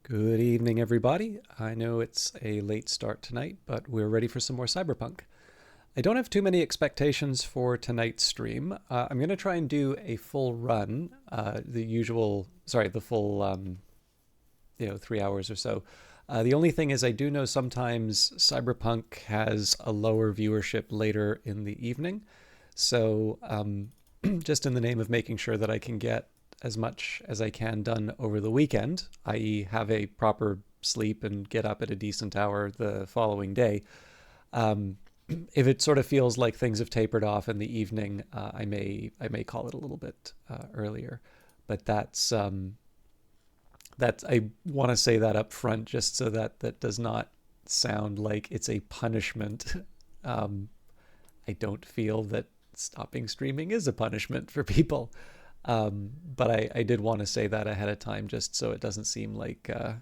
Good evening, everybody. I know it's a late start tonight, but we're ready for some more Cyberpunk. I don't have too many expectations for tonight's stream. I'm going to try and do a full run, the full, 3 hours or so. The only thing is, I do know sometimes Cyberpunk has a lower viewership later in the evening. So, just in the name of making sure that I can get as much as I can done over the weekend, i.e., have a proper sleep and get up at a decent hour the following day. Um, if it sort of feels like things have tapered off in the evening, I may call it a little bit earlier, but that's I want to say that up front just so that that does not sound like it's a punishment. um, I don't feel that stopping streaming is a punishment for people. But I did want to say that ahead of time just so it doesn't seem like, I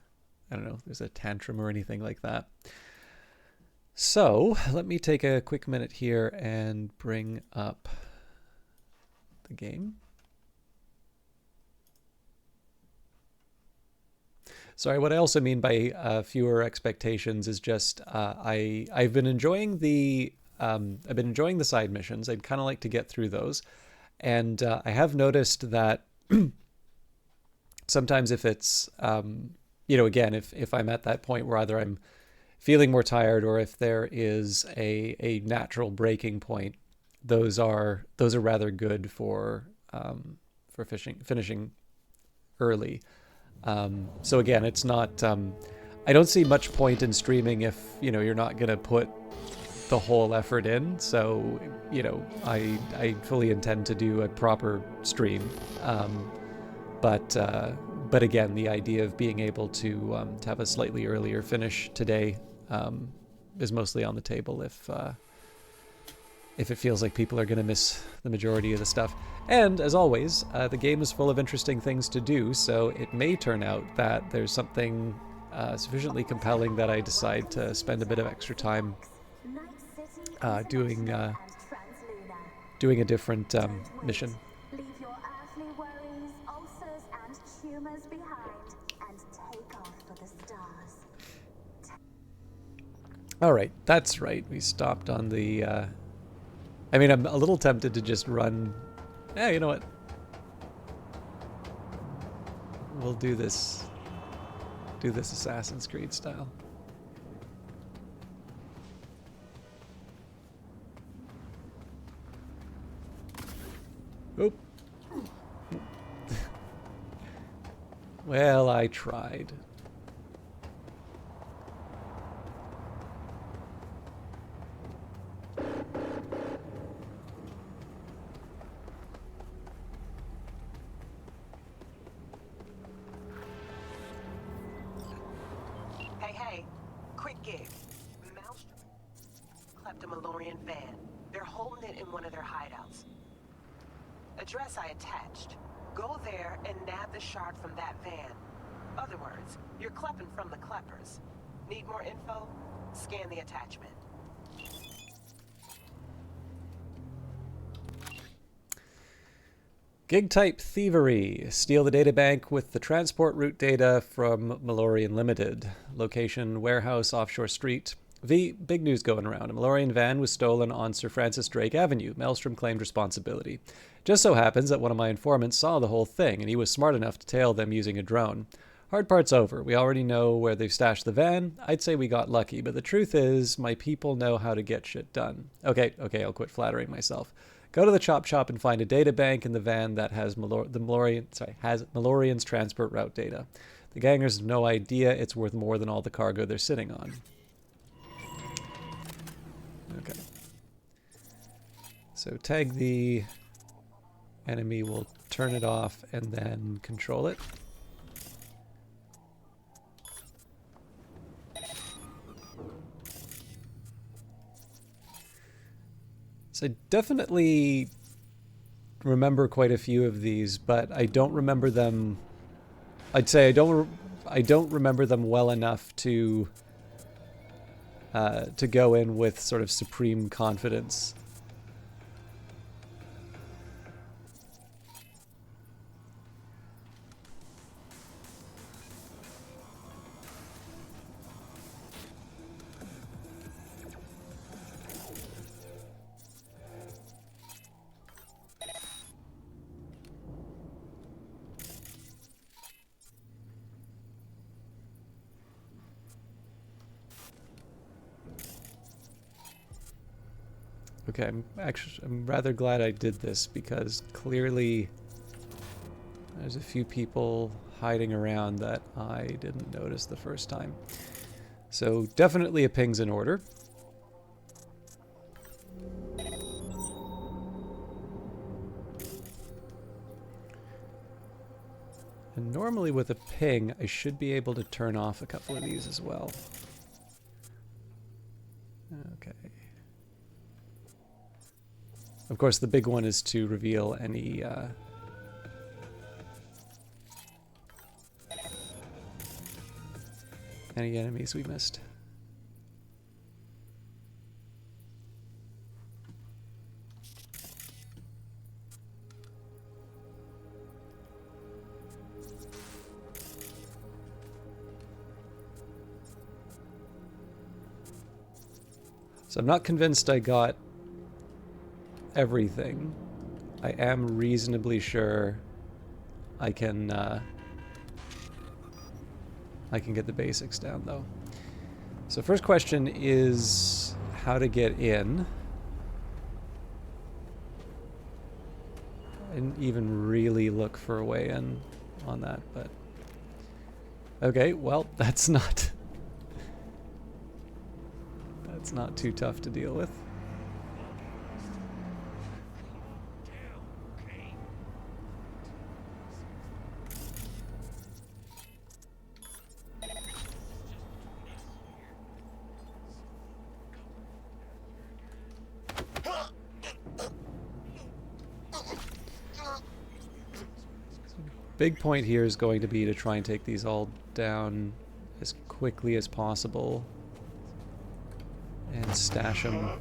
don't know, there's a tantrum or anything like that. So let me take a quick minute here and bring up the game. Sorry, what I also mean by fewer expectations is just I've been enjoying the side missions. I'd kind of like to get through those, and I have noticed that sometimes if it's again, if I'm at that point where either I'm feeling more tired or if there is a natural breaking point, those are rather good for finishing early. So again, it's not. I don't see much point in streaming if you're not gonna put the whole effort in. So I fully intend to do a proper stream. But again, the idea of being able to have a slightly earlier finish today is mostly on the table if it feels like people are going to miss the majority of the stuff. And as always, the game is full of interesting things to do, so it may turn out that there's something sufficiently compelling that I decide to spend a bit of extra time doing a different mission. Leave your earthly worries, ulcers, and tumors behind and take off for the stars. All right, that's right. We stopped on the. I mean, I'm a little tempted to just run. Yeah, you know what? We'll do this. Do this Assassin's Creed style. Oop. Well, I tried. Hey, quick gig. Maelstrom clept a Malorian van. They're holding it in one of their hideouts. Address I attached. Go there and nab the shard from that van. Other words, you're klepping from the kleppers. Need more info? Scan the attachment. Gig type thievery. Steal the databank with the transport route data from Malorian Limited. Location warehouse offshore street. V, big news going around. A Malorian van was stolen on Sir Francis Drake Avenue. Maelstrom claimed responsibility. Just so happens that one of my informants saw the whole thing, and he was smart enough to tail them using a drone. Hard part's over. We already know where they've stashed the van. I'd say we got lucky, but the truth is, my people know how to get shit done. Okay, I'll quit flattering myself. Go to the chop shop and find a data bank in the van that has Malorian's transport route data. The gangers have no idea it's worth more than all the cargo they're sitting on. Okay. So tag the enemy, will turn it off and then control it. So I definitely remember quite a few of these, but I don't remember them. I'd say I don't remember them well enough to go in with sort of supreme confidence. Okay, I'm rather glad I did this because clearly there's a few people hiding around that I didn't notice the first time. So definitely a ping's in order. And normally with a ping, I should be able to turn off a couple of these as well. Okay. Of course, the big one is to reveal any enemies we missed. So I'm not convinced I got everything. I am reasonably sure I can get the basics down though. So first question is how to get in. I didn't even really look for a way in on that, but okay, well, that's not too tough to deal with. Big point here is going to be to try and take these all down as quickly as possible and stash them.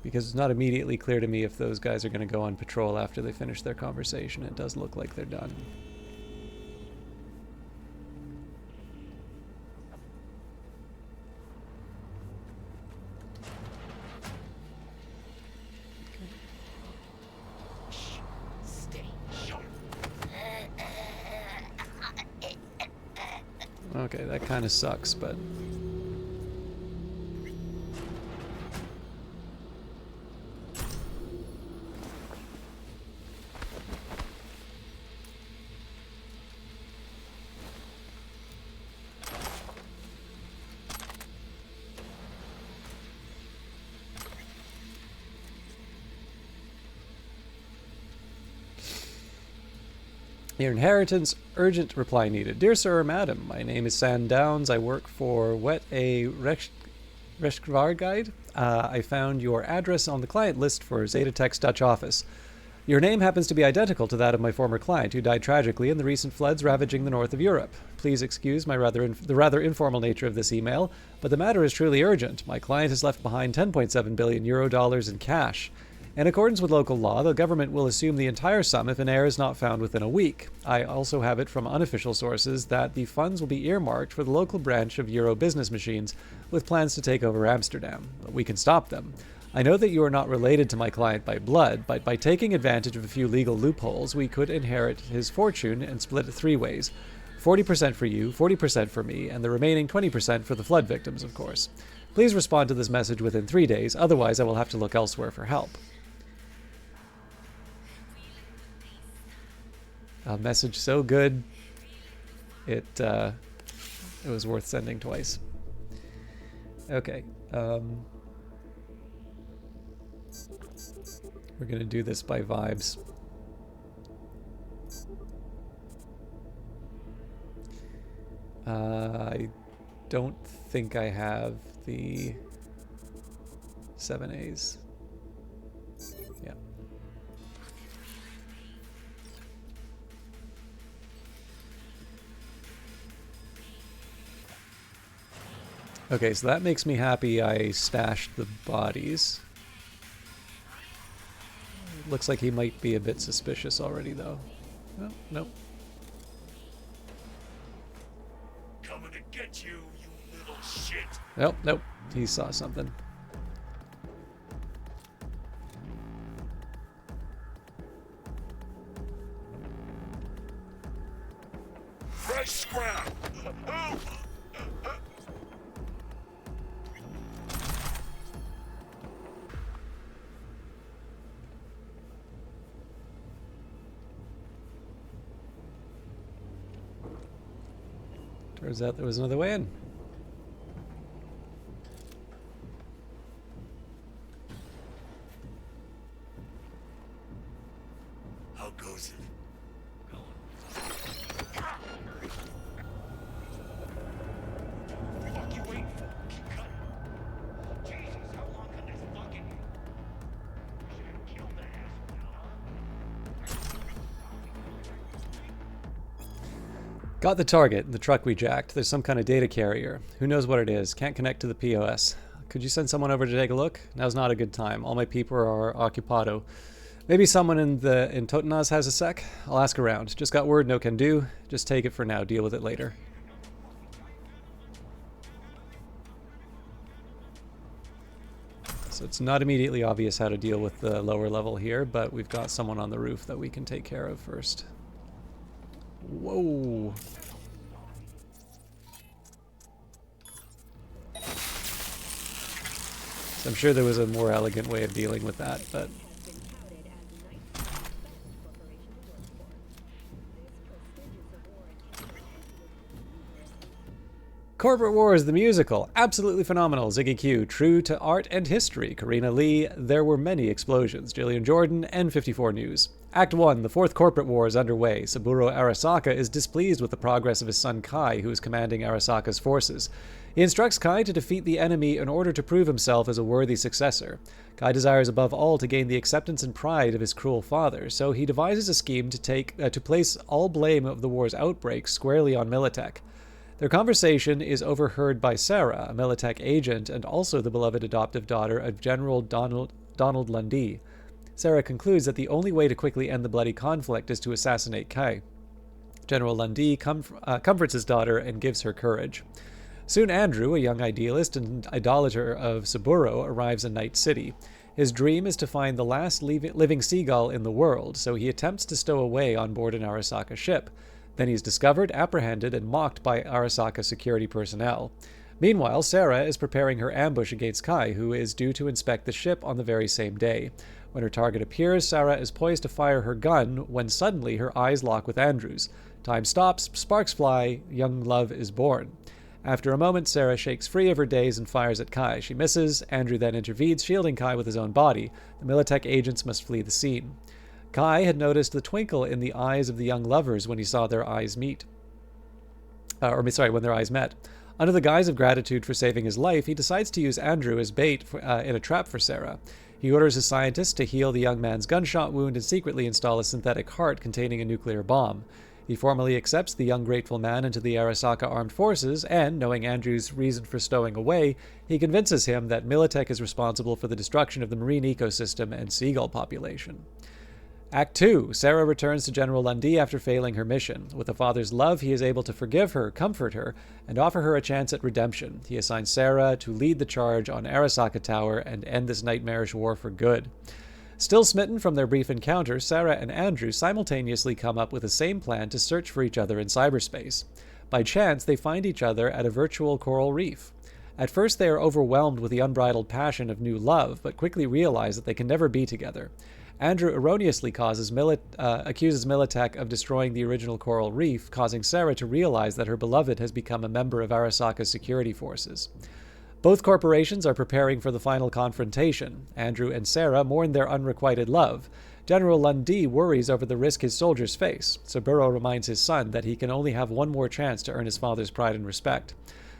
Because it's not immediately clear to me if those guys are going to go on patrol after they finish their conversation. It does look like they're done. Okay, that kind of sucks, but... Your inheritance, urgent reply needed. Dear Sir or Madam, my name is Sandowns. I work for Wet A Reshkvar Guide. I found your address on the client list for Zeta Tech's Dutch office. Your name happens to be identical to that of my former client, who died tragically in the recent floods ravaging the north of Europe. Please excuse my the rather informal nature of this email, but the matter is truly urgent. My client has left behind 10.7 billion euro dollars in cash. In accordance with local law, the government will assume the entire sum if an heir is not found within a week. I also have it from unofficial sources that the funds will be earmarked for the local branch of Euro Business Machines, with plans to take over Amsterdam. But we can stop them. I know that you are not related to my client by blood, but by taking advantage of a few legal loopholes, we could inherit his fortune and split it 3 ways. 40% for you, 40% for me, and the remaining 20% for the flood victims, of course. Please respond to this message within 3 days, otherwise I will have to look elsewhere for help. A message so good, it was worth sending twice. Okay. We're going to do this by vibes. I don't think I have the 7As. Yeah. Okay, so that makes me happy I stashed the bodies. Looks like he might be a bit suspicious already, though. Oh, nope. Coming to get you, you little shit. Nope, nope. He saw something. Turns out there was another way in. How goes it? Fuck you waiting for? Keep cutting. Jesus, how long can this fucking... Should have killed that asshole. Got the target, the truck we jacked. There's some kind of data carrier. Who knows what it is? Can't connect to the POS. Could you send someone over to take a look? Now's not a good time. All my people are occupado. Maybe someone in Totenaz has a sec? I'll ask around. Just got word, no can do. Just take it for now. Deal with it later. So it's not immediately obvious how to deal with the lower level here, but we've got someone on the roof that we can take care of first. Whoa. So I'm sure there was a more elegant way of dealing with that, but... Corporate Wars, the musical. Absolutely phenomenal. Ziggy Q. True to art and history. Karina Lee. There were many explosions. Jillian Jordan. N54 News. Act 1. The Fourth Corporate War is underway. Saburo Arasaka is displeased with the progress of his son Kai, who is commanding Arasaka's forces. He instructs Kai to defeat the enemy in order to prove himself as a worthy successor. Kai desires above all to gain the acceptance and pride of his cruel father, so he devises a scheme to place all blame of the war's outbreak squarely on Militech. Their conversation is overheard by Sarah, a Militech agent and also the beloved adoptive daughter of General Donald Lundy. Sarah concludes that the only way to quickly end the bloody conflict is to assassinate Kai. General Lundy comforts his daughter and gives her courage. Soon Andrew, a young idealist and idolater of Saburo, arrives in Night City. His dream is to find the last living seagull in the world, so he attempts to stow away on board an Arasaka ship. Then he's discovered, apprehended, and mocked by Arasaka security personnel. Meanwhile, Sarah is preparing her ambush against Kai, who is due to inspect the ship on the very same day. When her target appears, Sarah is poised to fire her gun when suddenly her eyes lock with Andrew's. Time stops, sparks fly, young love is born. After a moment, Sarah shakes free of her daze and fires at Kai. She misses. Andrew then intervenes, shielding Kai with his own body. The Militech agents must flee the scene. Kai had noticed the twinkle in the eyes of the young lovers when he saw their eyes meet. When their eyes met. Under the guise of gratitude for saving his life, he decides to use Andrew as bait in a trap for Sarah. He orders his scientists to heal the young man's gunshot wound and secretly install a synthetic heart containing a nuclear bomb. He formally accepts the young grateful man into the Arasaka armed forces, and, knowing Andrew's reason for stowing away, he convinces him that Militech is responsible for the destruction of the marine ecosystem and seagull population. Act 2. Sarah returns to General Lundy after failing her mission. With a father's love, he is able to forgive her, comfort her, and offer her a chance at redemption. He assigns Sarah to lead the charge on Arasaka Tower and end this nightmarish war for good. Still smitten from their brief encounter, Sarah and Andrew simultaneously come up with the same plan to search for each other in cyberspace. By chance, they find each other at a virtual coral reef. At first, they are overwhelmed with the unbridled passion of new love, but quickly realize that they can never be together. Andrew erroneously accuses Militech of destroying the original coral reef, causing Sarah to realize that her beloved has become a member of Arasaka's security forces. Both corporations are preparing for the final confrontation. Andrew and Sarah mourn their unrequited love. General Lundy worries over the risk his soldiers face. Saburo reminds his son that he can only have one more chance to earn his father's pride and respect.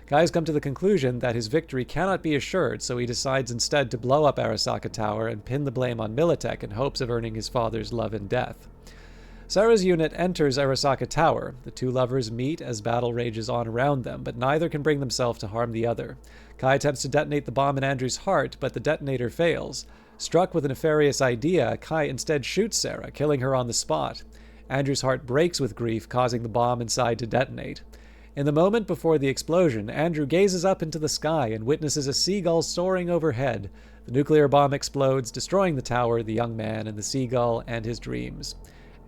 Kai has come to the conclusion that his victory cannot be assured, so he decides instead to blow up Arasaka Tower and pin the blame on Militech in hopes of earning his father's love and death. Sarah's unit enters Arasaka Tower. The two lovers meet as battle rages on around them, but neither can bring themselves to harm the other. Kai attempts to detonate the bomb in Andrew's heart, but the detonator fails. Struck with a nefarious idea, Kai instead shoots Sarah, killing her on the spot. Andrew's heart breaks with grief, causing the bomb inside to detonate. In the moment before the explosion, Andrew gazes up into the sky and witnesses a seagull soaring overhead. The nuclear bomb explodes, destroying the tower, the young man, and the seagull, and his dreams.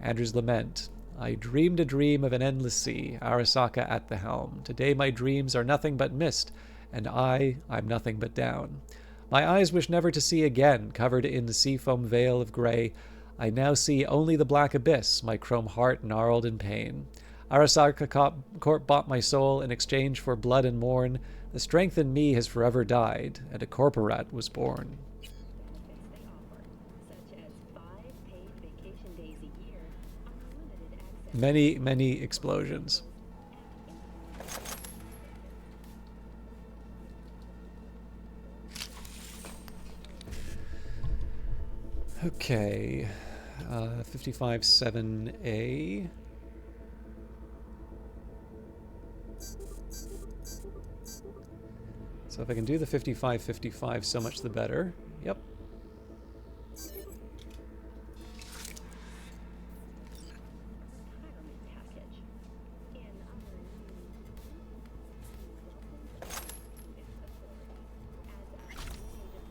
Andrew's lament. I dreamed a dream of an endless sea, Arasaka at the helm. Today my dreams are nothing but mist, and I'm nothing but down. My eyes wish never to see again, covered in the seafoam veil of gray. I now see only the black abyss, my chrome heart gnarled in pain. Arasaka Corp bought my soul in exchange for blood and mourn. The strength in me has forever died, and a corporat was born. Many, many explosions. Okay. 55-7A. So if I can do the 55-55, so much the better. Yep.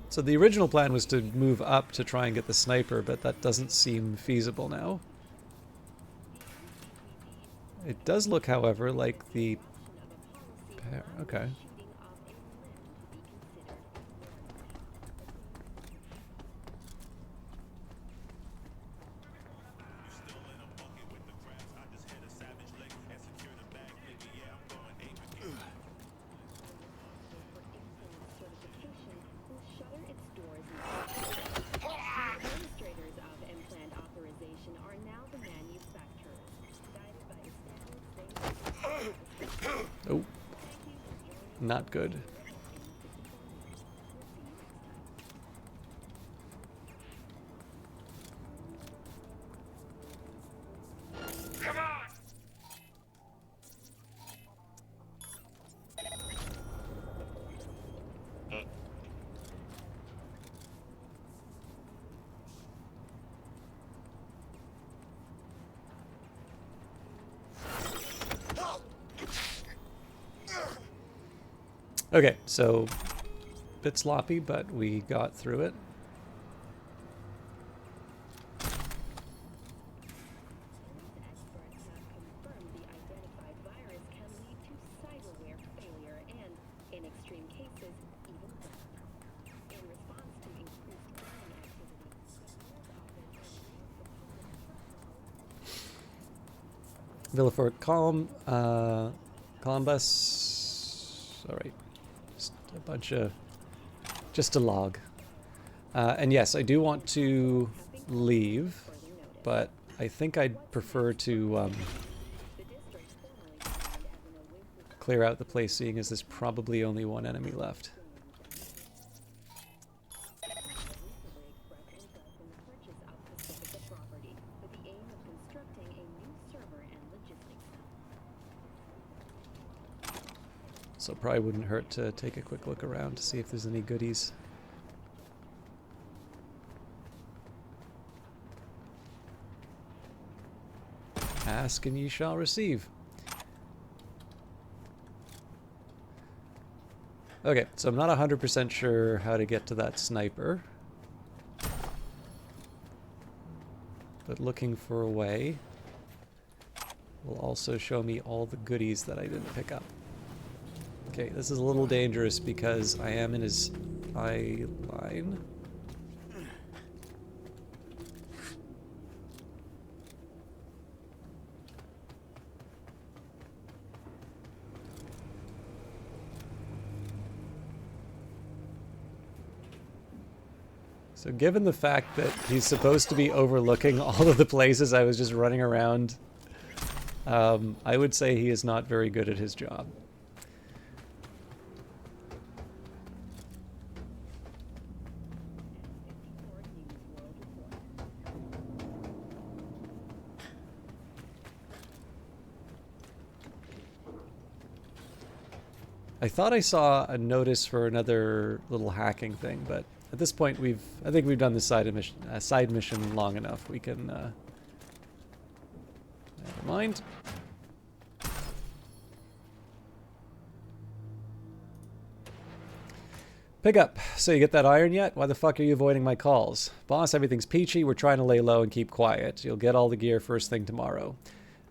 So the original plan was to move up to try and get the sniper, but that doesn't seem feasible now. It does look, however, like the... Okay. Oh. Not good. Come on! Okay, so a bit sloppy, but we got through it. Villafort Columbus. All right. Just a bunch of... Just a log. And yes, I do want to leave, but I think I'd prefer to clear out the place, seeing as there's probably only one enemy left. So probably wouldn't hurt to take a quick look around to see if there's any goodies. Ask and ye shall receive. Okay, so I'm not 100% sure how to get to that sniper. But looking for a way will also show me all the goodies that I didn't pick up. Okay, this is a little dangerous because I am in his eye line. So given the fact that he's supposed to be overlooking all of the places I was just running around, I would say he is not very good at his job. I thought I saw a notice for another little hacking thing, but at this point I think we've done the side mission long enough. We can never mind. Pick up. So you get that iron yet? Why the fuck are you avoiding my calls? Boss, everything's peachy. We're trying to lay low and keep quiet. You'll get all the gear first thing tomorrow.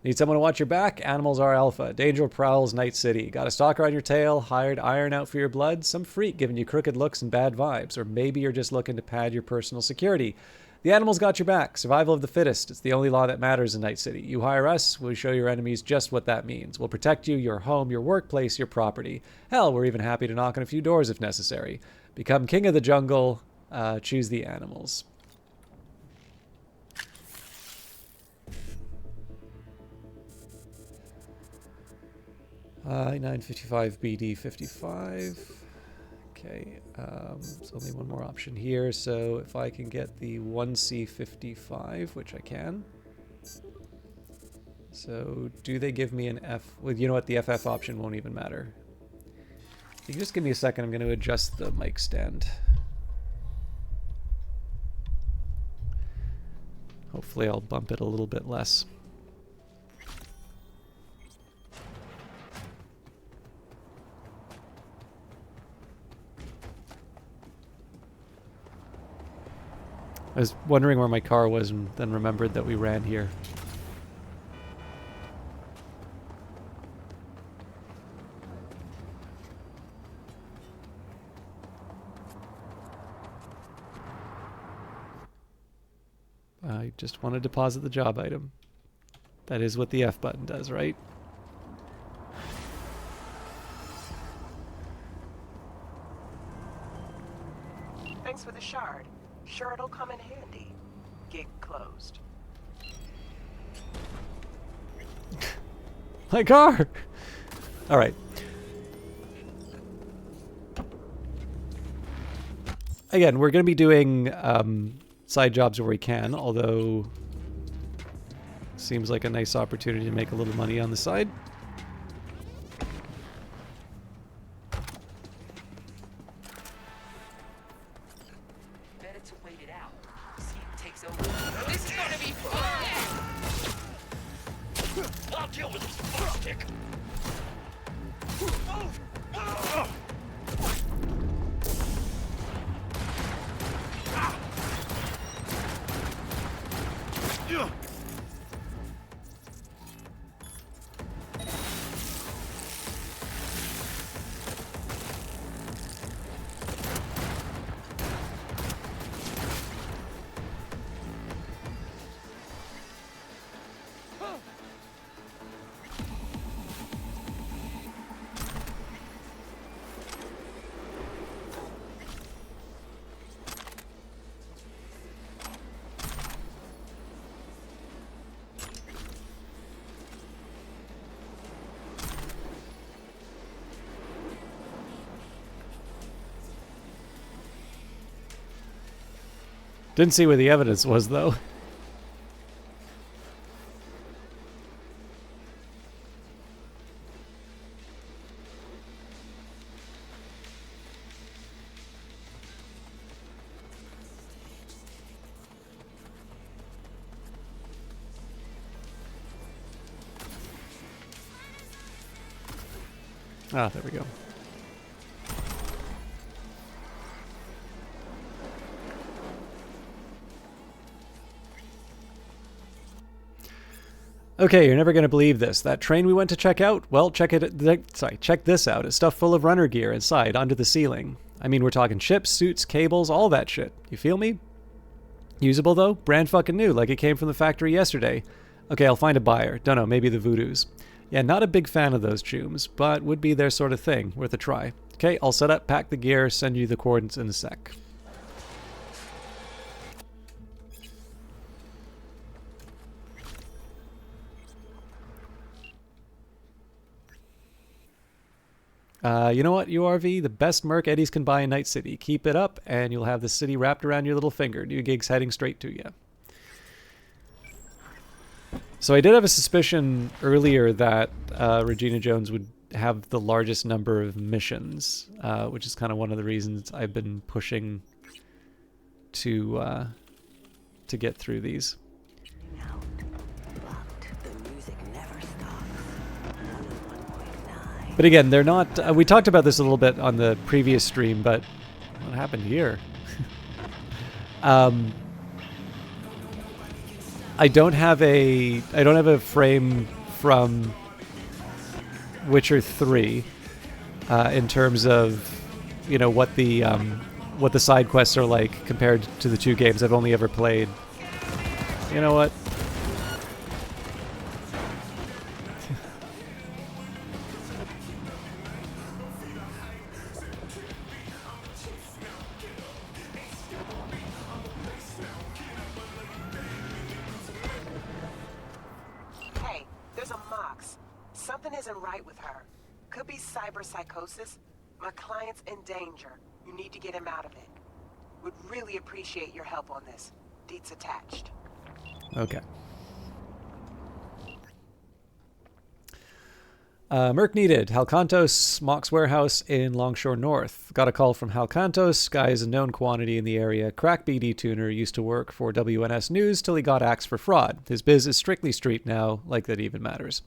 Need someone to watch your back? Animals are alpha. Danger prowls Night City. Got a stalker on your tail? Hired iron out for your blood? Some freak giving you crooked looks and bad vibes. Or maybe you're just looking to pad your personal security. The animals got your back. Survival of the fittest. It's the only law that matters in Night City. You hire us, we'll show your enemies just what that means. We'll protect you, your home, your workplace, your property. Hell, we're even happy to knock on a few doors if necessary. Become king of the jungle. Choose the animals. I-955 BD 55. Okay, there's only one more option here, so if I can get the 1C55, which I can. So, do they give me an F? Well, you know what? The FF option won't even matter. If you just give me a second, I'm going to adjust the mic stand. Hopefully I'll bump it a little bit less. I was wondering where my car was and then remembered that we ran here. I just want to deposit the job item. That is what the F button does, right? Thanks for the shard. Sure it'll come in handy. Gig closed. My car! Alright. Again, we're going to be doing side jobs where we can, although seems like a nice opportunity to make a little money on the side. Better to wait it out. See who takes over. This is gonna be fun! I'll deal with this fuck stick. Move! Didn't see where the evidence was, though. Ah, there we go. Okay, you're never going to believe this. That train we went to check out? Well, check this out. It's stuff full of runner gear inside, under the ceiling. I mean, we're talking chips, suits, cables, all that shit. You feel me? Usable, though? Brand fucking new, like it came from the factory yesterday. Okay, I'll find a buyer. Don't know, maybe the Voodoos. Yeah, not a big fan of those chooms, but would be their sort of thing. Worth a try. Okay, I'll set up, pack the gear, send you the coordinates in a sec. You know what, URV? The best merc Eddies can buy in Night City. Keep it up, and you'll have the city wrapped around your little finger. New gigs heading straight to you. So I did have a suspicion earlier that Regina Jones would have the largest number of missions, which is kind of one of the reasons I've been pushing to get through these. But again, they're not... we talked about this a little bit on the previous stream, but what happened here? I don't have a frame from Witcher 3 in terms of what the side quests are like compared to the two games I've only ever played. You know what? Hey, there's a Mox. Something isn't right with her. Could be cyberpsychosis. My client's in danger. You need to get him out of it. Would really appreciate your help on this. Deets attached. Okay. Merc needed. Halcantos, Mox warehouse in Longshore North. Got a call from Halcantos. Guy is a known quantity in the area. Crack BD tuner. Used to work for WNS News till he got axed for fraud. His biz is strictly street now, like that even matters.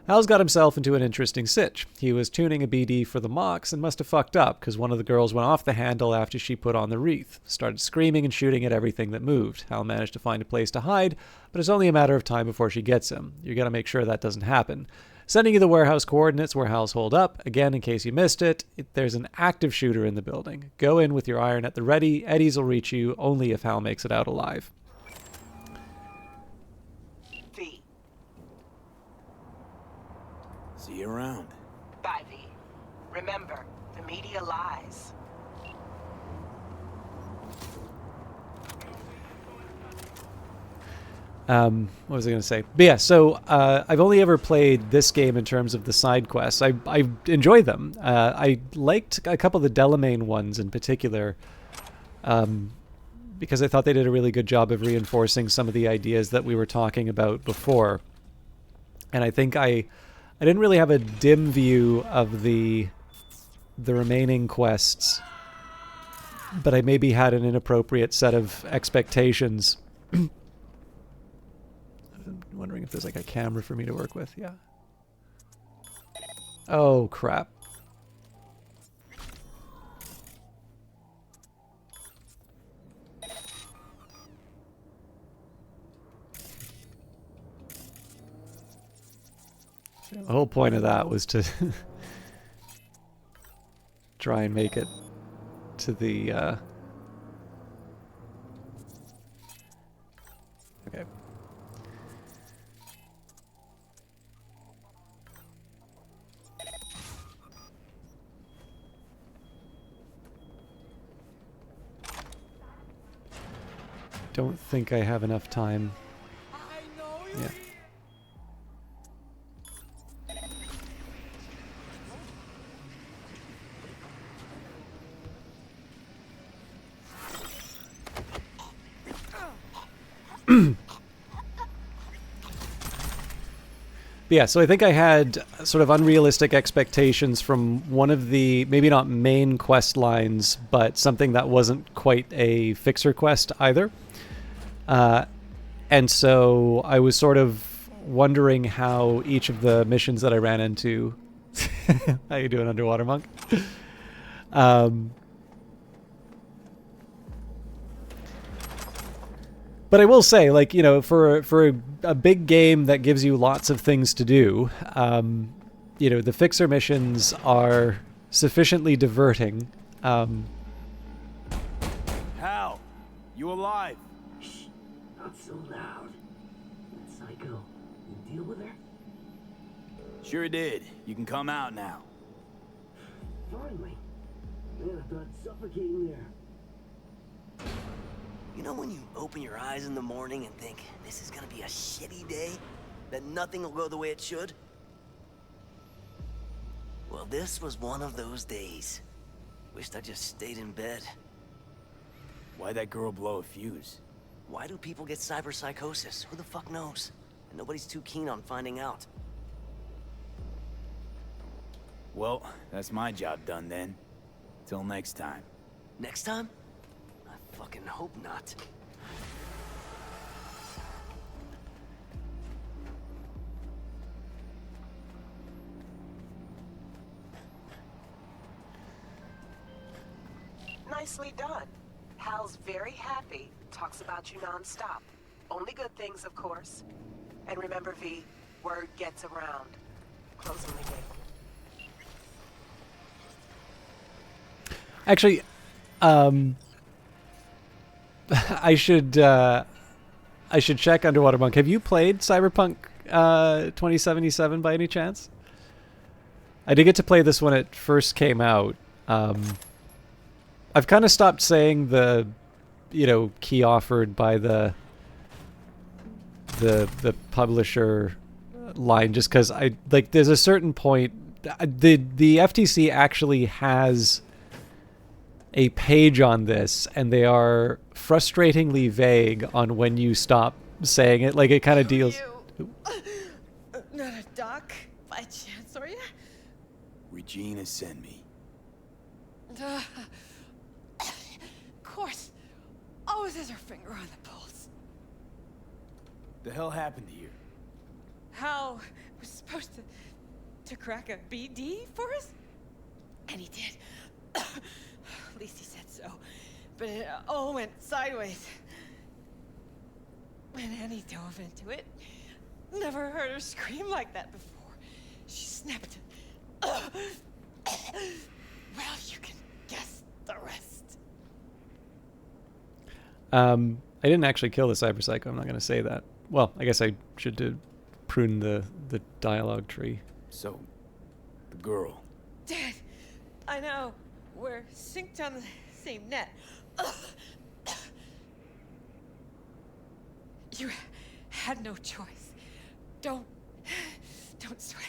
Hal's got himself into an interesting sitch. He was tuning a BD for the Mox and must have fucked up because one of the girls went off the handle after she put on the wreath. Started screaming and shooting at everything that moved. Hal managed to find a place to hide, but it's only a matter of time before she gets him. You gotta make sure that doesn't happen. Sending you the warehouse coordinates where Hal's holed up. Again, in case you missed it, there's an active shooter in the building. Go in with your iron at the ready. Eddies will reach you only if Hal makes it out alive. V. See you around. Bye, V. Remember, the media lies. What was I going to say? But yeah, so I've only ever played this game in terms of the side quests. I enjoyed them. I liked a couple of the Delamain ones in particular because I thought they did a really good job of reinforcing some of the ideas that we were talking about before. And I think I didn't really have a dim view of the remaining quests, but I maybe had an inappropriate set of expectations. I'm wondering if there's like a camera for me to work with. Yeah. Oh, crap. The whole point of that was to try and make it to the okay. Don't think I have enough time. Yeah. Yeah, so I think I had sort of unrealistic expectations from one of the, maybe not main quest lines, but something that wasn't quite a fixer quest either. And so I was sort of wondering how each of the missions that I ran into... How you doing, Underwater Monk? But I will say, like, you know, for a big game that gives you lots of things to do, you know, the fixer missions are sufficiently diverting. Hal, you alive? Shh, not so loud. That psycho, you deal with her? Sure did. You can come out now. Finally. Man, I thought suffocating there. You know when you open your eyes in the morning and think, this is gonna be a shitty day? That nothing will go the way it should? Well, this was one of those days. Wished I just stayed in bed. Why'd that girl blow a fuse? Why do people get cyberpsychosis? Who the fuck knows? And nobody's too keen on finding out. Well, that's my job done then. Till next time. Next time? I fucking hope not. Nicely done. Hal's very happy. Talks about you nonstop. Only good things, of course. And remember, V, word gets around. Closing the gate. Actually, I should check Underwater Monk. Have you played Cyberpunk 2077 by any chance? I did get to play this when it first came out. I've kind of stopped saying the, key offered by the publisher line, just because there's a certain point. The FTC actually has a page on this, and they are frustratingly vague on when you stop saying it. Like, it kind of deals. Not a doc by chance, are you? Regina sent me. Of course. Always has her finger on the pulse. The hell happened here? Hal was supposed to crack a BD for us? And he did. At least he said so. But it all went sideways. And Annie dove into it. Never heard her scream like that before. She snapped. Well, you can guess the rest. I didn't actually kill the cyber psycho. I'm not going to say that. Well, I guess I should prune the dialogue tree. So, the girl. Dad, I know. We're synced on the same net. You had no choice. Don't sweat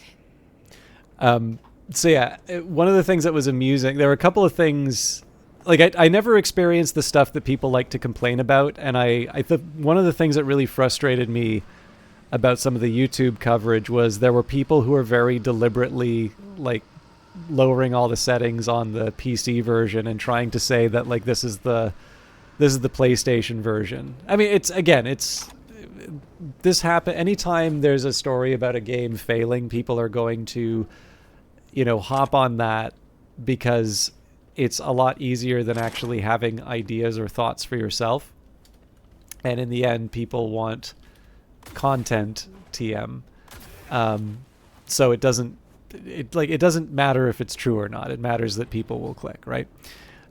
it. So yeah, one of the things that was amusing, there were a couple of things, like I never experienced the stuff that people like to complain about, and I thought one of the things that really frustrated me about some of the YouTube coverage was there were people who were very deliberately like lowering all the settings on the PC version and trying to say that like this is the PlayStation version. I mean, this happen anytime there's a story about a game failing, people are going to hop on that because it's a lot easier than actually having ideas or thoughts for yourself. And in the end, people want content, TM. So it doesn't matter if it's true or not. It matters that people will click, right?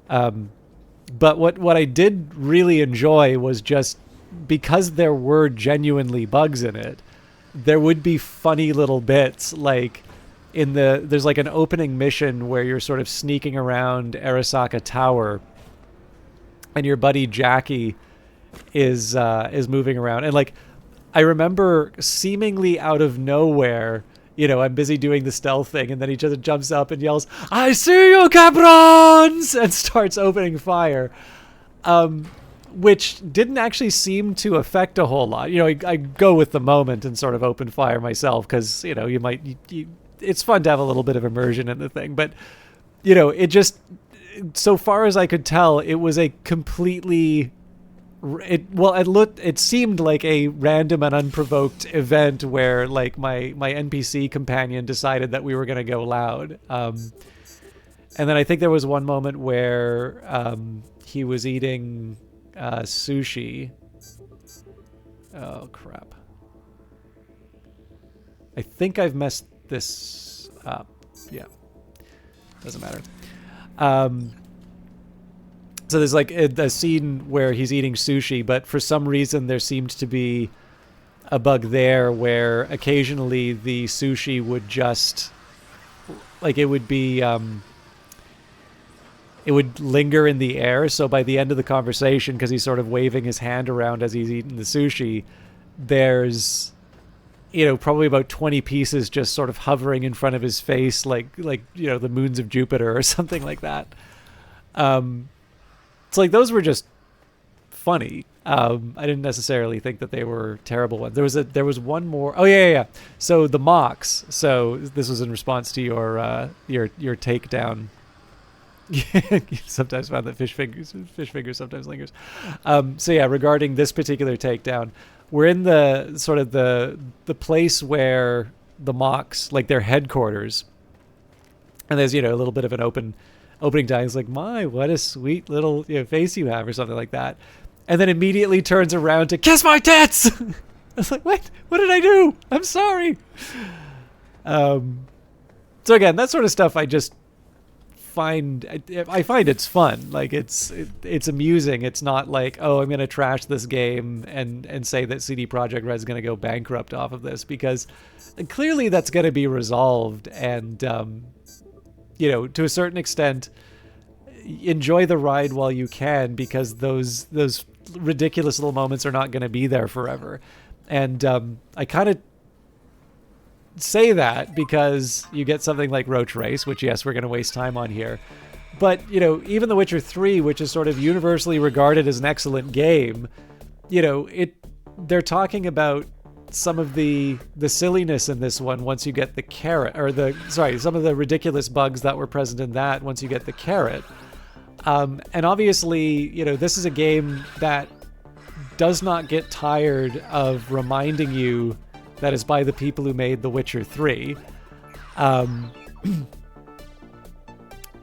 But what I did really enjoy was just because there were genuinely bugs in it, there would be funny little bits like there's like an opening mission where you're sort of sneaking around Arasaka Tower and your buddy Jackie is moving around, and like I remember seemingly out of nowhere, I'm busy doing the stealth thing, and then he just jumps up and yells, "I see you, cabrons!" and starts opening fire. Which didn't actually seem to affect a whole lot. I go with the moment and sort of open fire myself because, it's fun to have a little bit of immersion in the thing. But, it just, so far as I could tell, it was a completely, it seemed like a random and unprovoked event where like my NPC companion decided that we were going to go loud. And then I think there was one moment where he was eating sushi. Oh crap. I think I've messed this up. Yeah. Doesn't matter. So there's like a scene where he's eating sushi, but for some reason there seemed to be a bug there where occasionally the sushi would just like it would linger in the air. So by the end of the conversation, because he's sort of waving his hand around as he's eating the sushi, there's, probably about 20 pieces just sort of hovering in front of his face, like the moons of Jupiter or something like that. It's like those were just funny. I didn't necessarily think that they were terrible ones. There was one more. Oh yeah. So the mocks. So this was in response to your takedown. You sometimes found that fish fingers sometimes lingers. So yeah, regarding this particular takedown, we're in the sort of the place where the mocks, like their headquarters, and there's a little bit of an opening dialogue. It's like, my, what a sweet little face you have, or something like that. and then immediately turns around to kiss my tits. I was like, what? What did I do? I'm sorry. So again, that sort of stuff I just find it's fun. Like it's amusing. It's not like, oh, I'm gonna trash this game and say that CD Projekt Red's gonna go bankrupt off of this, because clearly that's gonna be resolved, and to a certain extent, enjoy the ride while you can, because those ridiculous little moments are not gonna be there forever. And I kind of say that because you get something like Roach Race, which, yes, we're going to waste time on here. But, even The Witcher 3, which is sort of universally regarded as an excellent game, they're talking about some of the silliness in this one once you get the carrot, or some of the ridiculous bugs that were present in that once you get the carrot. And obviously, this is a game that does not get tired of reminding you that is by the people who made The Witcher 3.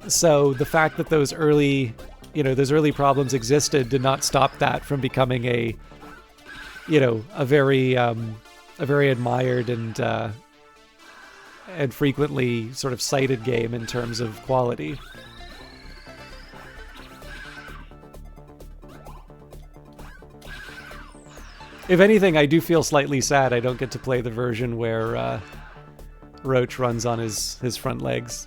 So the fact that those early problems existed did not stop that from becoming a very admired and frequently sort of cited game in terms of quality. If anything, I do feel slightly sad I don't get to play the version where Roach runs on his front legs.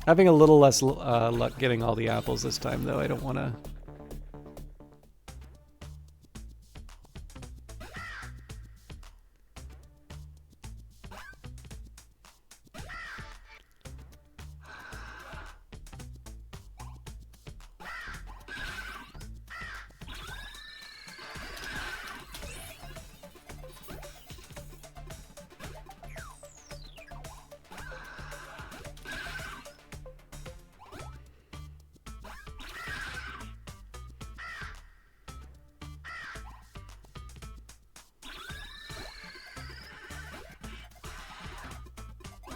Having a little less luck getting all the apples this time, though. I don't want to...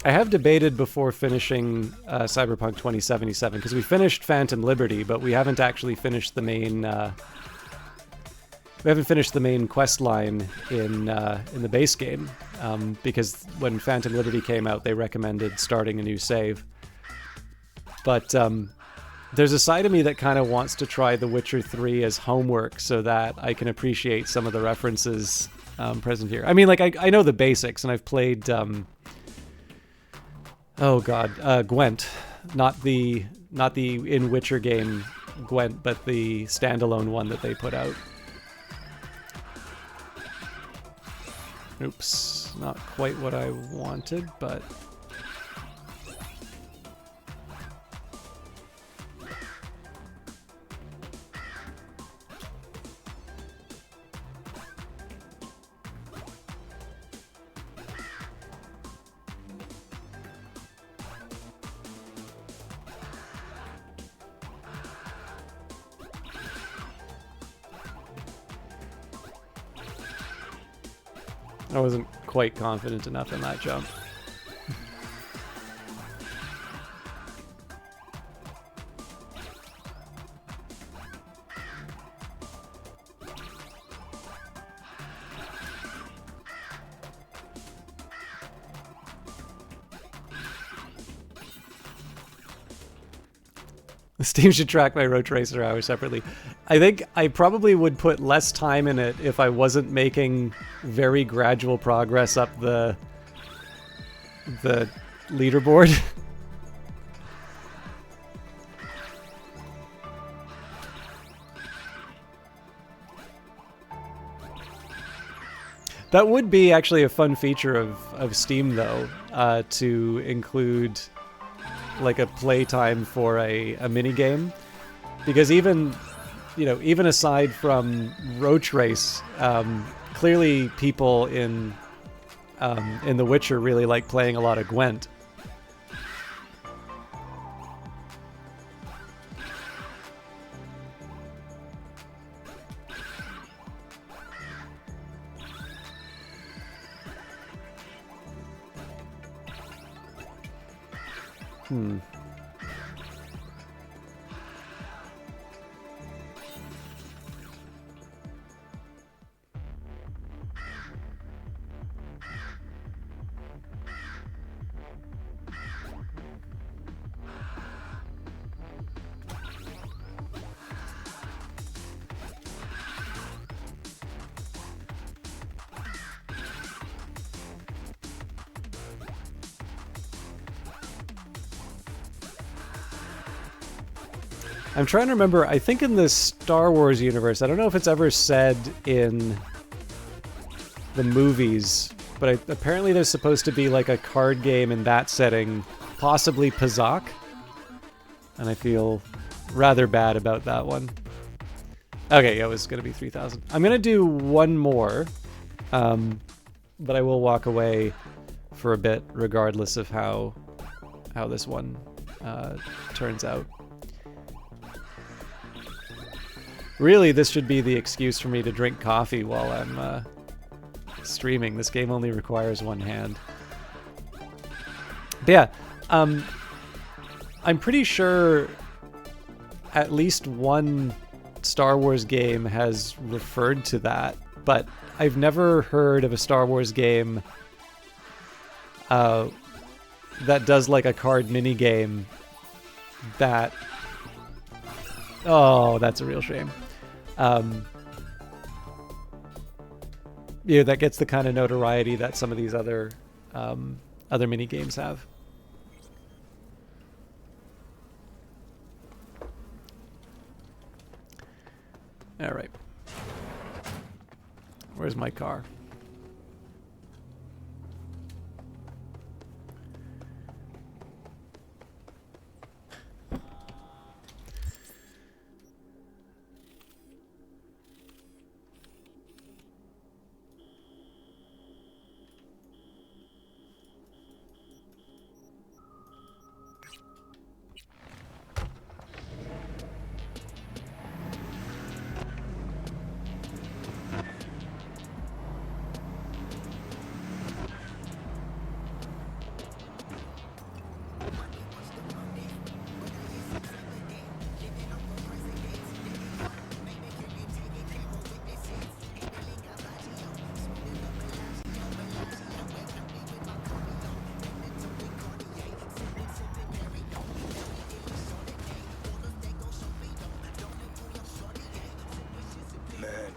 I have debated before finishing Cyberpunk 2077, because we finished Phantom Liberty, but we haven't actually finished the main. We haven't finished the main quest line in the base game, because when Phantom Liberty came out, they recommended starting a new save. But there's a side of me that kind of wants to try The Witcher 3 as homework, so that I can appreciate some of the references present here. I mean, like I know the basics, and I've played. Gwent, not the in Witcher game Gwent, but the standalone one that they put out. Oops, not quite what I wanted, but... I wasn't quite confident enough in that jump. Steam should track my Road Racer hours separately. I think I probably would put less time in it if I wasn't making very gradual progress up the leaderboard. That would be actually a fun feature of Steam, though, to include like a playtime for a mini game, because even aside from Roach Race, clearly people in The Witcher really like playing a lot of Gwent. I'm trying to remember, I think in the Star Wars universe, I don't know if it's ever said in the movies, but apparently there's supposed to be like a card game in that setting, possibly Pazak, and I feel rather bad about that one. Okay, yeah, it was going to be 3,000. I'm going to do one more, but I will walk away for a bit regardless of how this one turns out. Really, this should be the excuse for me to drink coffee while I'm streaming. This game only requires one hand. But yeah, I'm pretty sure at least one Star Wars game has referred to that, but I've never heard of a Star Wars game that does like a card mini game that... Oh, that's a real shame. Yeah, that gets the kind of notoriety that some of these other mini games have. All right. Where's my car?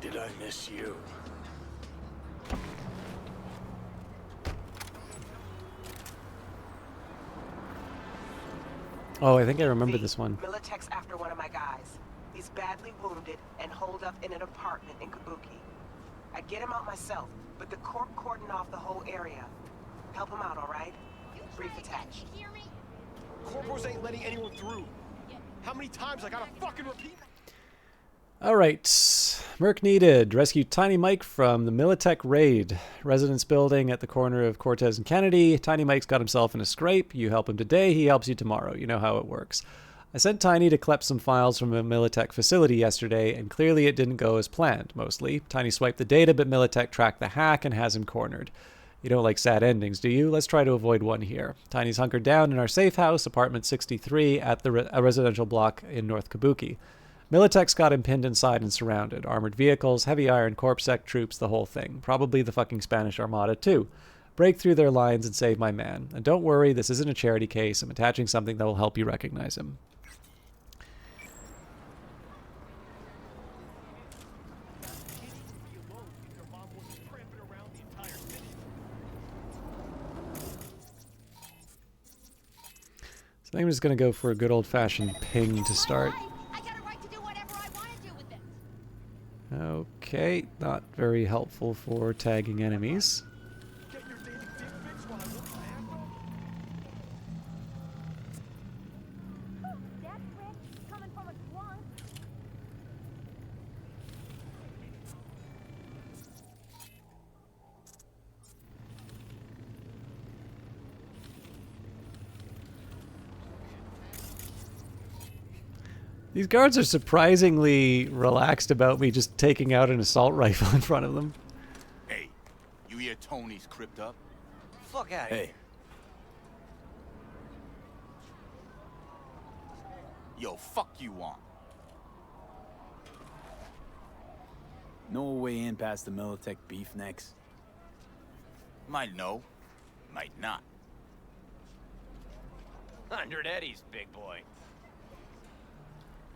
Did I miss you? Oh, I think I remember this one. Militech's after one of my guys. He's badly wounded and holed up in an apartment in Kabuki. I'd get him out myself, but the Corp cordoned off the whole area. Help him out, all right? Brief attached. Corporals ain't letting anyone through. How many times I gotta fucking repeat? All right. Merc needed. Rescue Tiny Mike from the Militech raid. Residence building at the corner of Cortez and Kennedy. Tiny Mike's got himself in a scrape. You help him today, he helps you tomorrow. You know how it works. I sent Tiny to collect some files from a Militech facility yesterday, and clearly it didn't go as planned, mostly. Tiny swiped the data, but Militech tracked the hack and has him cornered. You don't like sad endings, do you? Let's try to avoid one here. Tiny's hunkered down in our safe house, apartment 63, at a residential block in North Kabuki. Militech's got him pinned inside and surrounded. Armored vehicles, heavy iron corpsec troops, the whole thing. Probably the fucking Spanish Armada, too. Break through their lines and save my man. And don't worry, this isn't a charity case. I'm attaching something that will help you recognize him. So I'm just going to go for a good old-fashioned ping to start. Okay, not very helpful for tagging enemies. These guards are surprisingly relaxed about me just taking out an assault rifle in front of them. Hey, you hear Tony's crypt up? Fuck out of here. Hey, Yo, fuck you on. No way in past the Militech beef next. Might know, might not. 100 eddies, big boy.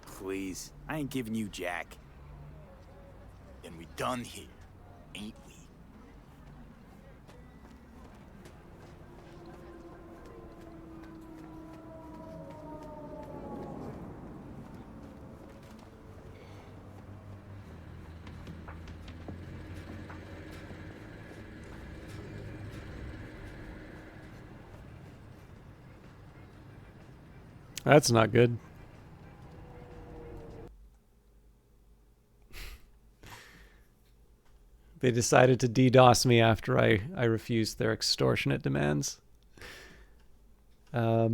Please, I ain't giving you jack. Then we done here, ain't we? That's not good. They decided to DDoS me after I refused their extortionate demands. All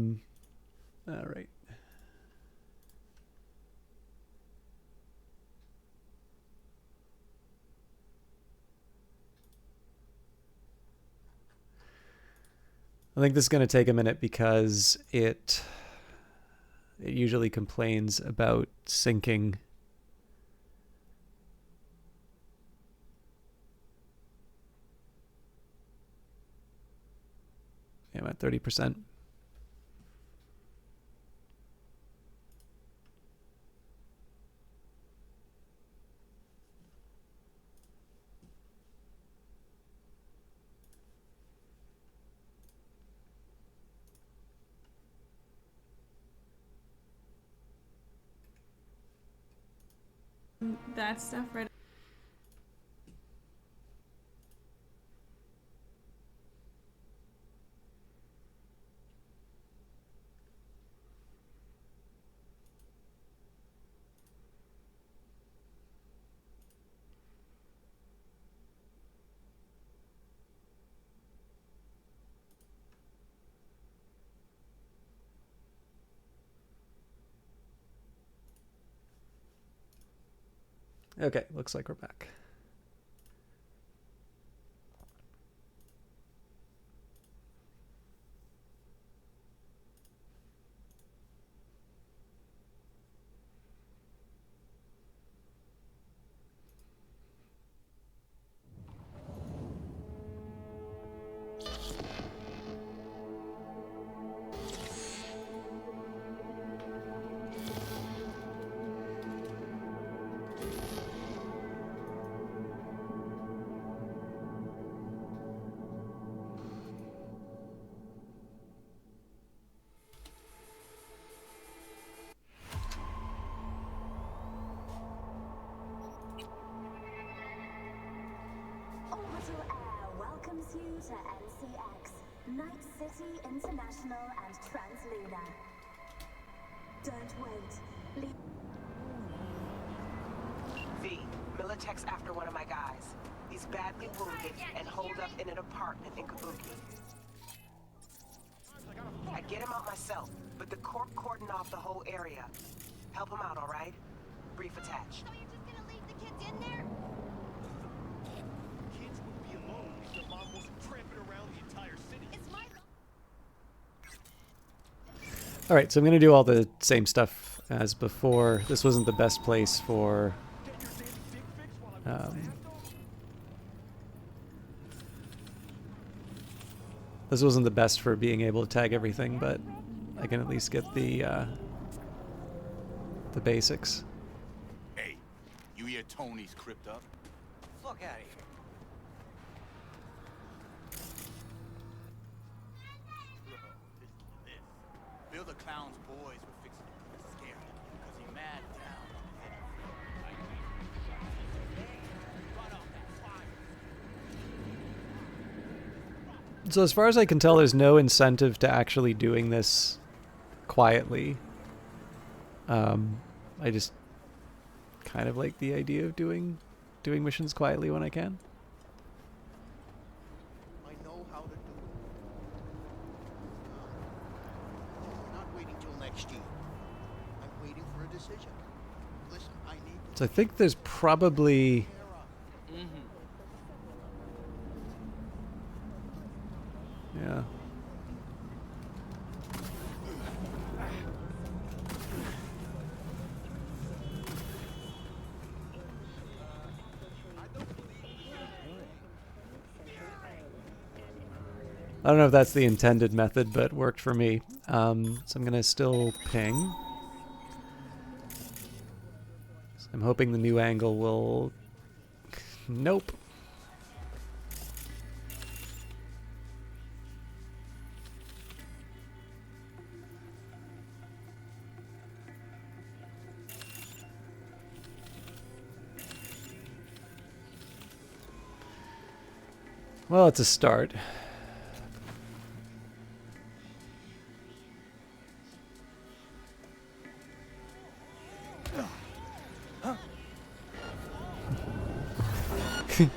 right. I think this is going to take a minute because it usually complains about syncing. Yeah, I'm at 30%. That stuff right. Okay, looks like we're back. Orbital Air welcomes you to NCX, Night City International and Translunar. Don't wait. V, Militech's after one of my guys. He's badly wounded and holed up in an apartment in Kabuki. I get him out myself, but the Corp cordoned off the whole area. Help him out, all right? Brief attached. So you're just gonna leave the kids in there? Kids would be alone if their mom wasn't tramping around the entire city. It's my... All right, so I'm going to do all the same stuff as before. This wasn't the best place for... this wasn't the best for being able to tag everything, but I can at least get the basics. Hey, you hear Tony's crypt up? Fuck out of here. Bill the Clown's boys were fixing to scare him because he mad down. Run off that fire. So as far as I can tell, there's no incentive to actually doing this quietly. I just kind of like the idea of doing missions quietly when I can. I know how to do it. We're not waiting till next year. I'm waiting for a decision. Listen, I need to... So I think there's probably... Yeah. I don't know if that's the intended method, but it worked for me. So I'm gonna still ping. So I'm hoping the new angle will... Nope. Well, it's a start.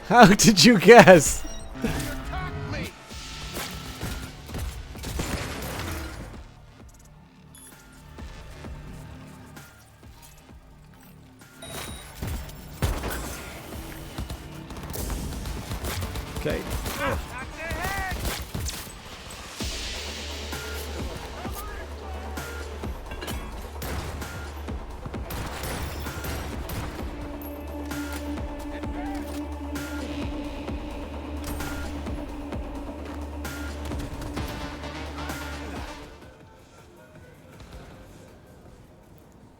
How did you guess? Okay.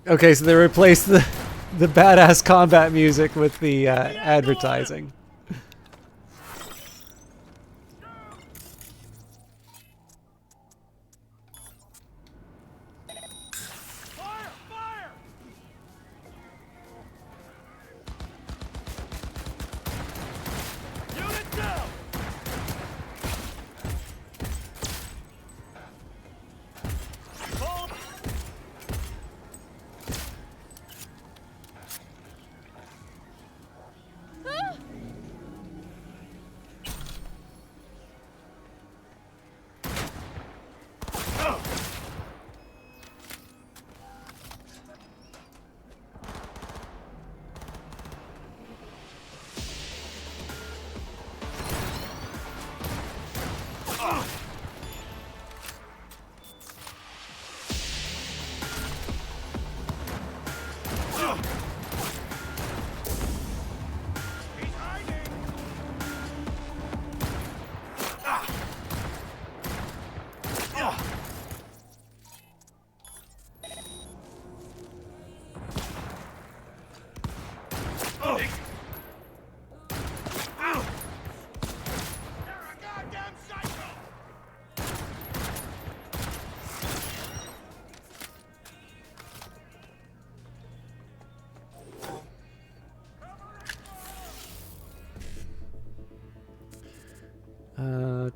Okay, so they replaced the badass combat music with the advertising.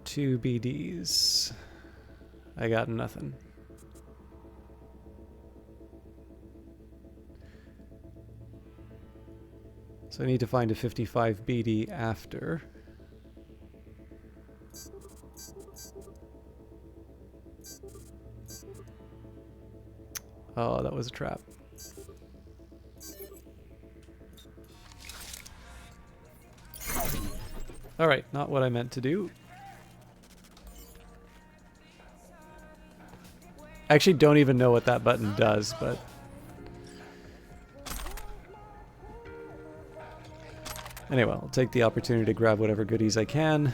Two BDs. I got nothing. So I need to find a 55 BD after. Oh, that was a trap. Alright, not what I meant to do. I actually don't even know what that button does, but... Anyway, I'll take the opportunity to grab whatever goodies I can.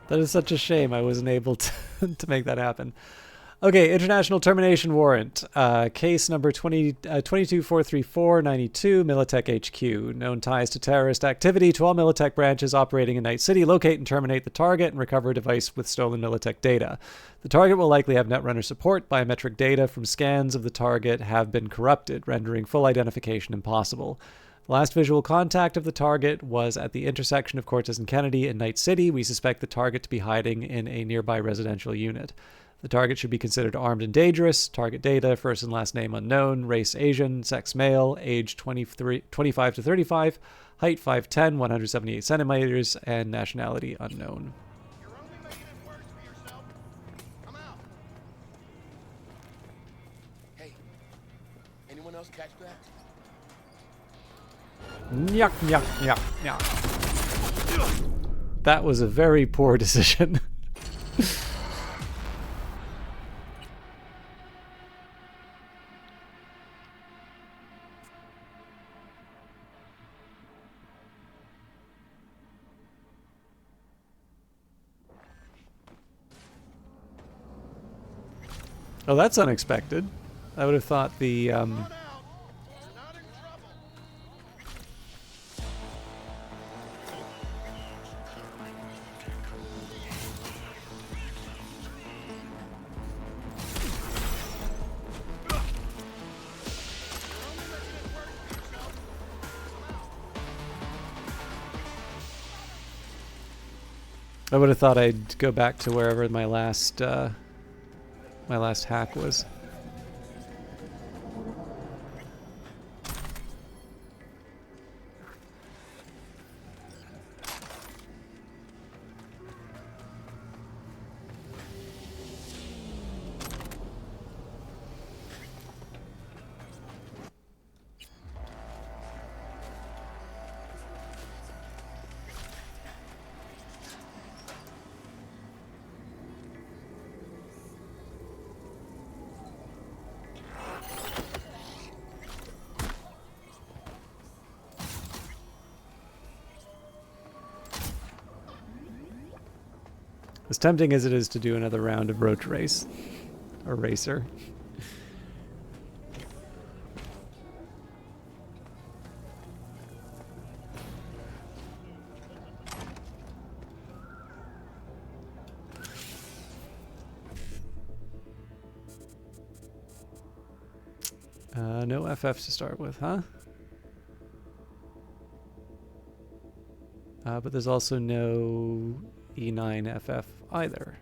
That is such a shame I wasn't able to, to make that happen. Okay, International Termination Warrant. Case number 2243492, Militech HQ. Known ties to terrorist activity to all Militech branches operating in Night City. Locate and terminate the target and recover a device with stolen Militech data. The target will likely have Netrunner support. Biometric data from scans of the target have been corrupted, rendering full identification impossible. Last visual contact of the target was at the intersection of Cortez and Kennedy in Night City. We suspect the target to be hiding in a nearby residential unit. The target should be considered armed and dangerous. Target data, first and last name unknown, race Asian, sex male, age 25 to 35, height 5'10", 178 centimeters, and nationality unknown. You're only making it worse for yourself. Come out. Hey, anyone else catch that? Nyuk, nyuk, nyuk, nyuk. That was a very poor decision. Oh, that's unexpected. I would have thought the I would have thought I'd go back to wherever my last hack was. As tempting as it is to do another round of roach race, or racer. No FF to start with, huh? But there's also no E9 FF either.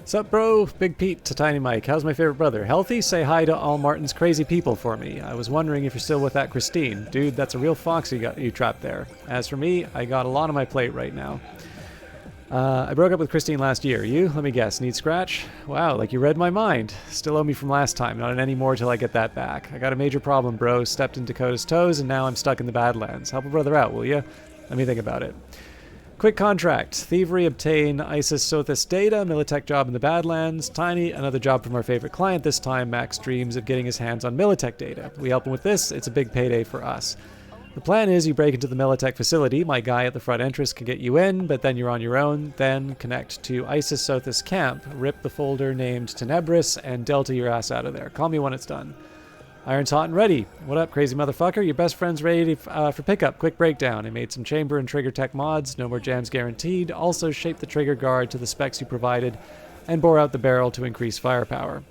Sup, bro? Big Pete to Tiny Mike. How's my favorite brother? Healthy? Say hi to all Martin's crazy people for me. I was wondering if you're still with that Christine. Dude, that's a real fox you trapped there. As for me, I got a lot on my plate right now. I broke up with Christine last year. You? Let me guess. Need scratch? Wow, like you read my mind. Still owe me from last time. Not any more till I get that back. I got a major problem, bro. Stepped in Dakota's toes, and now I'm stuck in the Badlands. Help a brother out, will ya? Let me think about it. Quick contract. Thievery, obtain ISIS Sothis data, Militech job in the Badlands. Tiny, another job from our favorite client this time. Max dreams of getting his hands on Militech data. We help him with this. It's a big payday for us. The plan is you break into the Militech facility. My guy at the front entrance can get you in, but then you're on your own. Then connect to ISIS Sothis camp, rip the folder named Tenebris, and Delta your ass out of there. Call me when it's done. Iron's hot and ready. What up, crazy motherfucker? Your best friend's ready for pickup. Quick breakdown. I made some chamber and trigger tech mods. No more jams guaranteed. Also shaped the trigger guard to the specs you provided and bore out the barrel to increase firepower.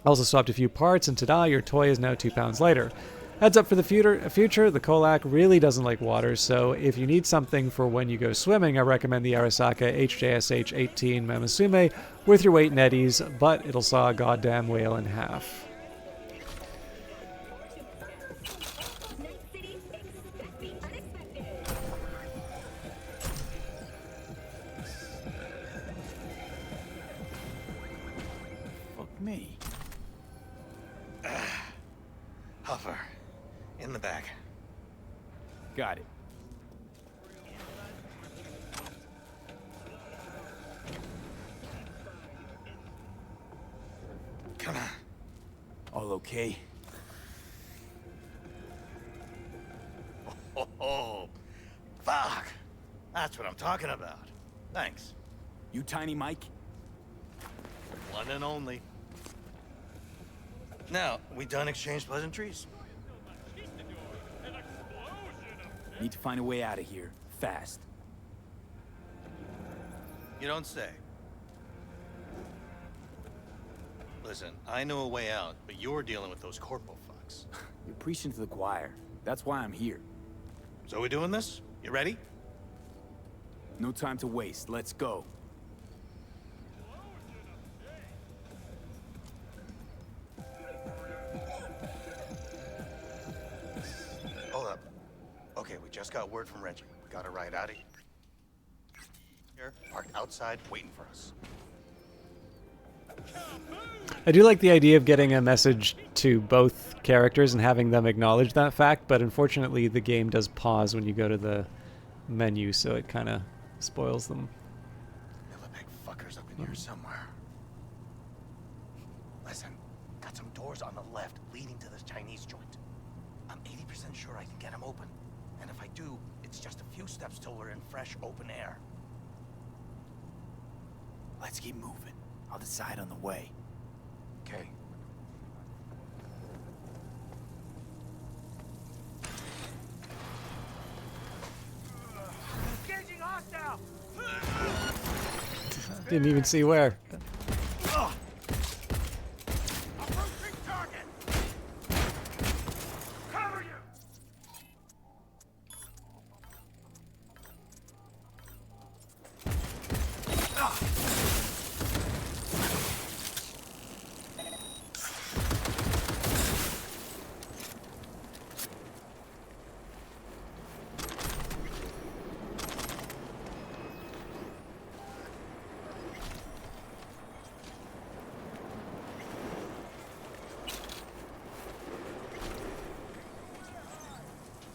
Also swapped a few parts, and ta-da, your toy is now 2 pounds lighter. Heads up for the future, the Kolak really doesn't like water, so if you need something for when you go swimming, I recommend the Arasaka HJSH 18 Mamasume, worth your weight in eddies, but it'll saw a goddamn whale in half. Me. Huffer. In the back. Got it. okay? Oh, fuck! That's what I'm talking about. Thanks. You Tiny Mike? One and only. Now, we done exchange pleasantries? Need to find a way out of here, fast. You don't say. Listen, I know a way out, but you're dealing with those corporal fucks. You're preaching to the choir. That's why I'm here. So we doing this? You ready? No time to waste. Let's go. Hold up. Okay, we just got word from Reggie. We got a ride out of here. Parked outside, waiting for us. I do like the idea of getting a message to both characters and having them acknowledge that fact, but unfortunately the game does pause when you go to the menu, so it kind of spoils them. Militech fuckers up in here somewhere. Listen, got some doors on the left leading to this Chinese joint. I'm 80% sure I can get them open. And if I do, it's just a few steps till we're in fresh, open air. Let's keep moving. I'll decide on the way. Okay. Engaging hostile! Didn't even see where. Approaching target! Cover you!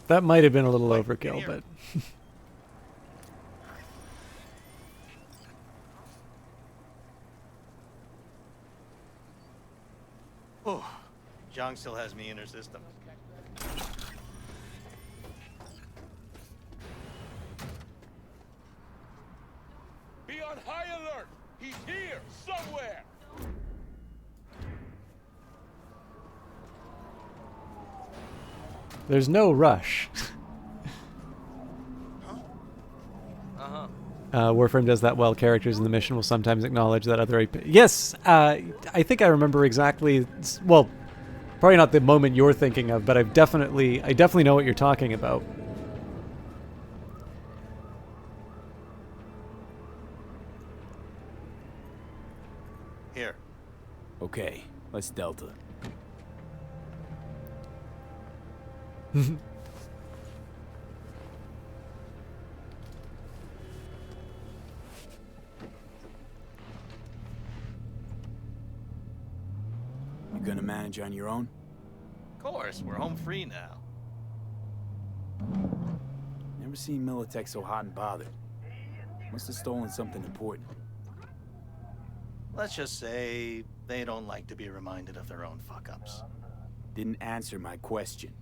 That might have been a little overkill, but Oh, Zhang still has me in her system. Be on high alert! He's here, somewhere! there's no rush. Warframe does that well. Characters in the mission will sometimes acknowledge that other AP. Yes, I think I remember exactly. Well, probably not the moment you're thinking of, but I definitely know what you're talking about. Here. Okay, let's Delta. You gonna manage on your own? Of course, we're home free now. Never seen Militech so hot and bothered. Must have stolen something important. Let's just say they don't like to be reminded of their own fuck-ups. Didn't answer my question.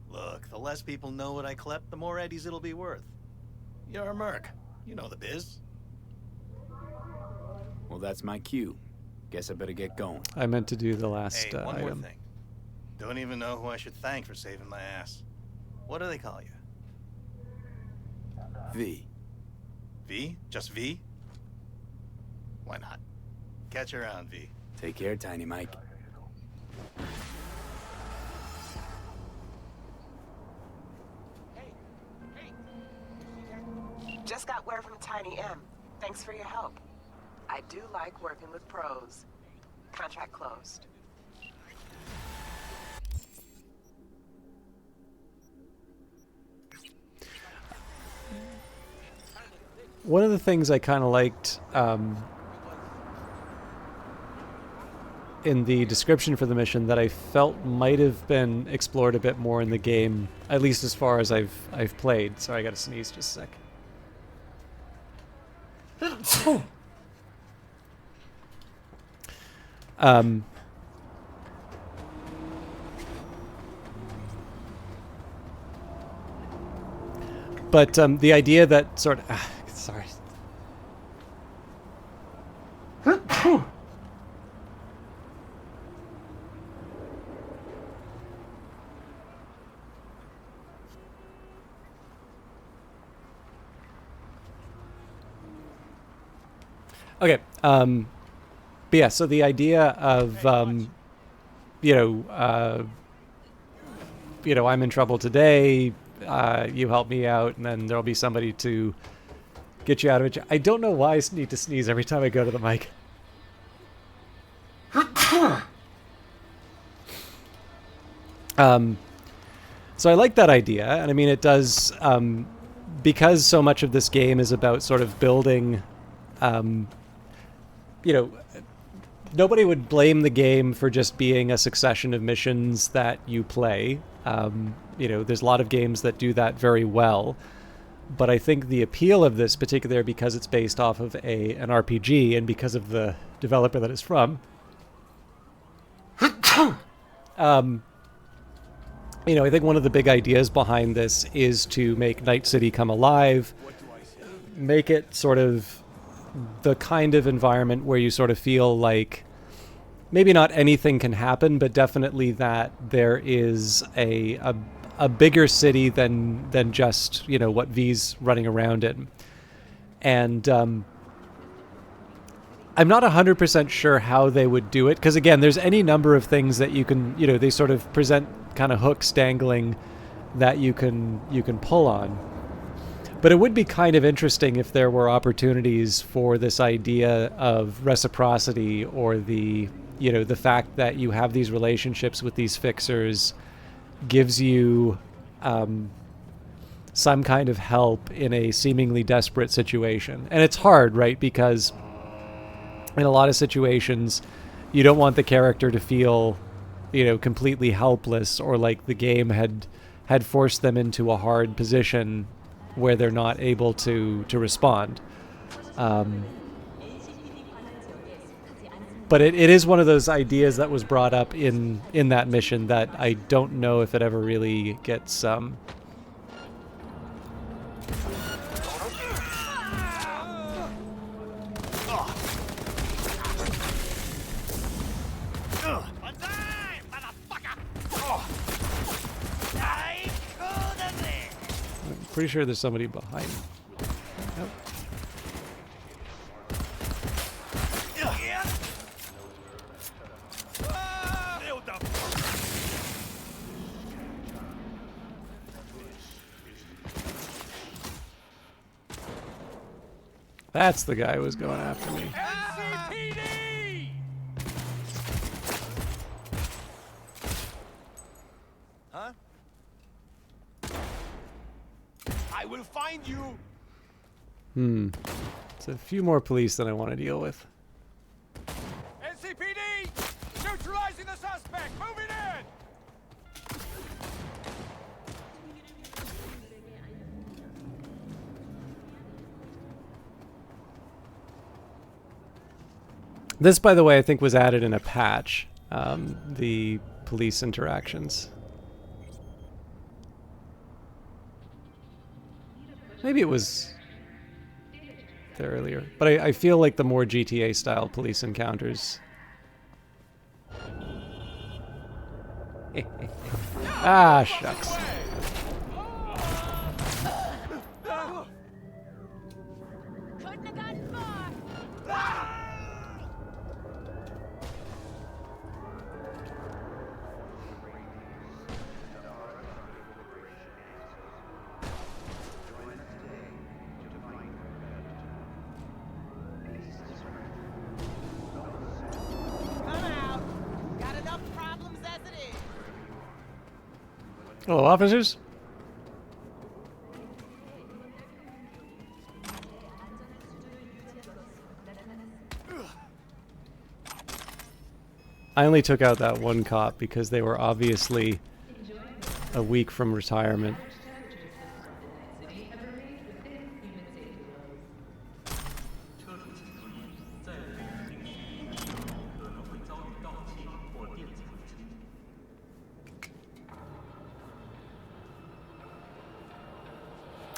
Look, the less people know what I clept, the more eddies it'll be worth. You're a merc. You know the biz. Well, that's my cue. Guess I better get going. I meant to do the last Hey, one more item. thing. Don't even know who I should thank for saving my ass. What do they call you? V. V? Just V? Why not? Catch you around, V. Take care, Tiny Mike. Just got word from Tiny M. Thanks for your help. I do like working with pros. Contract closed. One of the things I kind of liked in the description for the mission that I felt might have been explored a bit more in the game, at least as far as I've played. Sorry, I gotta sneeze just a sec. But the idea that sort of... sorry. Okay. But yeah, so the idea of, I'm in trouble today, you help me out, and then there'll be somebody to get you out of it. I don't know why I need to sneeze every time I go to the mic. So I like that idea, and I mean, it does, because so much of this game is about sort of building, nobody would blame the game for just being a succession of missions that you play. There's a lot of games that do that very well. But I think the appeal of this, particularly because it's based off of an RPG and because of the developer that it's from, I think one of the big ideas behind this is to make Night City come alive, make it sort of the kind of environment where you sort of feel like maybe not anything can happen, but definitely that there is a bigger city than just, what V's running around in. And I'm not 100% sure how they would do it, because again, there's any number of things that you can, they sort of present kind of hooks dangling that you can pull on. But it would be kind of interesting if there were opportunities for this idea of reciprocity, or the fact that you have these relationships with these fixers gives you some kind of help in a seemingly desperate situation. And it's hard, right? Because in a lot of situations, you don't want the character to feel, completely helpless, or like the game had forced them into a hard position where they're not able to respond. But it is one of those ideas that was brought up in that mission that I don't know if it ever really gets I'm pretty sure there's somebody behind me. Nope. That's the guy who was going after me. NCPD! Huh? I will find you. It's a few more police than I want to deal with. NCPD! Neutralizing the suspect! Moving in! This, by the way, I think was added in a patch, the police interactions. Maybe it was there earlier. But I feel like the more GTA-style police encounters... Ah, shucks. Couldn't have gotten far. Hello, officers. I only took out that one cop because they were obviously a week from retirement.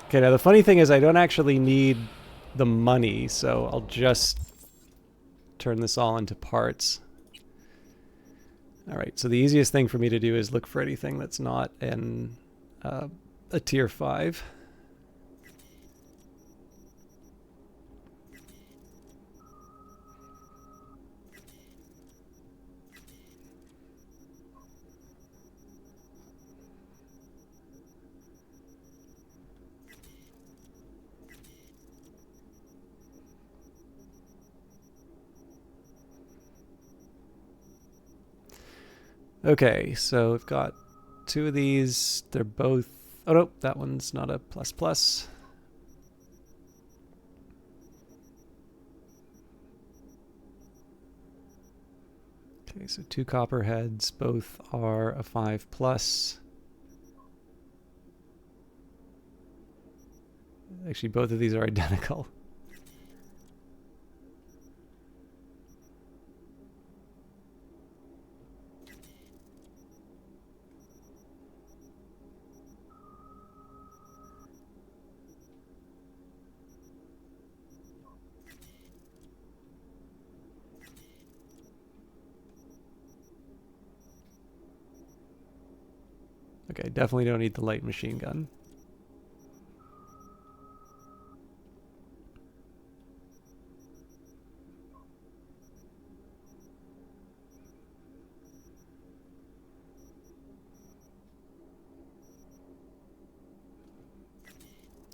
Okay, now the funny thing is I don't actually need the money, so I'll just turn this all into parts. Alright, so the easiest thing for me to do is look for anything that's not in a tier 5. Okay, so we've got 2 of these. They're both... Oh, no, that one's not a plus plus. Okay, so 2 copperheads. Both are a 5 plus. Actually, both of these are identical. Okay, definitely don't need the light machine gun.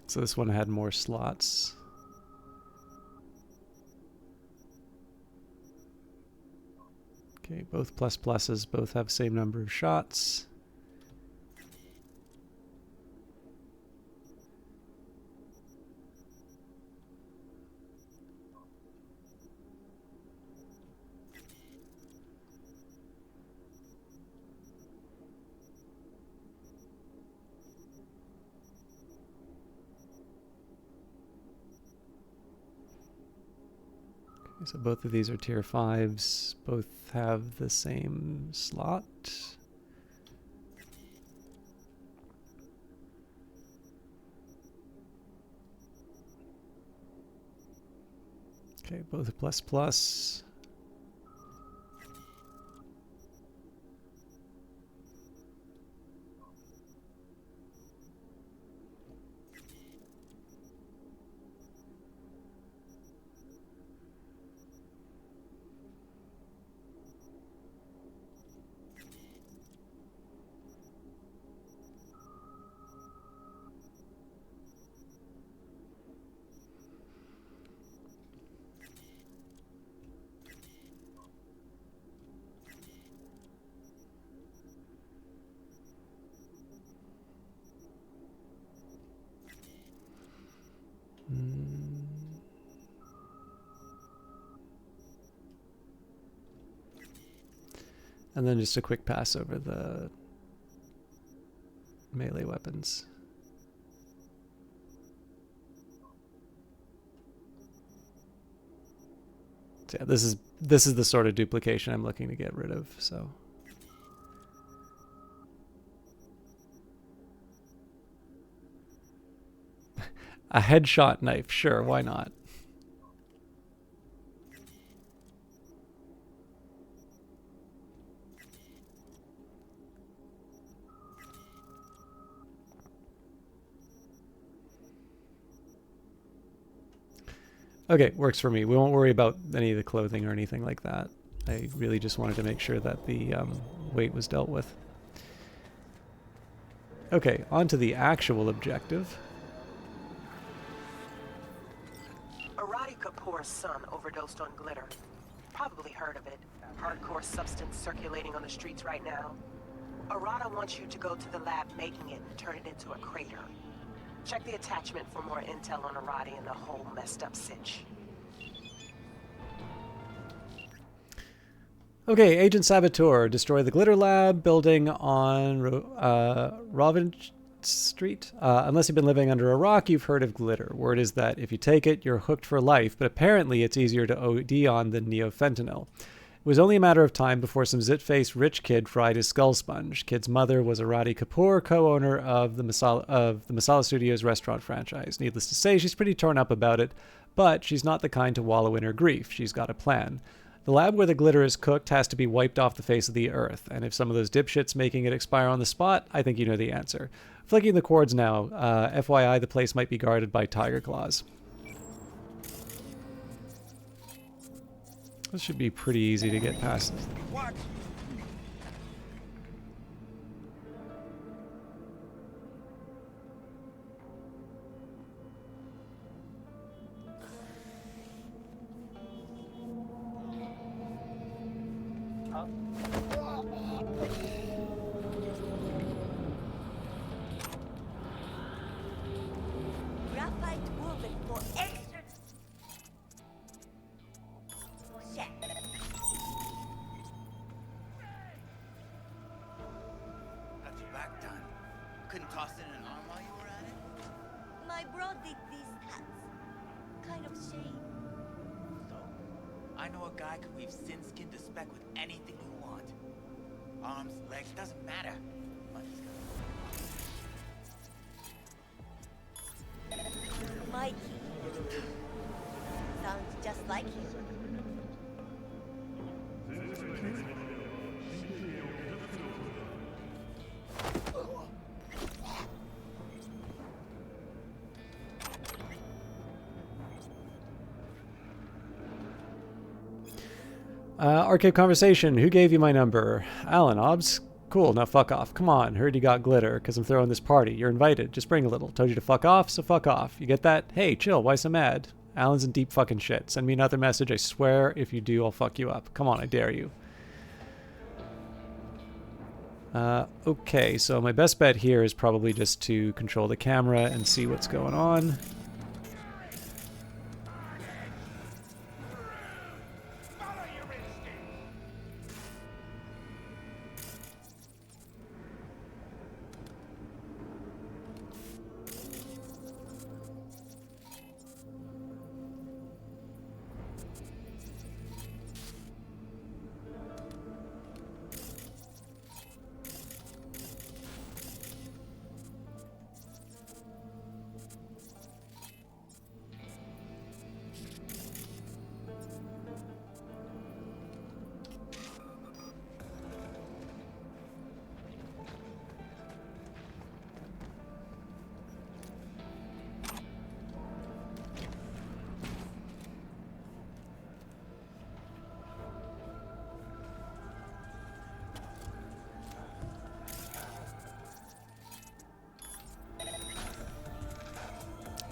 So this one had more slots. Okay, both plus pluses, both have the same number of shots. So both of these are tier 5s, both have the same slot. Okay, both plus plus. And then just a quick pass over the melee weapons. So yeah, this is the sort of duplication I'm looking to get rid of, so. A headshot knife, sure, why not? Okay, works for me. We won't worry about any of the clothing or anything like that. I really just wanted to make sure that the weight was dealt with. Okay, on to the actual objective. Arati Kapoor's son overdosed on glitter. Probably heard of it. Hardcore substance circulating on the streets right now. Arata wants you to go to the lab making it and turn it into a crater. Check the attachment for more intel on Arati and the whole messed up sitch. Okay, Agent Saboteur, destroy the Glitter Lab building on Rovin Street. Unless you've been living under a rock, you've heard of glitter. Word is that if you take it, you're hooked for life, but apparently it's easier to OD on than neofentanyl. It was only a matter of time before some zit-faced rich kid fried his skull sponge. Kid's mother was Arati Kapoor, co-owner of the Masala Studios restaurant franchise. Needless to say, she's pretty torn up about it, but she's not the kind to wallow in her grief. She's got a plan. The lab where the glitter is cooked has to be wiped off the face of the earth, and if some of those dipshits making it expire on the spot, I think you know the answer. Flicking the cords now. FYI, the place might be guarded by tiger claws. This should be pretty easy to get past. What? Graphite woven for extra. Shit. Got your back done. Couldn't toss in an arm while you were at it? My bro did these hats. Kind of shame. So, I know a guy could weave sin skin to spec with anything you want. Arms, legs, doesn't matter. Money's good. Mikey. Sounds just like him. Arcade conversation. Who gave you my number? Alan, Obs? Cool, now fuck off. Come on, heard you got glitter, because I'm throwing this party. You're invited. Just bring a little. Told you to fuck off, so fuck off. You get that? Hey, chill, why so mad? Alan's in deep fucking shit. Send me another message, I swear if you do, I'll fuck you up. Come on, I dare you. Okay, so my best bet here is probably just to control the camera and see what's going on.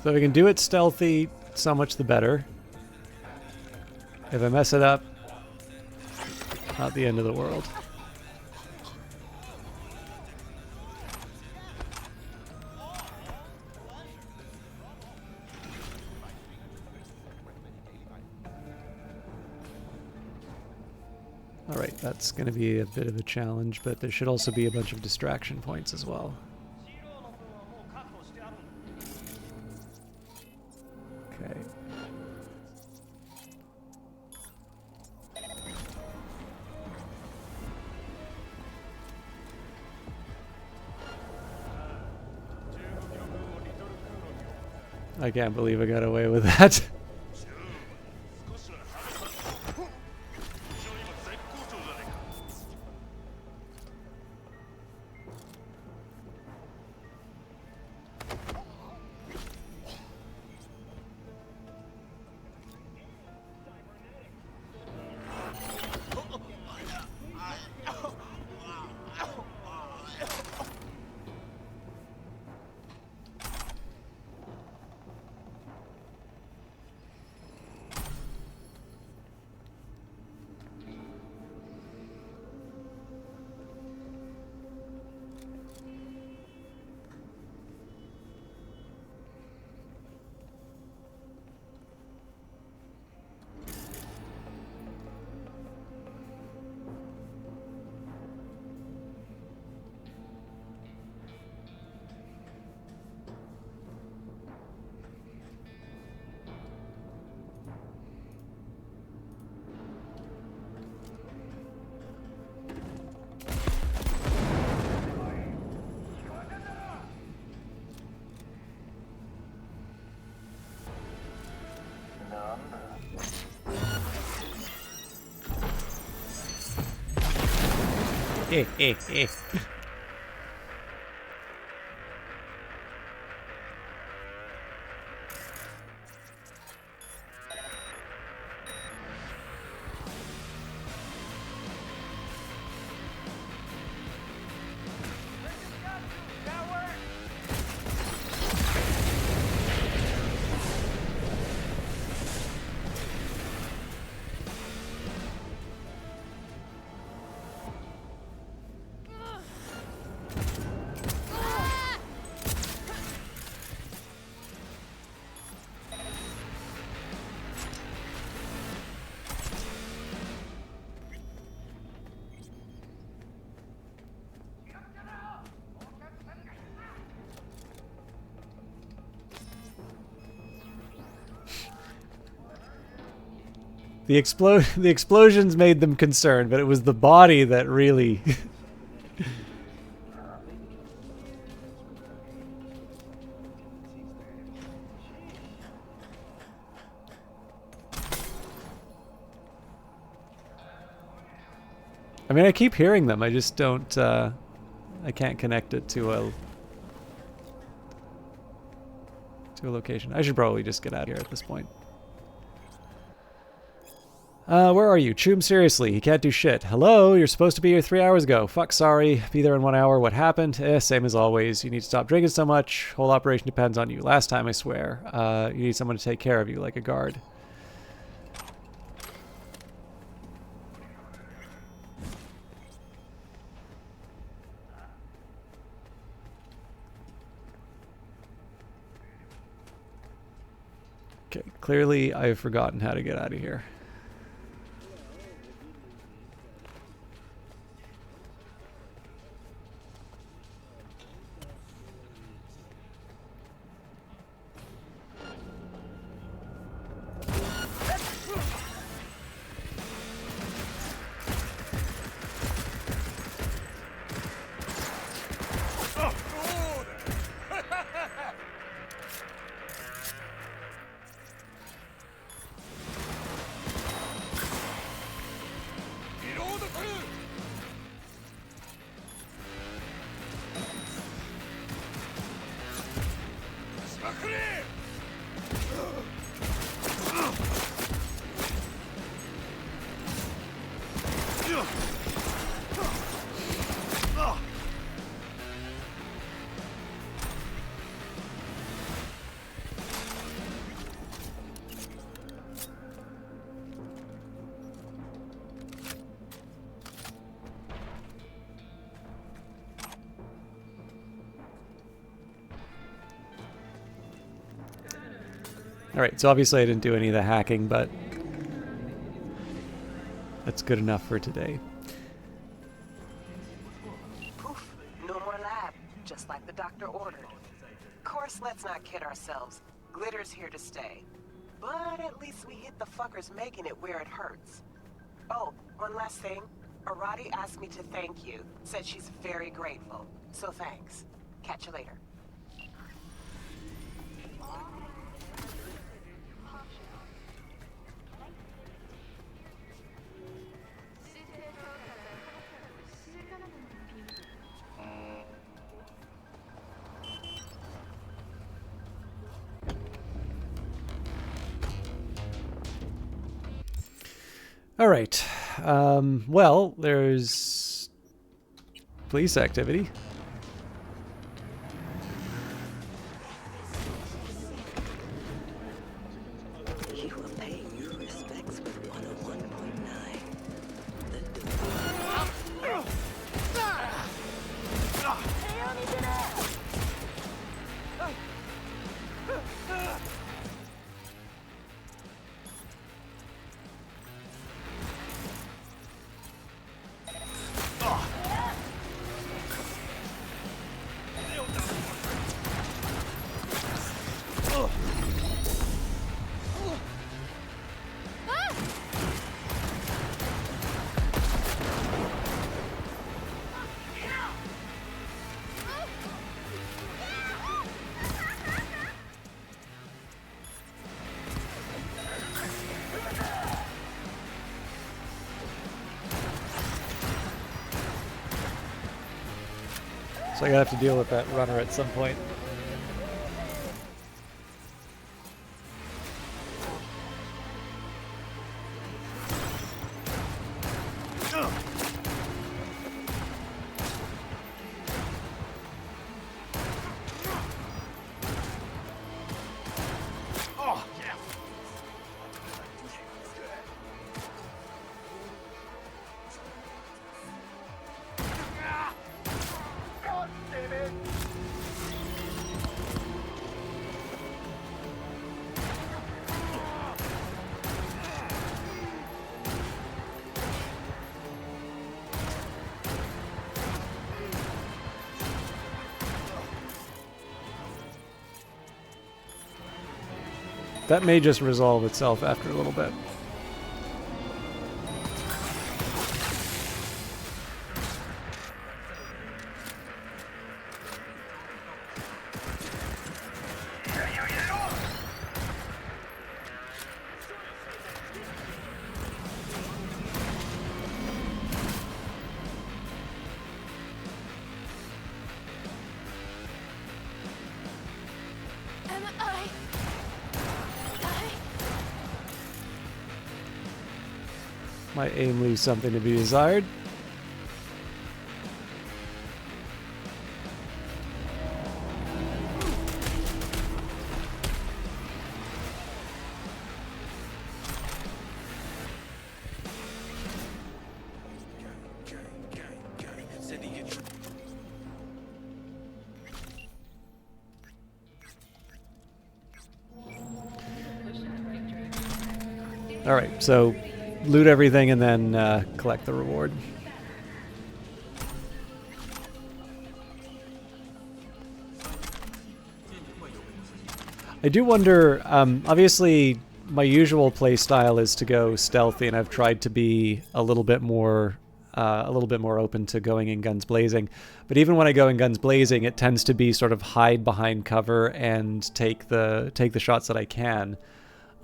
So if I can do it stealthy, so much the better. If I mess it up, not the end of the world. Alright, that's going to be a bit of a challenge, but there should also be a bunch of distraction points as well. Okay. I can't believe I got away with that. The explosions made them concerned, but it was the body that really. I mean, I keep hearing them. I just don't. I can't connect it to a location. I should probably just get out of here at this point. Where are you? Choom, seriously, he can't do shit. Hello? You're supposed to be here 3 hours ago. Fuck, sorry. Be there in 1 hour. What happened? Same as always. You need to stop drinking so much. Whole operation depends on you. Last time, I swear. You need someone to take care of you, like a guard. Okay, clearly I've forgotten how to get out of here. Alright, so obviously I didn't do any of the hacking, but that's good enough for today. Poof, no more lab, just like the doctor ordered. Of course, let's not kid ourselves. Glitter's here to stay. But at least we hit the fuckers making it where it hurts. Oh, one last thing. Arati asked me to thank you. Said she's very grateful. So thanks. Catch you later. All right. Well, there's police activity. You are paying your respects with 101.9. So I gotta have to deal with that runner at some point. That may just resolve itself after a little bit. My aim leaves something to be desired. All right, so loot everything and then collect the reward. I do wonder, obviously my usual play style is to go stealthy, and I've tried to be a little bit more open to going in guns blazing. But even when I go in guns blazing, it tends to be sort of hide behind cover and take the shots that I can.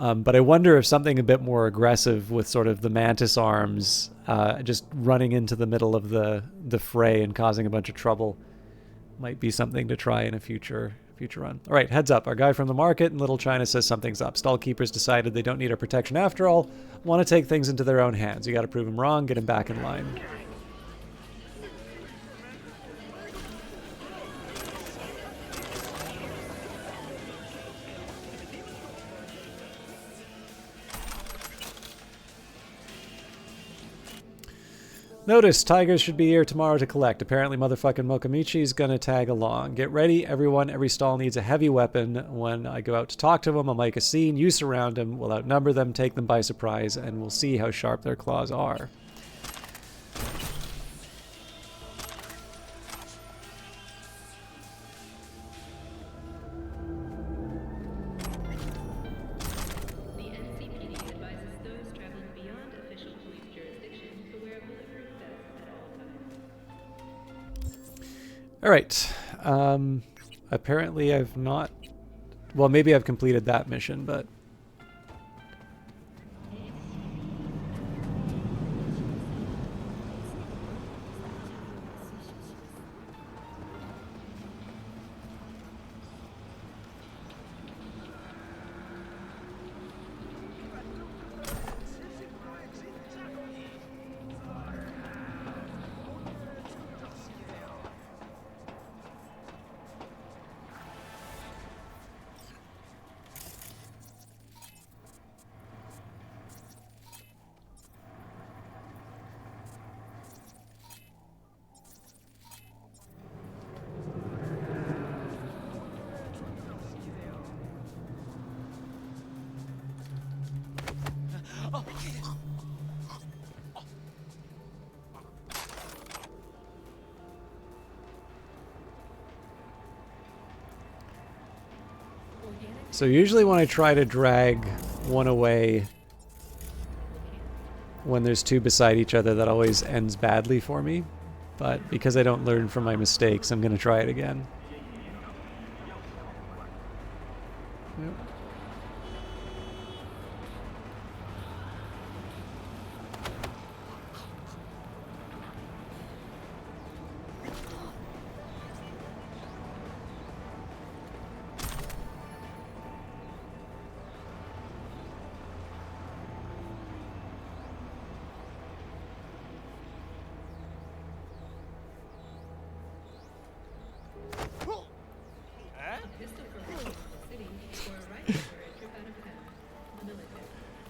But I wonder if something a bit more aggressive with sort of the mantis arms, just running into the middle of the fray and causing a bunch of trouble, might be something to try in a future run. All right, heads up. Our guy from the market in Little China says something's up. Stall keepers decided they don't need our protection after all. Want to take things into their own hands. You got to prove them wrong. Get him back in line. Notice, tigers should be here tomorrow to collect. Apparently motherfucking Mokamichi's gonna tag along. Get ready, everyone. Every stall needs a heavy weapon. When I go out to talk to them, I'll make a scene. You surround them. We'll outnumber them, take them by surprise, and we'll see how sharp their claws are. All right. Apparently I've not... Well, maybe I've completed that mission, but... So usually when I try to drag one away when there's two beside each other, that always ends badly for me. But because I don't learn from my mistakes, I'm going to try it again. Yep.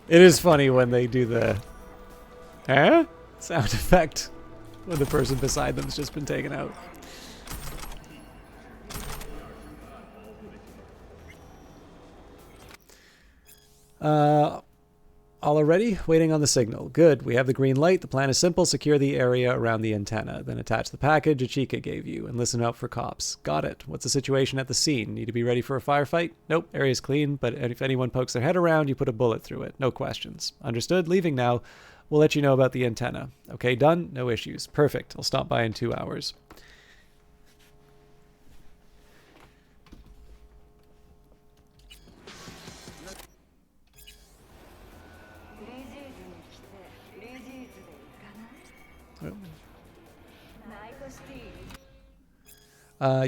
It is funny when they do the sound effect when the person beside them's just been taken out. All ready? Waiting on the signal. Good. We have the green light. The plan is simple. Secure the area around the antenna. Then attach the package Achika gave you and listen out for cops. Got it. What's the situation at the scene? Need to be ready for a firefight? Nope. Area's clean, but if anyone pokes their head around, you put a bullet through it. No questions. Understood? Leaving now. We'll let you know about the antenna. Okay, done? No issues. Perfect. I'll stop by in 2 hours.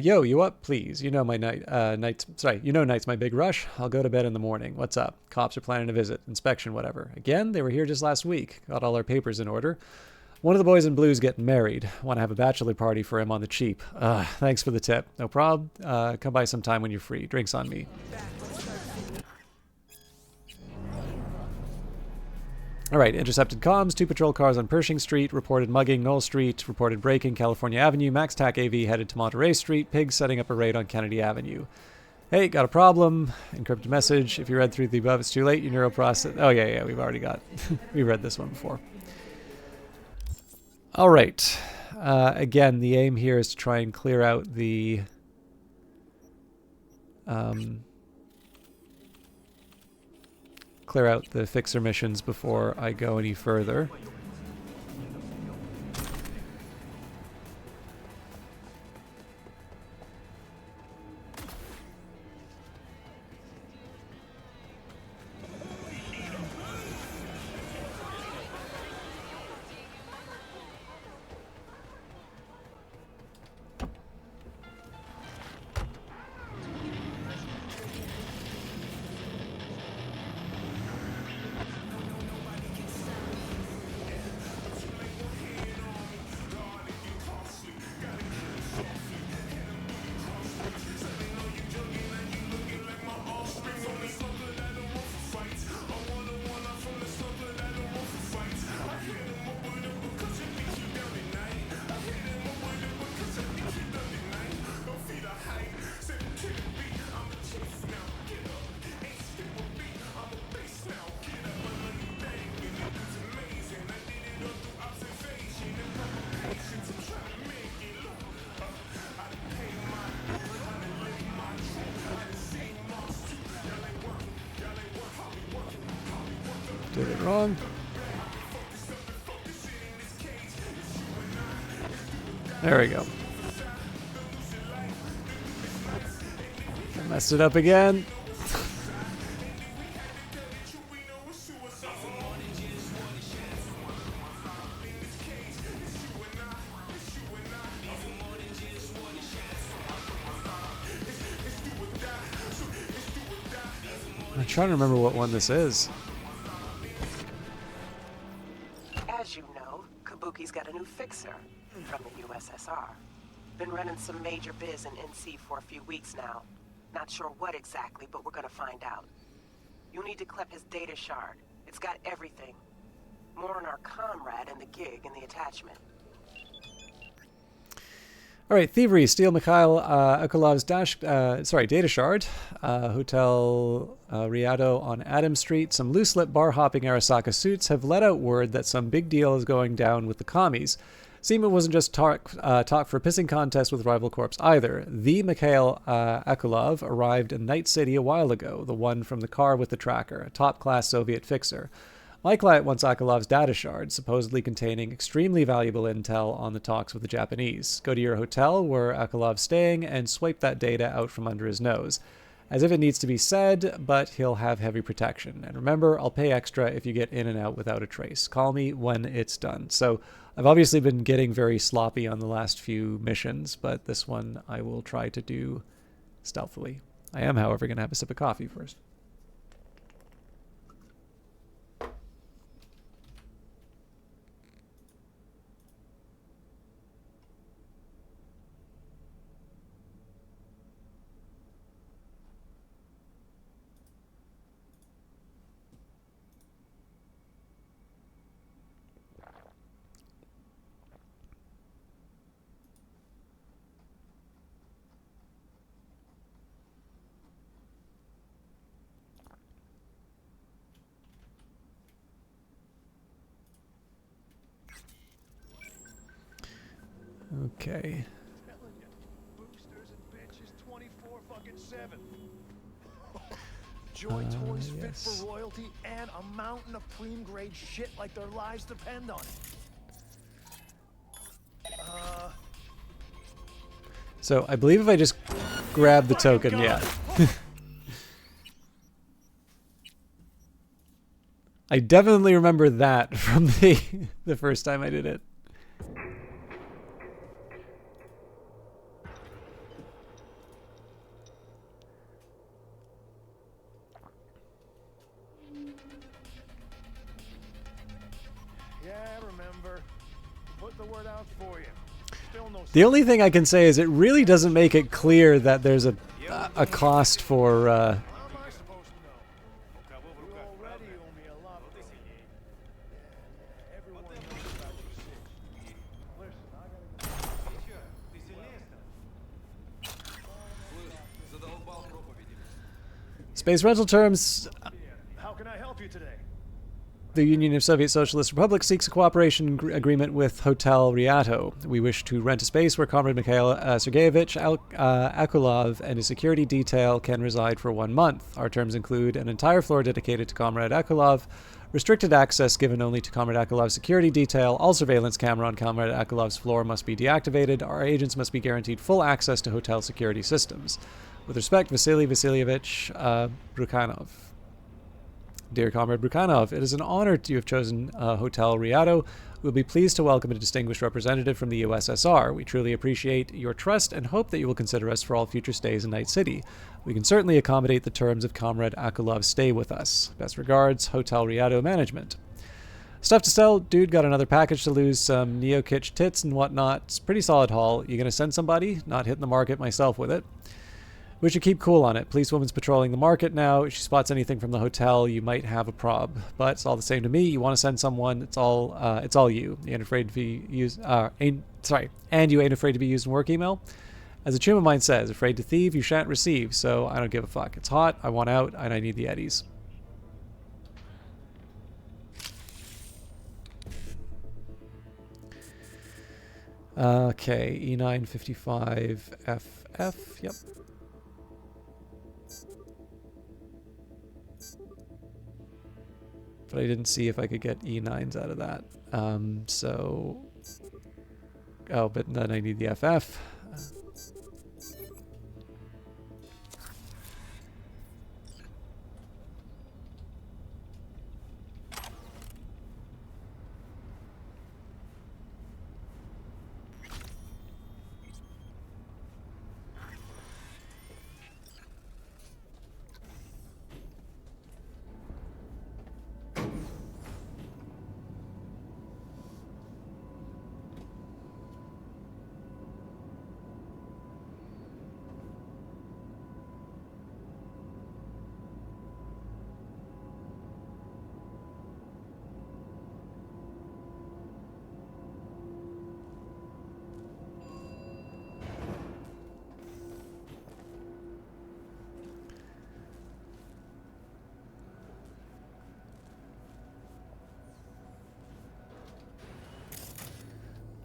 Yo, you up? Please. You know my night's my big rush. I'll go to bed in the morning. What's up? Cops are planning a visit, inspection, whatever. Again? They were here just last week. Got all our papers in order. One of the boys in blue's getting married. Want to have a bachelor party for him on the cheap. Thanks for the tip. No prob. Come by sometime when you're free. Drinks on me. Alright, intercepted comms, 2 patrol cars on Pershing Street, reported mugging Knoll Street, reported breaking California Avenue, Max TAC AV headed to Monterey Street, pigs setting up a raid on Kennedy Avenue. Hey, got a problem. Encrypted message. If you read through the above, it's too late. Your neural process. Oh, yeah, we've already got. We read this one before. Alright. Again, the aim here is to try and clear out the. Clear out the fixer missions before I go any further. Did it wrong. There we go. I messed it up again. I'm trying to remember what one this is. As you know, Kabuki's got a new fixer from the USSR. Been running some major biz in NC for a few weeks now. Not sure what exactly, but we're gonna find out. You need to clip his data shard. It's got everything. More on our comrade and the gig in the attachment. All right, thievery, steal Mikhail Akulov's data shard, Hotel Riado on Adam Street. Some loose-lip bar-hopping Arasaka suits have let out word that some big deal is going down with the commies. Seemed it wasn't just talk for a pissing contest with rival corps either. The Mikhail Akulov arrived in Night City a while ago, the one from the car with the tracker, a top-class Soviet fixer. My client wants Akulov's data shard, supposedly containing extremely valuable intel on the talks with the Japanese. Go to your hotel where Akulov's staying and swipe that data out from under his nose. As if it needs to be said, but he'll have heavy protection. And remember, I'll pay extra if you get in and out without a trace. Call me when it's done. So I've obviously been getting very sloppy on the last few missions, but this one I will try to do stealthily. I am, however, going to have a sip of coffee first. Okay. Telling you, boosters and bitches 24/7. Joy toys fit yes. for royalty and a mountain of preem grade shit like their lives depend on it. So I believe if I just grab the token, yeah. I definitely remember that from the first time I did it. Yeah, I remember. Put the word out for you. Still no. The only thing I can say is it really doesn't make it clear that there's a cost for How am I supposed to know? You already owe me a lot. Everyone knows about your shit. Listen, I gotta space rental terms. How can I help you today? The Union of Soviet Socialist Republics seeks a cooperation agreement with Hotel Rialto. We wish to rent a space where Comrade Mikhail Sergeyevich Akulov and his security detail can reside for 1 month. Our terms include an entire floor dedicated to Comrade Akulov, restricted access given only to Comrade Akulov's security detail. All surveillance camera on Comrade Akulov's floor must be deactivated. Our agents must be guaranteed full access to hotel security systems. With respect, Vasily Vasilyevich Brukhanov. Dear Comrade Brukhanov, it is an honor to have chosen Hotel Rialto. We'll be pleased to welcome a distinguished representative from the USSR. We truly appreciate your trust and hope that you will consider us for all future stays in Night City. We can certainly accommodate the terms of Comrade Akulov's stay with us. Best regards, Hotel Rialto Management. Stuff to sell? Dude, got another package to lose, some neo-kitsch tits and whatnot. It's pretty solid haul. You gonna send somebody? Not hitting the market myself with it. We should keep cool on it. Policewoman's patrolling the market now. If she spots anything from the hotel, you might have a prob. But it's all the same to me. You want to send someone, it's all you. You ain't afraid to be used. And you ain't afraid to be used in work email. As a chum of mine says, afraid to thieve, you shan't receive. So I don't give a fuck. It's hot. I want out, and I need the eddies. Okay, E955FF. Yep. But I didn't see if I could get E9s out of that. Oh, but then I need the FF.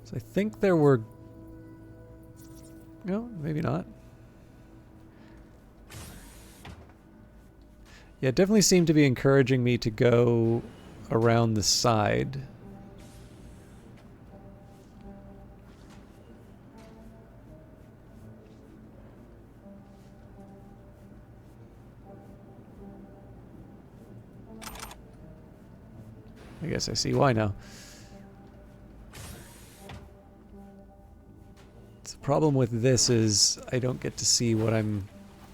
So I think there were... No, maybe not. Yeah, it definitely seemed to be encouraging me to go around the side. I guess I see why now. The problem with this is I don't get to see what I'm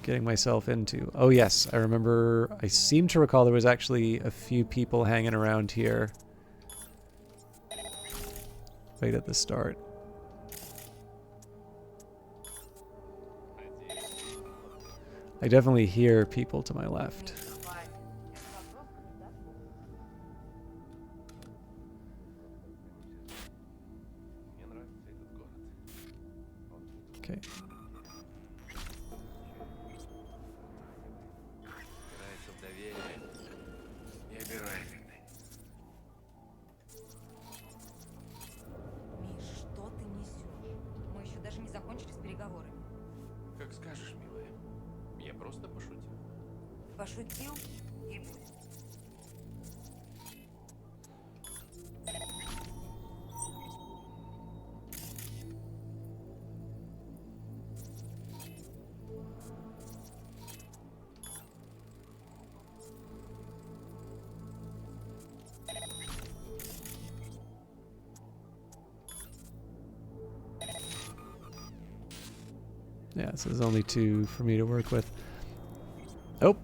getting myself into. Oh yes, I remember, I seem to recall there was actually a few people hanging around here right at the start. I definitely hear people to my left. Okay. Миш, что ты несешь? скажешь, милая? Я просто пошутил. Пошутил и будет. Yeah, so there's only 2 for me to work with. Oh,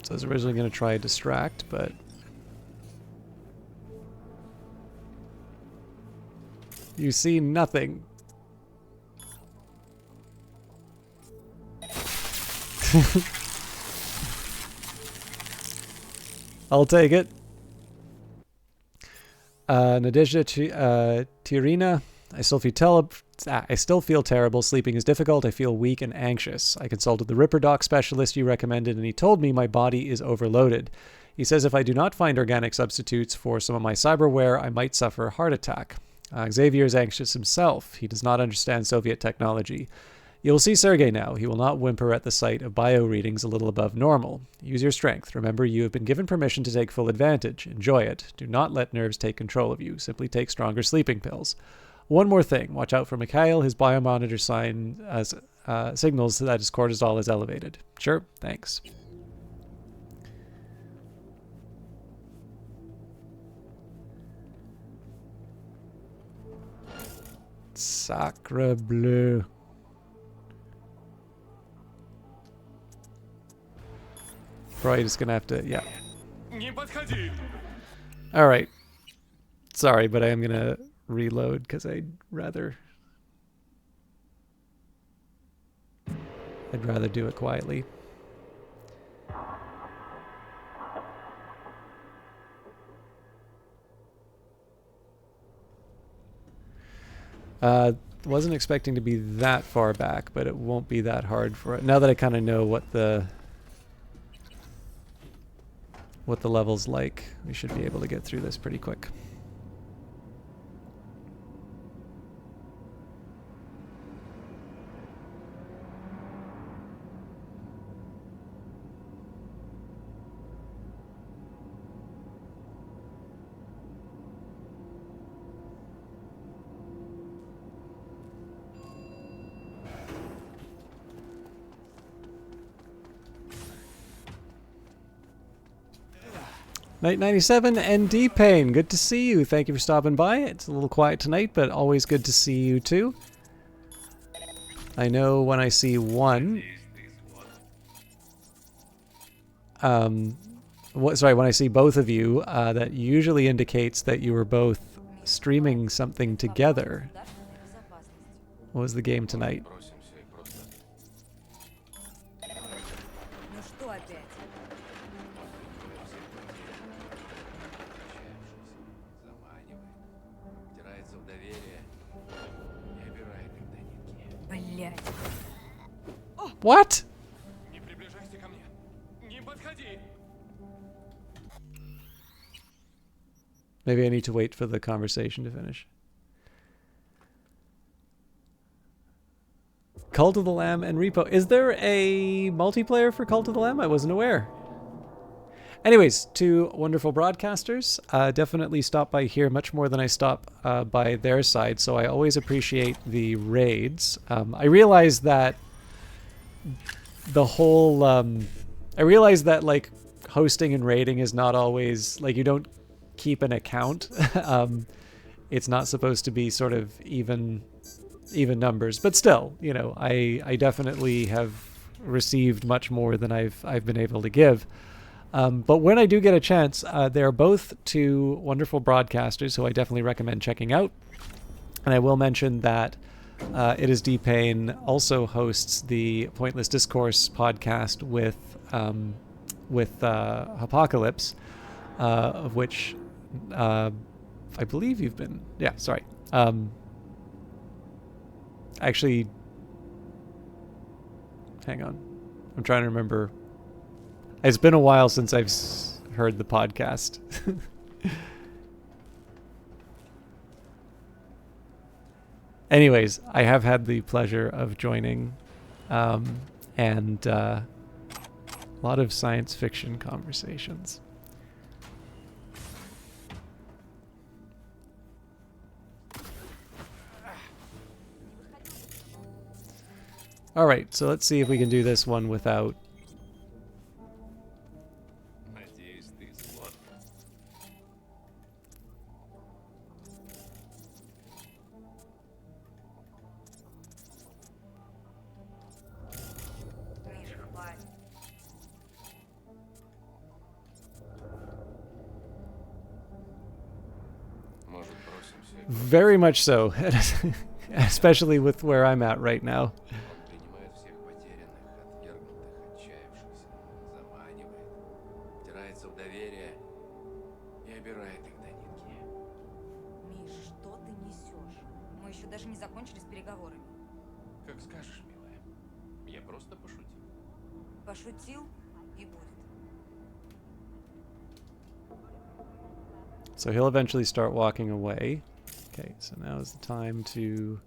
so I was originally going to try distract, but you see nothing. I'll take it. Nadezhda Tirina, I still feel terrible. Sleeping is difficult. I feel weak and anxious. I consulted the Ripper Doc specialist you recommended, and he told me my body is overloaded. He says if I do not find organic substitutes for some of my cyberware, I might suffer a heart attack. Xavier is anxious himself. He does not understand Soviet technology. You will see Sergei now. He will not whimper at the sight of bio readings a little above normal. Use your strength. Remember, you have been given permission to take full advantage. Enjoy it. Do not let nerves take control of you. Simply take stronger sleeping pills. One more thing. Watch out for Mikhail. His biomonitor signals that his cortisol is elevated. Sure. Thanks. Sacre bleu. Probably just gonna have to, yeah. Alright. Sorry, but I am gonna reload because I'd rather do it quietly. Wasn't expecting to be that far back, but it won't be that hard for it. Now that I kind of know what the level's like, we should be able to get through this pretty quick. Night 97 and D-Pain, good to see you. Thank you for stopping by. It's a little quiet tonight, but always good to see you too. I know when I see one... when I see both of you, that usually indicates that you were both streaming something together. What was the game tonight? What? Maybe I need to wait for the conversation to finish. Cult of the Lamb and Repo. Is there a multiplayer for Cult of the Lamb? I wasn't aware. Anyways, to wonderful broadcasters, definitely stop by here much more than I stop by their side, so I always appreciate the raids. I realize that the whole... I realize that, like, hosting and raiding is not always... Like, you don't keep an account. It's not supposed to be sort of even numbers, but still, you know, I definitely have received much more than I've been able to give. But when I do get a chance, they're both two wonderful broadcasters who I definitely recommend checking out. And I will mention that It Is D-Pain also hosts the Pointless Discourse podcast with Apocalypse, of which I believe you've been... Yeah, sorry. Actually, hang on. I'm trying to remember. It's been a while since I've heard the podcast. Anyways, I have had the pleasure of joining and a lot of science fiction conversations. All right, so let's see if we can do this one without. Надеюсь, ты сладкая. Миша, хватит. Может, бросим все? Very much so, especially with where I'm at right now. Он принимает всех потерянных, отвергнутых, отчаявшихся, заманивает, втирается в доверие и обирает их до нитки. Миш, что ты несешь? Мы еще даже не закончили с переговорами. Как скажешь, милая. Я просто пошутил. Пошутил и будет. So he'll eventually start walking away. Okay, so now is the time to.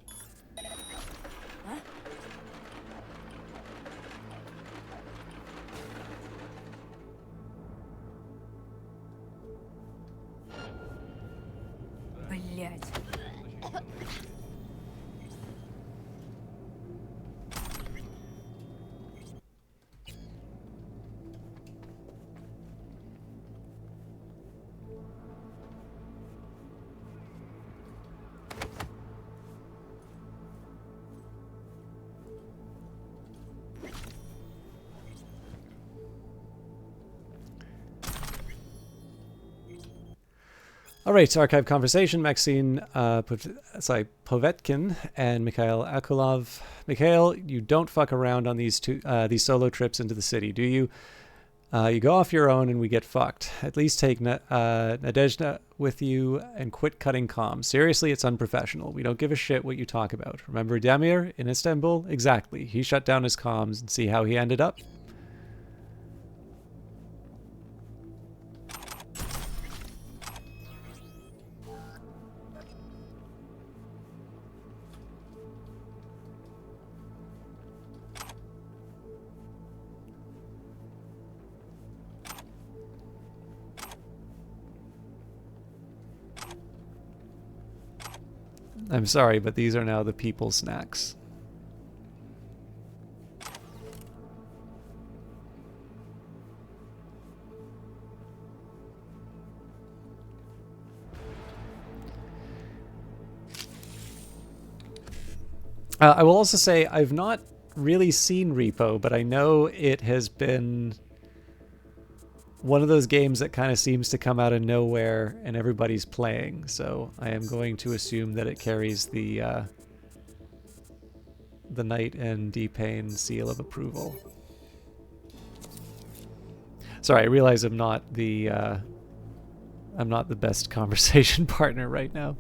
Блять. All right, archive conversation. Maxine Povetkin and Mikhail Akulov. Mikhail, you don't fuck around on these these solo trips into the city, do you? You go off your own and we get fucked. At least take Nadezhda with you and quit cutting comms. Seriously, it's unprofessional. We don't give a shit what you talk about. Remember Demir in Istanbul? Exactly. He shut down his comms and see how he ended up? I'm sorry, but these are now the people snacks. I will also say I've not really seen Repo, but I know it has been one of those games that kind of seems to come out of nowhere and everybody's playing. So I am going to assume that it carries the Knight and D-Pain seal of approval. Sorry, I realize I'm not the best conversation partner right now.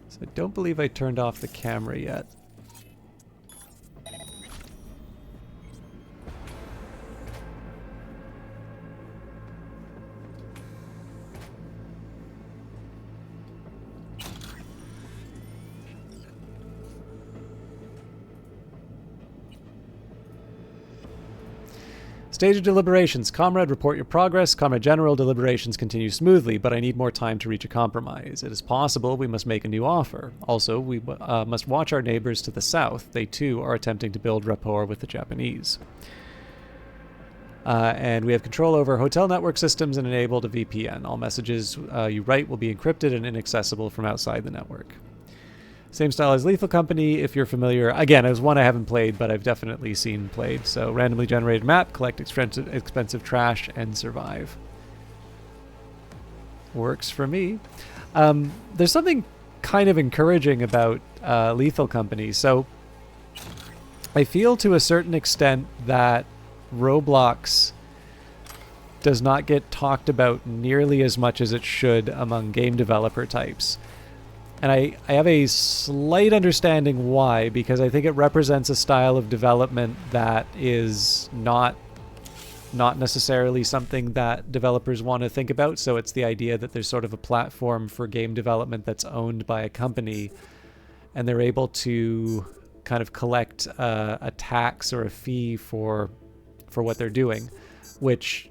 So I don't believe I turned off the camera yet. Stage of deliberations. Comrade, report your progress. Comrade General, deliberations continue smoothly, but I need more time to reach a compromise. It is possible we must make a new offer. Also, we must watch our neighbors to the south. They, too, are attempting to build rapport with the Japanese. And we have control over hotel network systems and enabled a VPN. All messages you write will be encrypted and inaccessible from outside the network. Same style as Lethal Company, if you're familiar. Again, it was one I haven't played, but I've definitely seen played. So, randomly generated map, collect expensive trash, and survive. Works for me. There's something kind of encouraging about Lethal Company. So, I feel to a certain extent that Roblox does not get talked about nearly as much as it should among game developer types. And I have a slight understanding why, because I think it represents a style of development that is not not necessarily something that developers want to think about. So it's the idea that there's sort of a platform for game development that's owned by a company, and they're able to kind of collect a tax or a fee for what they're doing, which,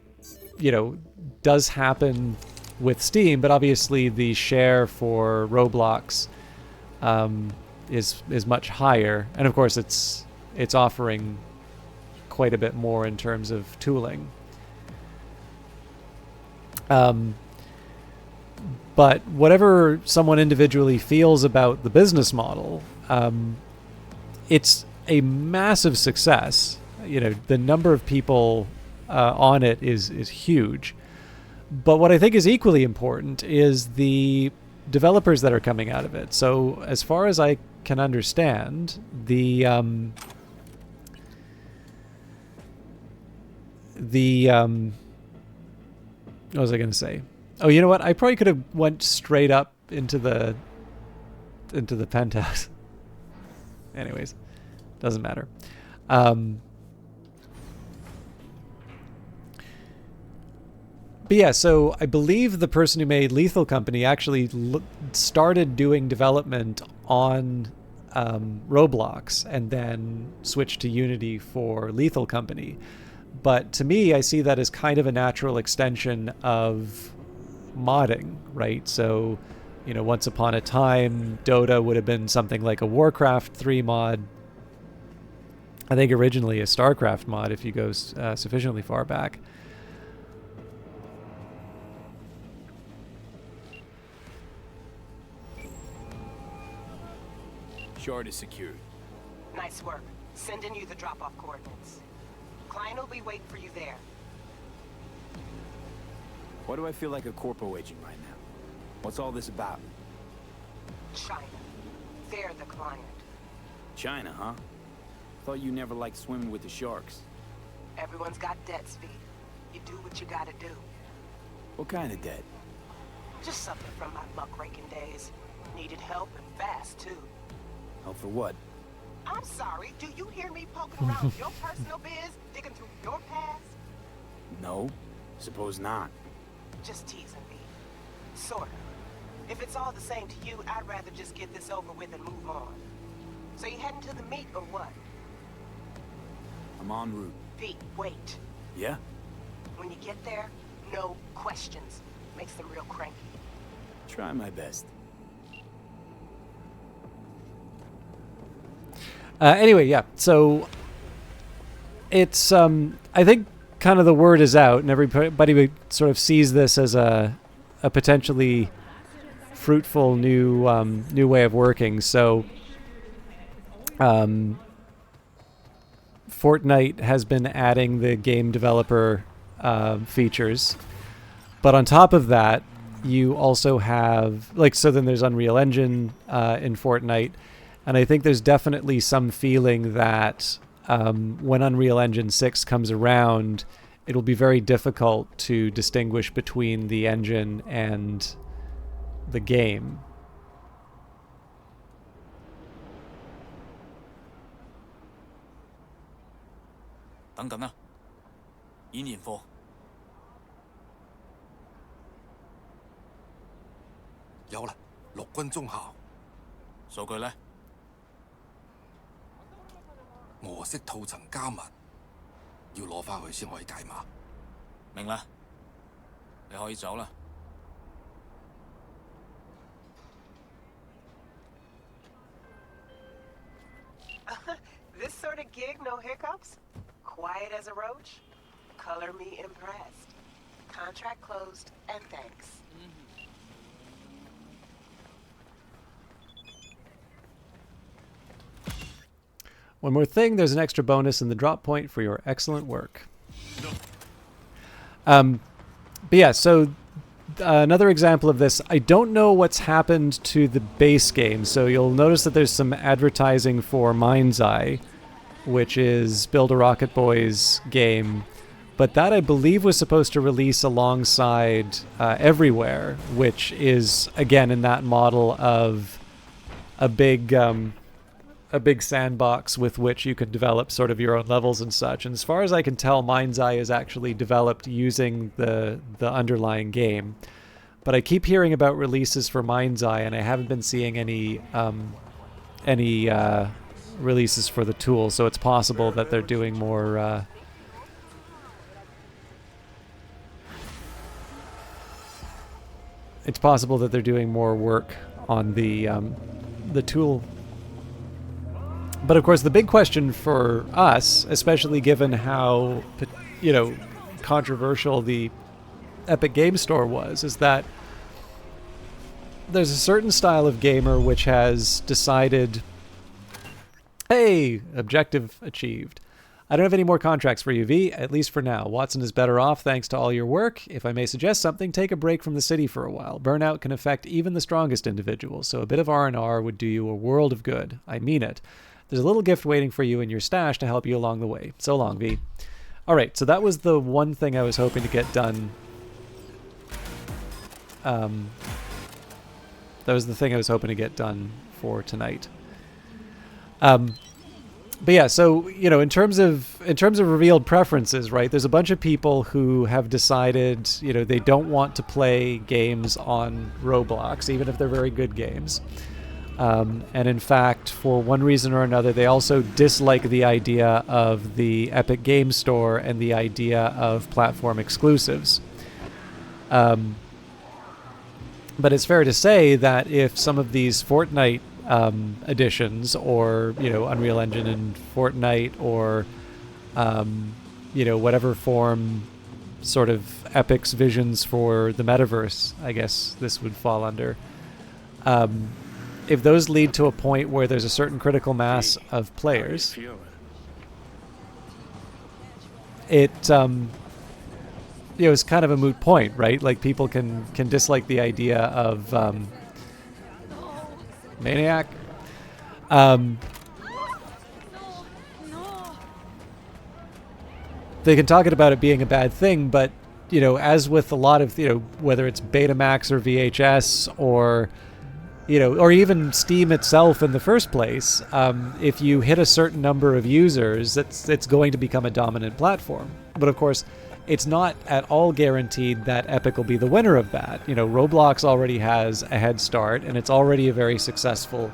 you know, does happen with Steam, but obviously the share for Roblox is much higher, and of course it's offering quite a bit more in terms of tooling. But whatever someone individually feels about the business model, it's a massive success. You know, the number of people on it is huge. But what I think is equally important is the developers that are coming out of it. So as far as I can understand, what was I going to say? Oh, you know what? I probably could have went straight up into the penthouse. Anyways, doesn't matter. But yeah, so I believe the person who made Lethal Company actually started doing development on Roblox and then switched to Unity for Lethal Company. But to me, I see that as kind of a natural extension of modding, right? So, you know, once upon a time, Dota would have been something like a Warcraft 3 mod. I think originally a StarCraft mod, if you go sufficiently far back. Shard is secured. Nice work. Sending you the drop-off coordinates. Client will be waiting for you there. Why do I feel like a corpo agent right now? What's all this about? China. They're the client. China, huh? Thought you never liked swimming with the sharks. Everyone's got debts, V. You do what you gotta do. What kind of debt? Just something from my muckraking days. Needed help and fast, too. Help for what? I'm sorry, do you hear me poking around your personal biz, digging through your past? No, suppose not. Just teasing me. Sorta. If it's all the same to you, I'd rather just get this over with and move on. So you heading to the meet or what? I'm en route. Pete, wait. Yeah? When you get there, no questions. Makes them real cranky. Try my best. Anyway, yeah, so it's, I think kind of the word is out, and everybody sort of sees this as a potentially fruitful new way of working. So Fortnite has been adding the game developer features, but on top of that, you also have, like, so then there's Unreal Engine in Fortnite. And I think there's definitely some feeling that when Unreal Engine 6 comes around, it'll be very difficult to distinguish between the engine and the game. Wait. 俄式套層加密，要攞翻去先可以解碼。明啦，你可以走啦。This sort of gig, no hiccups? Quiet as a roach? Color me impressed. Contract closed, and thanks. One more thing, there's an extra bonus in the drop point for your excellent work. But yeah, so another example of this, I don't know what's happened to the base game. So you'll notice that there's some advertising for Mind's Eye, which is Build a Rocket Boys game. But that, I believe, was supposed to release alongside Everywhere, which is, again, in that model of a big a big sandbox with which you can develop sort of your own levels and such. And as far as I can tell, Mind's Eye is actually developed using the underlying game. But I keep hearing about releases for Mind's Eye, and I haven't been seeing any releases for the tool. So it's possible that they're doing more. It's possible that they're doing more work on the tool. But of course, the big question for us, especially given how, controversial the Epic Game Store was, is that there's a certain style of gamer which has decided, hey, objective achieved. I don't have any more contracts for you, V, at least for now. Watson is better off thanks to all your work. If I may suggest something, take a break from the city for a while. Burnout can affect even the strongest individuals, so a bit of R&R would do you a world of good. I mean it. There's a little gift waiting for you in your stash to help you along the way. So long, V. All right, so that was the one thing I was hoping to get done. That was the thing I was hoping to get done for tonight. But yeah, so in terms of revealed preferences, right? There's a bunch of people who have decided, they don't want to play games on Roblox, even if they're very good games. And in fact, for one reason or another, they also dislike the idea of the Epic Game Store and the idea of platform exclusives. But it's fair to say that if some of these Fortnite editions, or Unreal Engine and Fortnite, or whatever form sort of Epic's visions for the metaverse, I guess this would fall under, if those lead to a point where there's a certain critical mass of players, it's kind of a moot point, right? Like, people can dislike the idea of Maniac. They can talk about it being a bad thing, but as with a lot of whether it's Betamax or VHS or or even Steam itself in the first place, if you hit a certain number of users, it's going to become a dominant platform. But of course, it's not at all guaranteed that Epic will be the winner of that. Roblox already has a head start, and it's already a very successful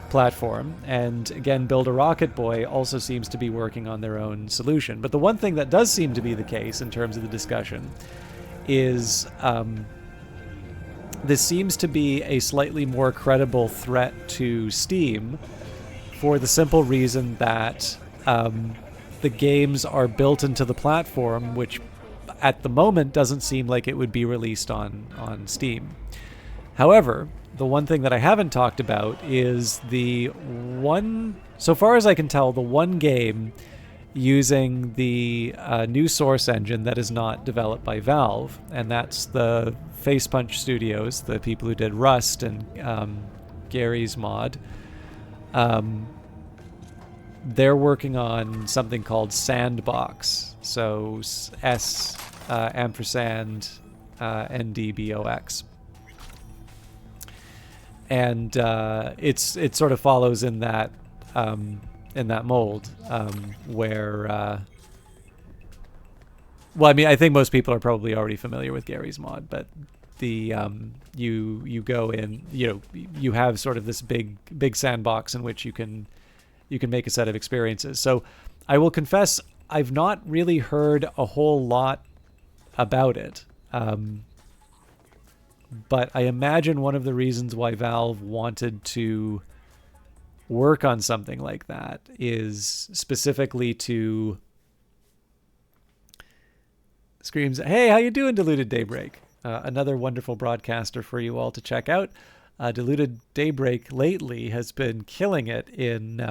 platform. And again, Build a Rocket Boy also seems to be working on their own solution. But the one thing that does seem to be the case in terms of the discussion is this seems to be a slightly more credible threat to Steam, for the simple reason that the games are built into the platform, which at the moment doesn't seem like it would be released on Steam. However, the one thing that I haven't talked about is so far as I can tell, the one game using the new Source engine that is not developed by Valve, and that's the Facepunch Studios, the people who did Rust and Gary's Mod. They're working on something called Sandbox. So ampersand NDBOX. And it sort of follows in that mold, where well, I mean, I think most people are probably already familiar with Gary's Mod, but the you go in, you have sort of this big sandbox in which you can make a set of experiences. So I will confess, I've not really heard a whole lot about it. But I imagine one of the reasons why Valve wanted to work on something like that is specifically to screams, "Hey, how you doing, Diluted Daybreak?" Another wonderful broadcaster for you all to check out. Diluted Daybreak lately has been killing it in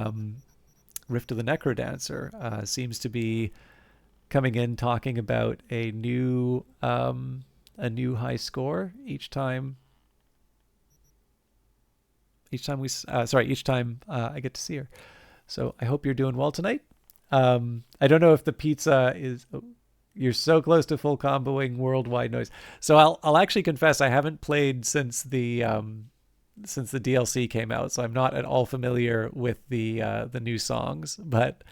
Rift of the Necrodancer. Seems to be coming in talking about a new high score each time I get to see her. So I hope you're doing well tonight. I don't know if the pizza is. You're so close to full comboing worldwide noise. So I'll actually confess I haven't played since the since the DLC came out, so I'm not at all familiar with the new songs. But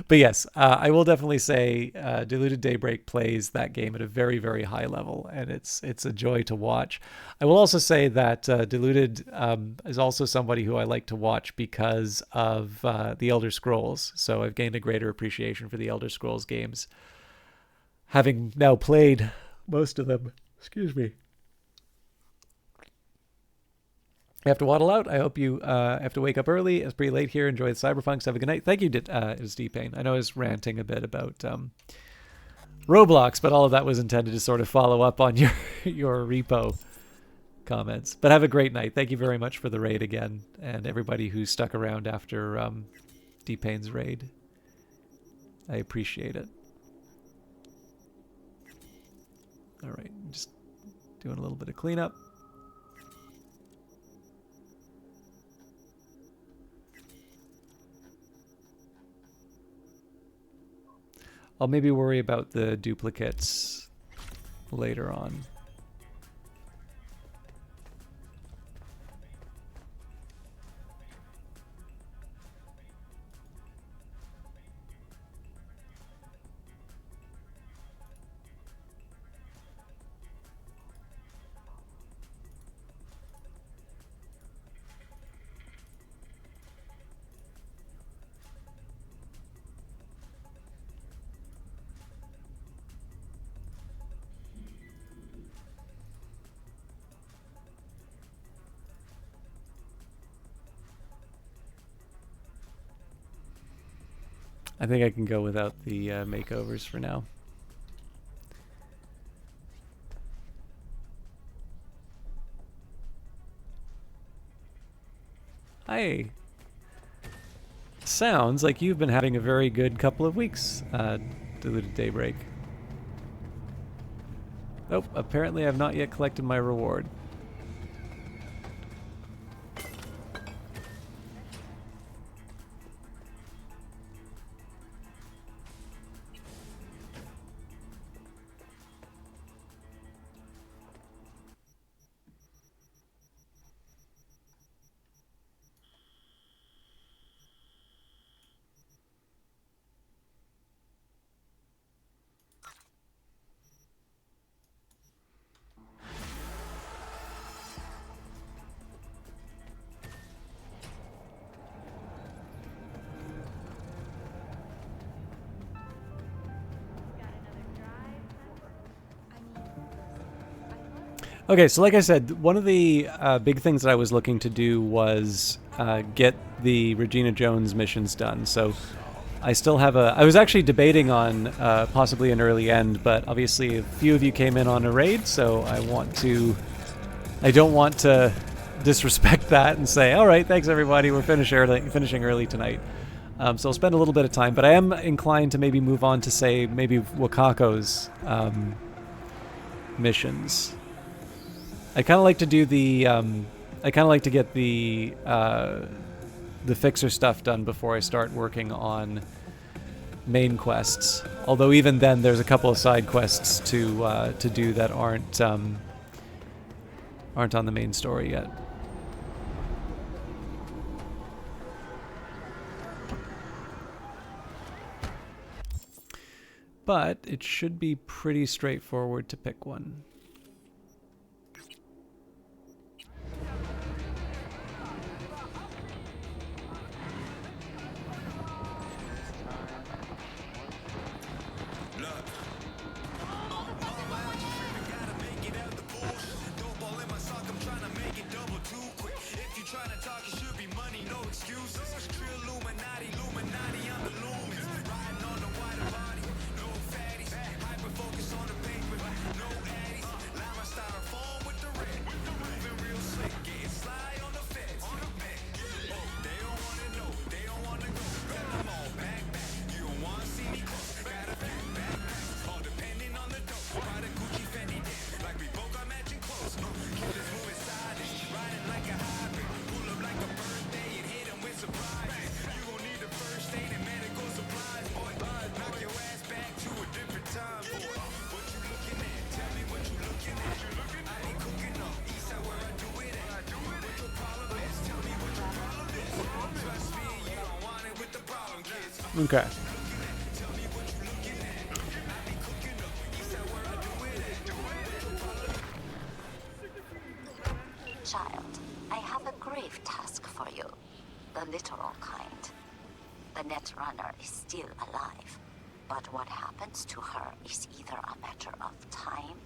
but yes, I will definitely say Diluted Daybreak plays that game at a very, very high level, and it's a joy to watch. I will also say that Diluted is also somebody who I like to watch because of the Elder Scrolls. So I've gained a greater appreciation for the Elder Scrolls games, having now played most of them. Excuse me. I have to waddle out. I hope you have to wake up early. It's pretty late here. Enjoy the Cyberpunks. Have a good night. Thank you, it was D-Pain. I know I was ranting a bit about Roblox, but all of that was intended to sort of follow up on your repo comments. But have a great night. Thank you very much for the raid again, and everybody who stuck around after D-Pain's raid. I appreciate it. All right, just doing a little bit of cleanup. I'll maybe worry about the duplicates later on. I think I can go without the makeovers for now. Hi. Sounds like you've been having a very good couple of weeks, Diluted Daybreak. Nope, apparently I've not yet collected my reward. Okay, so like I said, one of the big things that I was looking to do was get the Regina Jones missions done. So I still have I was actually debating on possibly an early end, but obviously a few of you came in on a raid, so I don't want to disrespect that and say, all right, thanks everybody, we're finishing early tonight. So I'll spend a little bit of time, but I am inclined to maybe move on to, say, maybe Wakako's missions. I kind of like to do the, I kind of like to get the fixer stuff done before I start working on main quests. Although even then, there's a couple of side quests to do that aren't on the main story yet. But it should be pretty straightforward to pick one. Okay. Child, I have a grave task for you. The literal kind. The Netrunner is still alive, but what happens to her is either a matter of time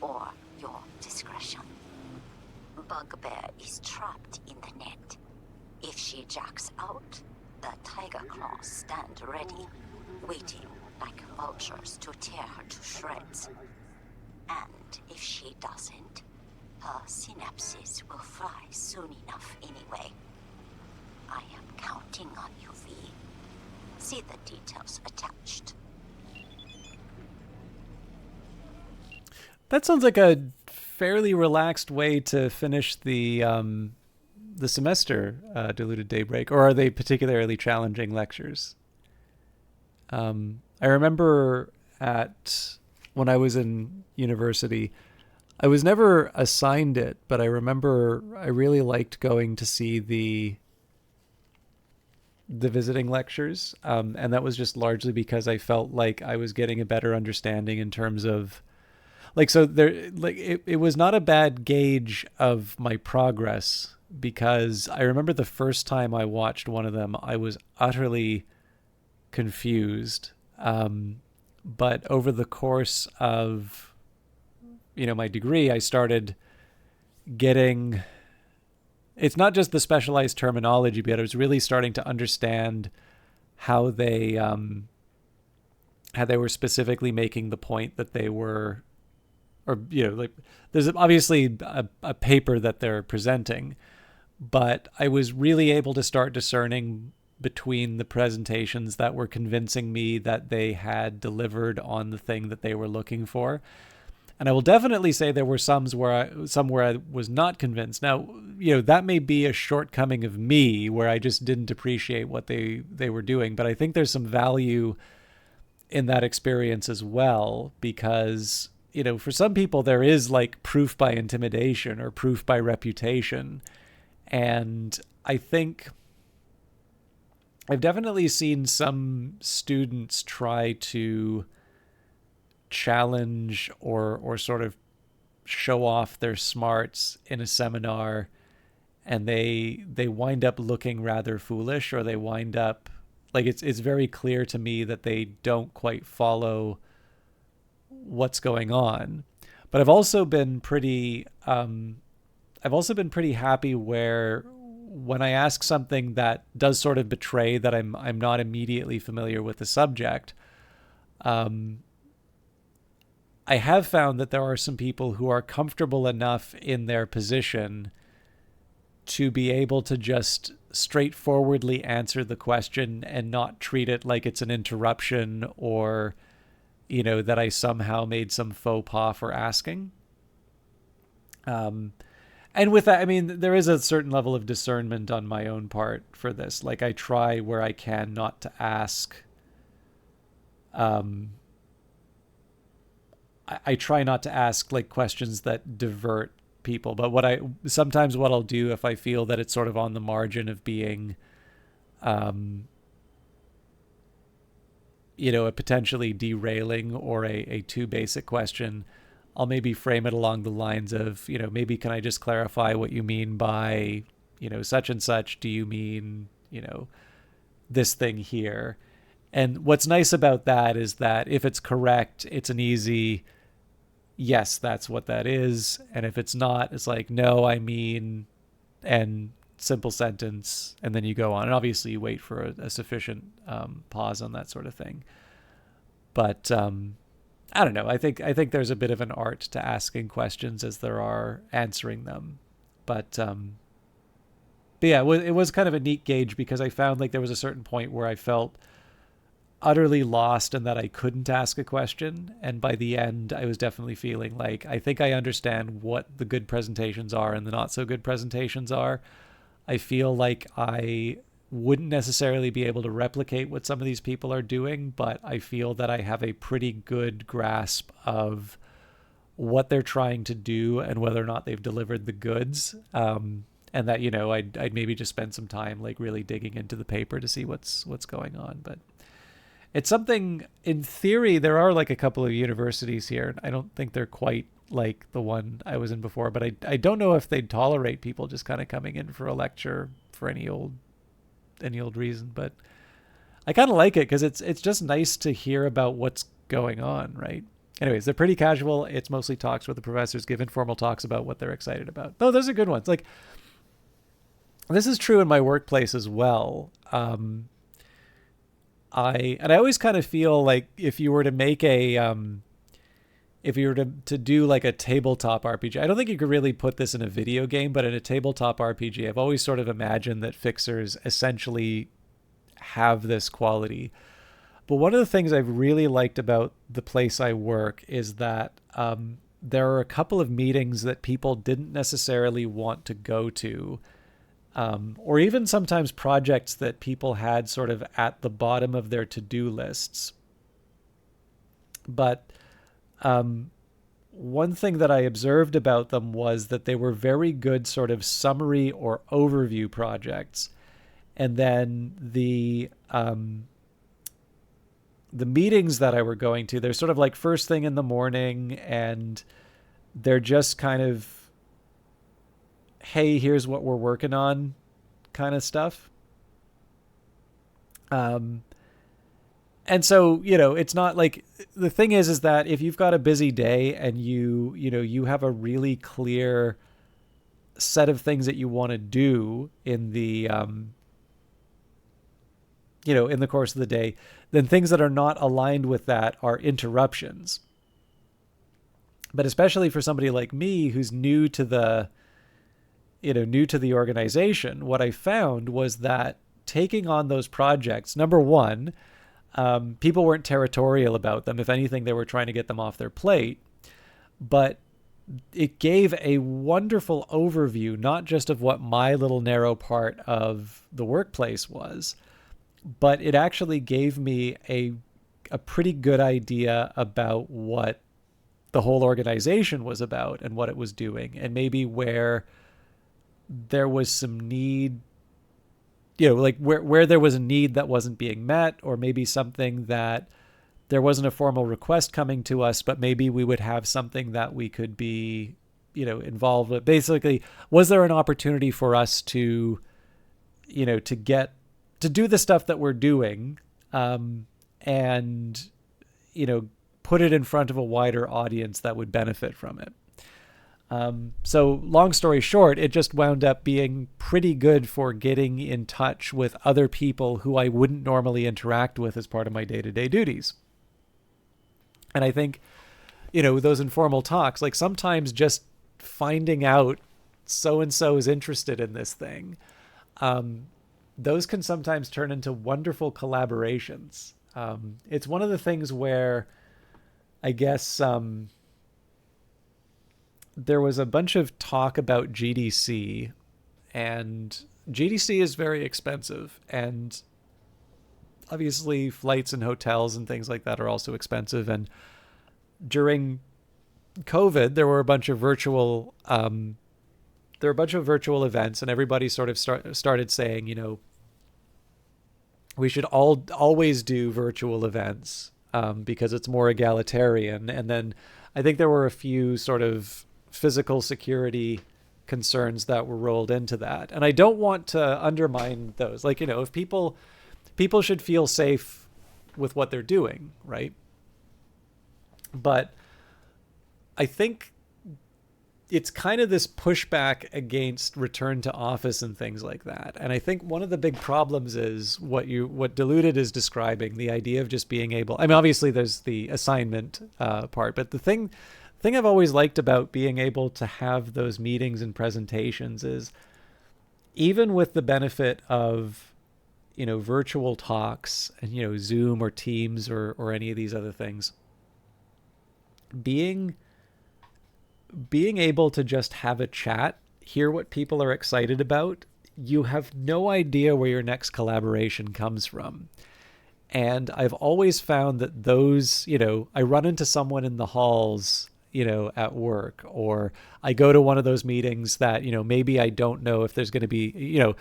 or your discretion. Bugbear is trapped in the net. If she jacks out, the Tiger Claws stand ready, waiting like vultures to tear her to shreds. And if she doesn't, her synapses will fry soon enough anyway. I am counting on you, V. See the details attached. That sounds like a fairly relaxed way to finish the semester, Diluted Daybreak. Or are they particularly challenging lectures? I remember when I was in university, I was never assigned it, but I remember I really liked going to see the visiting lectures, and that was just largely because I felt like I was getting a better understanding in terms of it was not a bad gauge of my progress, because I remember the first time I watched one of them, I was utterly confused, but over the course of my degree, I started getting, it's not just the specialized terminology, but I was really starting to understand how they were specifically making the point that they were, or there's obviously a paper that they're presenting, but I was really able to start discerning between the presentations that were convincing me that they had delivered on the thing that they were looking for. And I will definitely say there were some where I was not convinced. Now, that may be a shortcoming of me, where I just didn't appreciate what they were doing. But I think there's some value in that experience as well, because, for some people there is like proof by intimidation or proof by reputation. And I think I've definitely seen some students try to challenge or sort of show off their smarts in a seminar, and they wind up looking rather foolish, or they wind up like it's very clear to me that they don't quite follow what's going on. But I've also been pretty happy where when I ask something that does sort of betray that I'm not immediately familiar with the subject, I have found that there are some people who are comfortable enough in their position to be able to just straightforwardly answer the question and not treat it like it's an interruption, or, that I somehow made some faux pas for asking. And with that, I mean, there is a certain level of discernment on my own part for this. Like, I try where I can not to ask, I try not to ask like questions that divert people. But what I'll do if I feel that it's sort of on the margin of being, a potentially derailing or a too basic question, I'll maybe frame it along the lines of, maybe can I just clarify what you mean by, such and such? Do you mean, this thing here? And what's nice about that is that if it's correct, it's an easy, yes, that's what that is. And if it's not, it's like, no, I mean, and simple sentence, and then you go on. And obviously you wait for a sufficient pause on that sort of thing. But I don't know. I think there's a bit of an art to asking questions as there are answering them. But yeah, it was kind of a neat gauge, because I found like there was a certain point where I felt utterly lost and that I couldn't ask a question. And by the end, I was definitely feeling like I think I understand what the good presentations are and the not so good presentations are. I feel like I wouldn't necessarily be able to replicate what some of these people are doing, but I feel that I have a pretty good grasp of what they're trying to do and whether or not they've delivered the goods. And that, I'd maybe just spend some time like really digging into the paper to see what's going on. But it's something, in theory, there are like a couple of universities here. I don't think they're quite like the one I was in before, but I don't know if they'd tolerate people just kind of coming in for a lecture for any old reason. But I kind of like it because it's just nice to hear about what's going on, right? Anyways, they're pretty casual. It's mostly talks where the professors give informal talks about what they're excited about. No, those are good ones. Like, this is true in my workplace as well. I always kind of feel like if you were to make if you were to do like a tabletop RPG, I don't think you could really put this in a video game, but in a tabletop RPG, I've always sort of imagined that fixers essentially have this quality. But one of the things I've really liked about the place I work is that there are a couple of meetings that people didn't necessarily want to go to, or even sometimes projects that people had sort of at the bottom of their to-do lists. But one thing that I observed about them was that they were very good sort of summary or overview projects. And then the meetings that I were going to, they're sort of like first thing in the morning, and they're just kind of, hey, here's what we're working on kind of stuff. And so, it's not like, the thing is that if you've got a busy day and you have a really clear set of things that you want to do in the, in the course of the day, then things that are not aligned with that are interruptions. But especially for somebody like me who's new to the organization, what I found was that taking on those projects, number one, people weren't territorial about them. If anything, they were trying to get them off their plate. But it gave a wonderful overview, not just of what my little narrow part of the workplace was, but it actually gave me a pretty good idea about what the whole organization was about and what it was doing, and maybe where there was some need, like where there was a need that wasn't being met, or maybe something that there wasn't a formal request coming to us, but maybe we would have something that we could be, involved with. Basically, was there an opportunity for us to, to do the stuff that we're doing, and, put it in front of a wider audience that would benefit from it. So long story short, it just wound up being pretty good for getting in touch with other people who I wouldn't normally interact with as part of my day-to-day duties. And I think, those informal talks, like sometimes just finding out so-and-so is interested in this thing, those can sometimes turn into wonderful collaborations. It's one of the things where I guess there was a bunch of talk about GDC, and GDC is very expensive, and obviously flights and hotels and things like that are also expensive. And during COVID, there were a bunch of virtual events, and everybody sort of started saying, we should always do virtual events because it's more egalitarian. And then I think there were a few sort of physical security concerns that were rolled into that. And I don't want to undermine those. Like, if people should feel safe with what they're doing, right? But I think it's kind of this pushback against return to office and things like that. And I think one of the big problems is what Diluted is describing, the idea of just being able, obviously there's the assignment part, but the thing I've always liked about being able to have those meetings and presentations is, even with the benefit of, virtual talks and, Zoom or Teams or any of these other things, being able to just have a chat, hear what people are excited about, you have no idea where your next collaboration comes from. And I've always found that those, I run into someone in the halls, at work, or I go to one of those meetings that, maybe I don't know if there's going to be,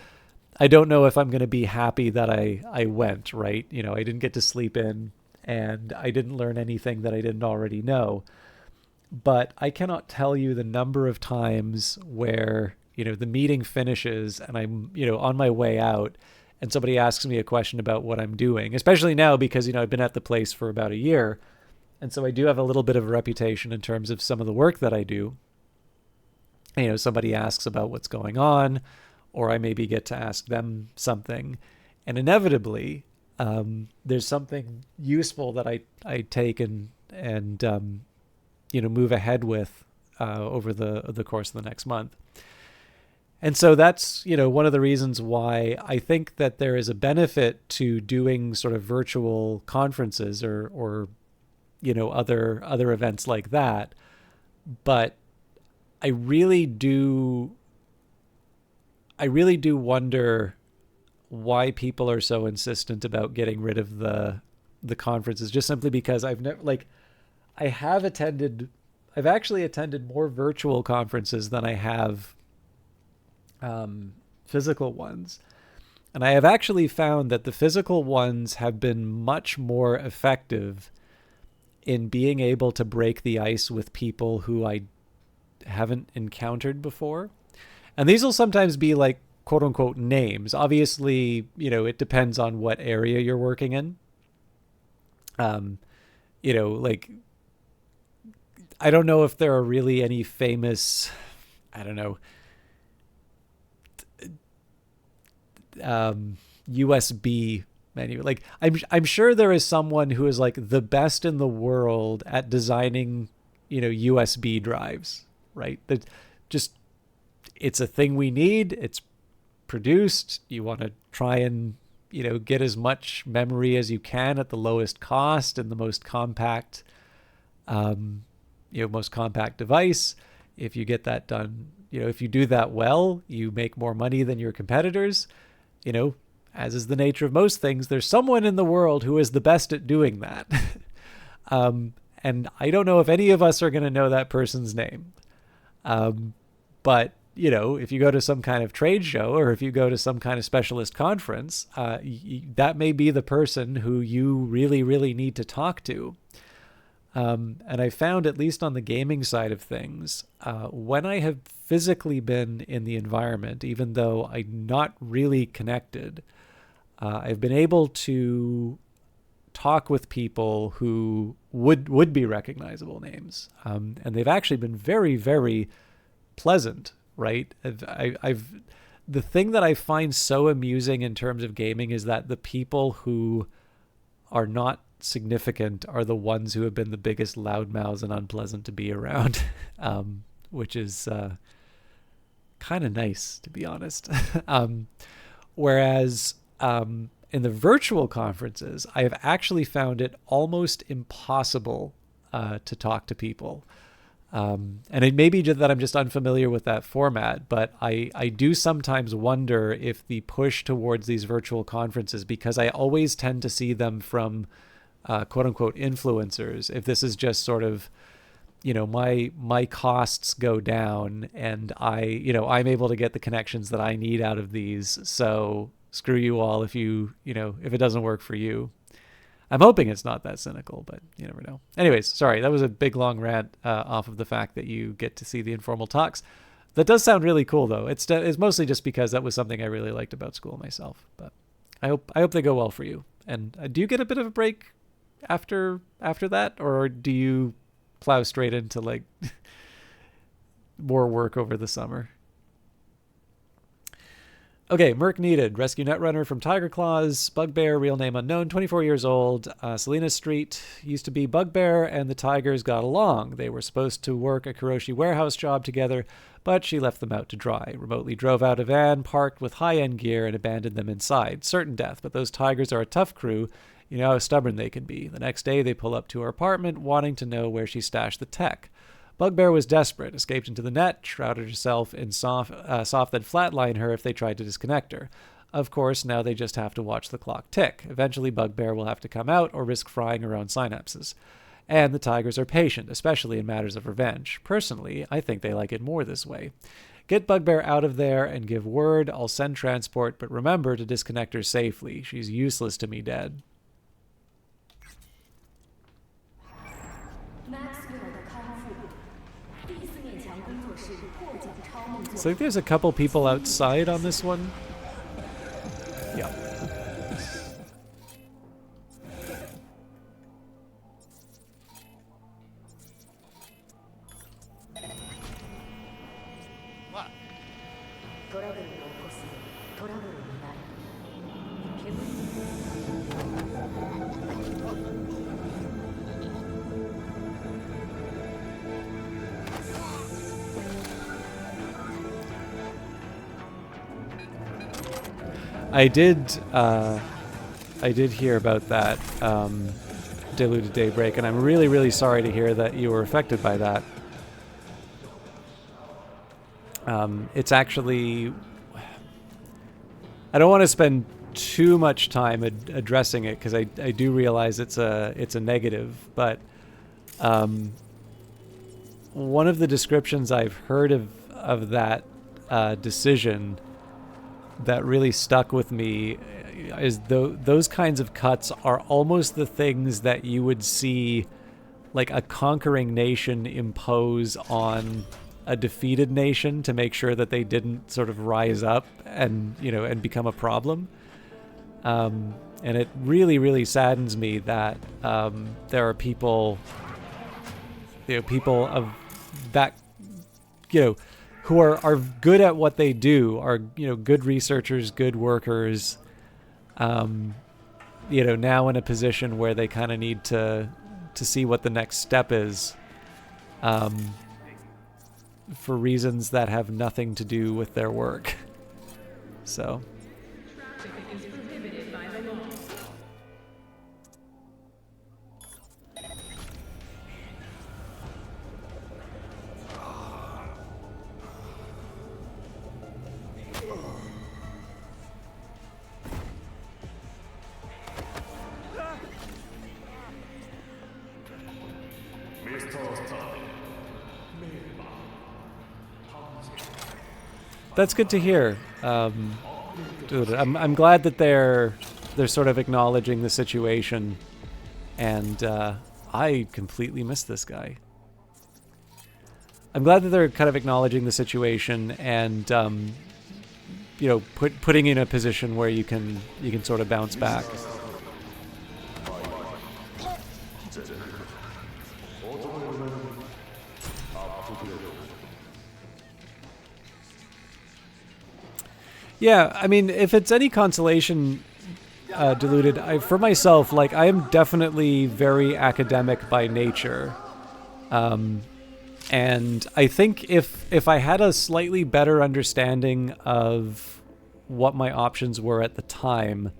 I don't know if I'm going to be happy that I went, right? You know, I didn't get to sleep in and I didn't learn anything that I didn't already know. But I cannot tell you the number of times where, you know, the meeting finishes and I'm, you know, on my way out and somebody asks me a question about what I'm doing, especially now because, you know, I've been at the place for about a year. And so I do have a little bit of a reputation in terms of some of the work that I do. You know, somebody asks about what's going on, or I maybe get to ask them something. And inevitably, there's something useful that I take and you know, move ahead with over the course of the next month. And so that's, you know, one of the reasons why I think that there is a benefit to doing sort of virtual conferences or you know, other events like that. But I really do wonder why people are so insistent about getting rid of the conferences, just simply because I've actually attended more virtual conferences than I have physical ones. And I have actually found that the physical ones have been much more effective in being able to break the ice with people who I haven't encountered before. And these will sometimes be like quote unquote names. Obviously, you know, it depends on what area you're working in. You know, like, I don't know if there are really any famous, I don't know, USB menu. Like, I'm sure there is someone who is like the best in the world at designing, you know, USB drives, right? That just, it's a thing we need. It's produced. You want to try and, you know, get as much memory as you can at the lowest cost and the most compact, you know, most compact device. If you get that done, you know, if you do that well, you make more money than your competitors. You know, as is the nature of most things, there's someone in the world who is the best at doing that. And I don't know if any of us are going to know that person's name. But, you know, if you go to some kind of trade show or if you go to some kind of specialist conference, that may be the person who you really, really need to talk to. And I found, at least on the gaming side of things, when I have physically been in the environment, even though I'm not really connected, I've been able to talk with people who would be recognizable names. And they've actually been very, very pleasant, right? I've the thing that I find so amusing in terms of gaming is that the people who are not significant are the ones who have been the biggest loudmouths and unpleasant to be around, which is kind of nice, to be honest. Whereas in the virtual conferences, I have actually found it almost impossible to talk to people. And it may be that I'm just unfamiliar with that format, but I do sometimes wonder if the push towards these virtual conferences, because I always tend to see them from quote unquote influencers, if this is just sort of, you know, my costs go down and I'm able to get the connections that I need out of these. So screw you all if if it doesn't work for you. I'm hoping it's not that cynical, but you never know. Anyways, sorry, that was a big long rant off of the fact that you get to see the informal talks. That does sound really cool, though. It's mostly just because that was something I really liked about school myself. But I hope they go well for you. And do you get a bit of a break after that, or do you plow straight into like more work over the summer? Okay, Merc needed. Rescue Netrunner from Tiger Claws. Bugbear, real name unknown, 24 years old. Selena Street used to be Bugbear, and the Tigers got along. They were supposed to work a Kuroshi warehouse job together, but she left them out to dry. Remotely drove out a van, parked with high-end gear, and abandoned them inside. Certain death, but those Tigers are a tough crew. You know how stubborn they can be. The next day, they pull up to her apartment, wanting to know where she stashed the tech. Bugbear was desperate, escaped into the net, shrouded herself in soft that'd flatline her if they tried to disconnect her. Of course, now they just have to watch the clock tick. Eventually, Bugbear will have to come out or risk frying her own synapses. And the Tigers are patient, especially in matters of revenge. Personally, I think they like it more this way. Get Bugbear out of there and give word. I'll send transport, but remember to disconnect her safely. She's useless to me dead. So I think there's a couple people outside on this one. Yeah. What? I did hear about that diluted daybreak, and I'm really, really sorry to hear that you were affected by that. It's actually, I don't want to spend too much time addressing it because I do realize it's a negative, but one of the descriptions I've heard of that decision that really stuck with me is those kinds of cuts are almost the things that you would see like a conquering nation impose on a defeated nation to make sure that they didn't sort of rise up and and become a problem. And it really, really saddens me that there are people of that who are good at what they do, are good researchers, good workers, now in a position where they kind of need to see what the next step is, for reasons that have nothing to do with their work. So. That's good to hear. Dude, I'm glad that they're sort of acknowledging the situation, and I completely missed this guy. I'm glad that they're kind of acknowledging the situation and putting you in a position where you can sort of bounce back. Yeah, I mean, if it's any consolation, Diluted, for myself, like, I am definitely very academic by nature. And I think if I had a slightly better understanding of what my options were at the time,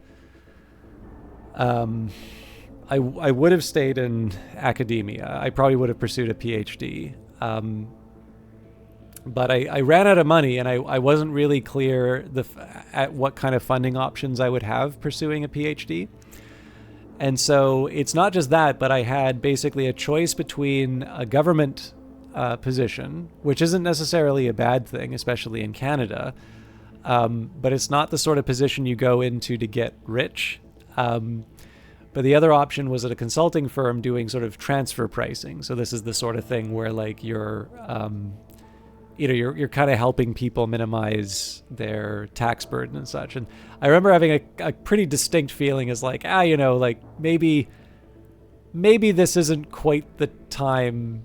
I would have stayed in academia. I probably would have pursued a PhD. But I ran out of money, and I wasn't really clear at what kind of funding options I would have pursuing a PhD. And so it's not just that, but I had basically a choice between a government position, which isn't necessarily a bad thing, especially in Canada, but it's not the sort of position you go into to get rich. But the other option was at a consulting firm doing sort of transfer pricing. So this is the sort of thing where, like, you're kind of helping people minimize their tax burden and such. And I remember having a pretty distinct feeling as like, like maybe this isn't quite the time,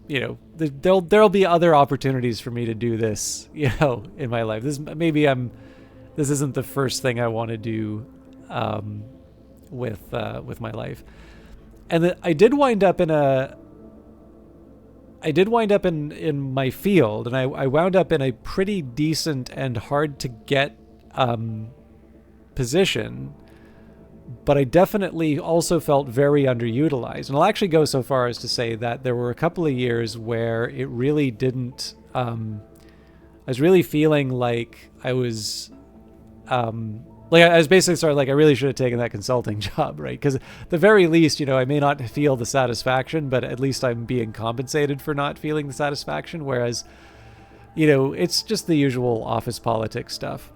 there'll be other opportunities for me to do this, in my life. This isn't the first thing I want to do, with my life. And I did wind up in my field, and I wound up in a pretty decent and hard to get position, but I definitely also felt very underutilized. And I'll actually go so far as to say that there were a couple of years where it really didn't, I was really feeling like I was, I was basically sort of like, I really should have taken that consulting job, right? Because at the very least, I may not feel the satisfaction, but at least I'm being compensated for not feeling the satisfaction. Whereas it's just the usual office politics stuff.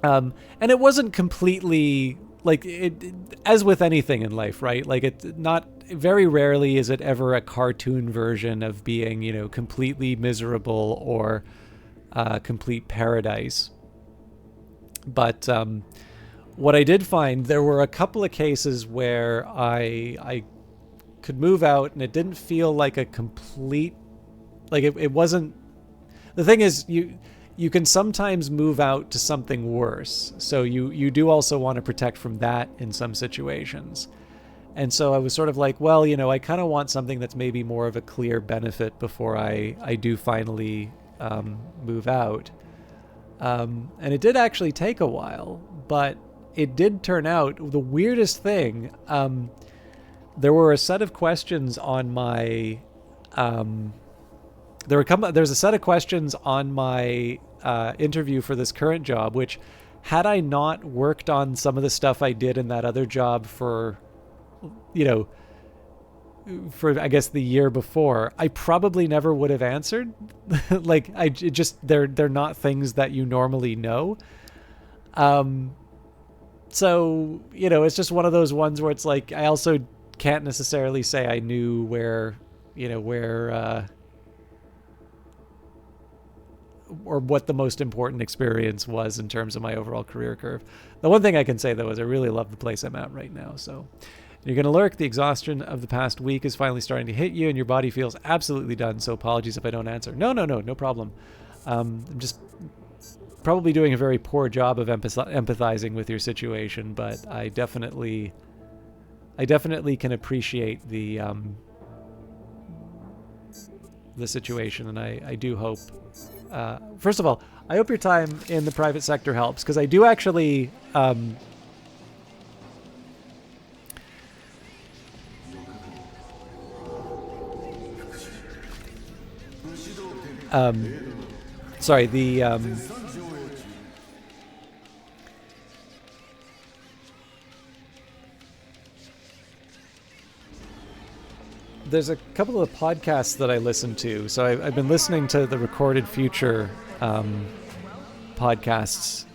And it wasn't completely like as with anything in life, right? Like it's not, very rarely is it ever a cartoon version of being, completely miserable or complete paradise. But what I did find, there were a couple of cases where I could move out and it didn't feel like a complete, like it wasn't, the thing is, you can sometimes move out to something worse. So you do also want to protect from that in some situations. And so I was sort of like, well, I kind of want something that's maybe more of a clear benefit before I do finally move out. And it did actually take a while, but it did turn out, the weirdest thing, there were a set of questions on my... there's a set of questions on my interview for this current job, which, had I not worked on some of the stuff I did in that other job for I guess the year before, I probably never would have answered. Like they're not things that you normally know. So, it's just one of those ones where it's like, I also can't necessarily say I knew where or what the most important experience was in terms of my overall career curve. The one thing I can say, though, is I really love the place I'm at right now. So you're going to lurk. The exhaustion of the past week is finally starting to hit you, and your body feels absolutely done. So apologies if I don't answer. No problem. I'm just probably doing a very poor job of empathizing with your situation, but I definitely can appreciate the situation, and I do hope... first of all, I hope your time in the private sector helps, because I do actually... sorry, there's a couple of podcasts that I listen to. So I've been listening to the Recorded Future podcasts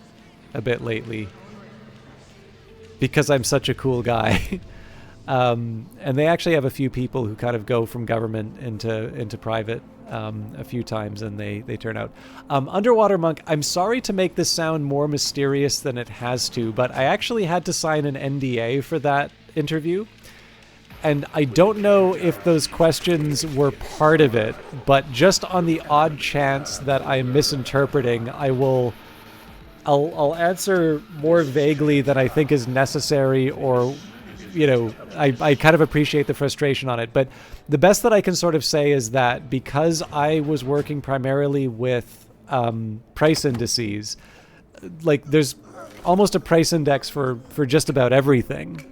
a bit lately because I'm such a cool guy. And they actually have a few people who kind of go from government into private a few times, and they turn out. Underwater Monk, I'm sorry to make this sound more mysterious than it has to, but I actually had to sign an NDA for that interview. And I don't know if those questions were part of it, but just on the odd chance that I'm misinterpreting, I'll answer more vaguely than I think is necessary, or, I kind of appreciate the frustration on it. But the best that I can sort of say is that because I was working primarily with price indices, like there's almost a price index for just about everything.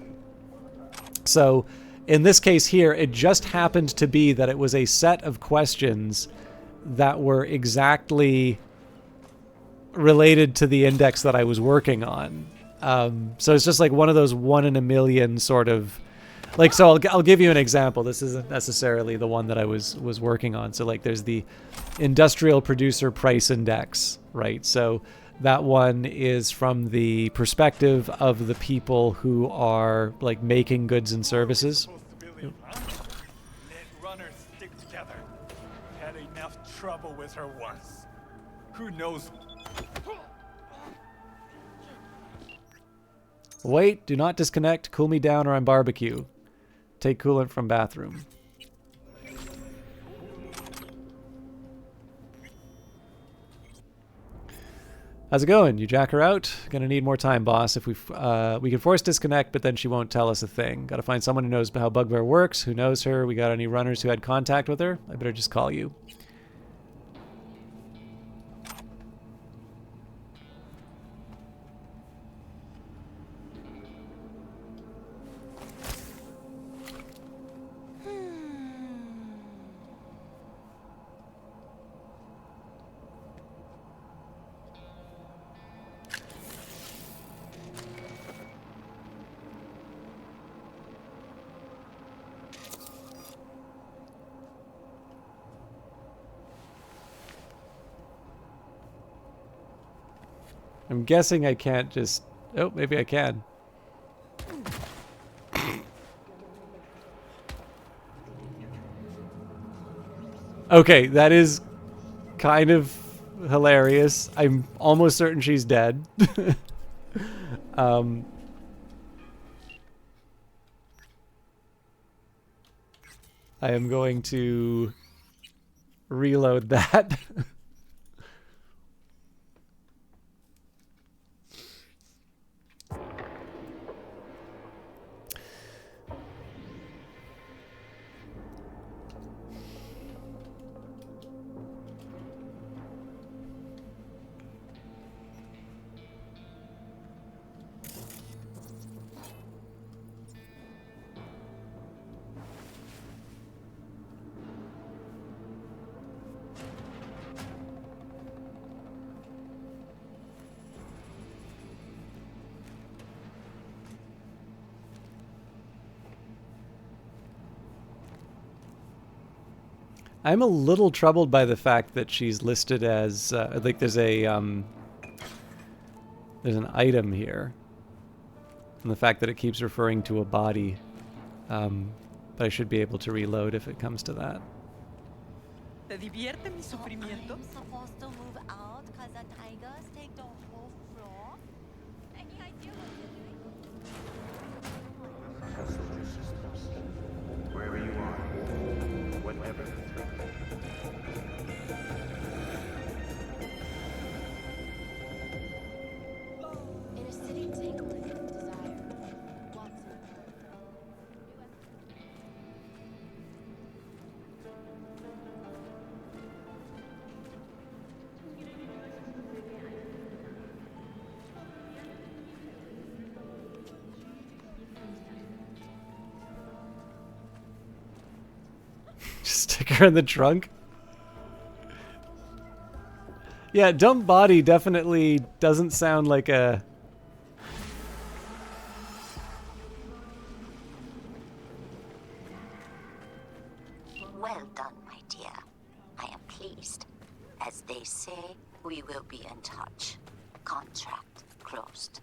So in this case here, it just happened to be that it was a set of questions that were exactly related to the index that I was working on. So it's just like one of those 1 in a million sort of... Like, so I'll give you an example. This isn't necessarily the one that I was working on. So like there's the Industrial Producer Price Index, right? So that one is from the perspective of the people who are like making goods and services. Let runners stick together. Had enough trouble with her once. Who knows? Wait, do not disconnect. Cool me down or I'm barbecue. Take coolant from bathroom. How's it going? You jack her out? Gonna need more time, boss. If we can force disconnect, but then she won't tell us a thing. Gotta find someone who knows how Bugbear works, who knows her. We got any runners who had contact with her? I better just call you. I'm guessing I can't just... Oh, maybe I can. Okay, that is kind of hilarious. I'm almost certain she's dead. I am going to reload that. I'm a little troubled by the fact that she's listed as like there's an item here, and the fact that it keeps referring to a body. But I should be able to reload if it comes to that. ¿Te divierte mi sufrimiento? I'm supposed to move out because the tigers take the whole floor? Any idea what they're doing? Wherever you are, whatever the threat. In a city tingling with desire, Watson. Just stick her in the trunk. Yeah, dump body definitely doesn't sound like a... Well done, my dear. I am pleased. As they say, we will be in touch. Contract closed.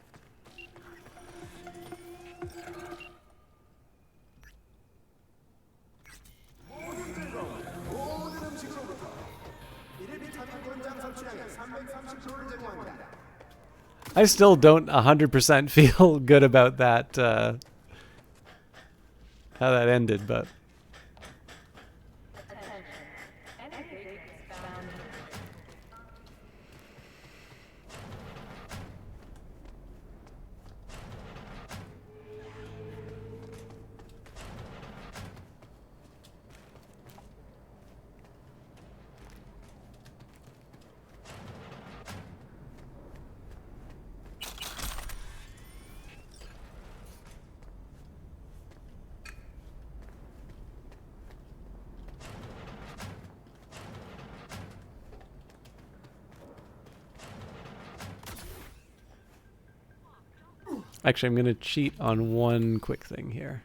I still don't 100% feel good about that, how that ended, but... Actually, I'm going to cheat on one quick thing here.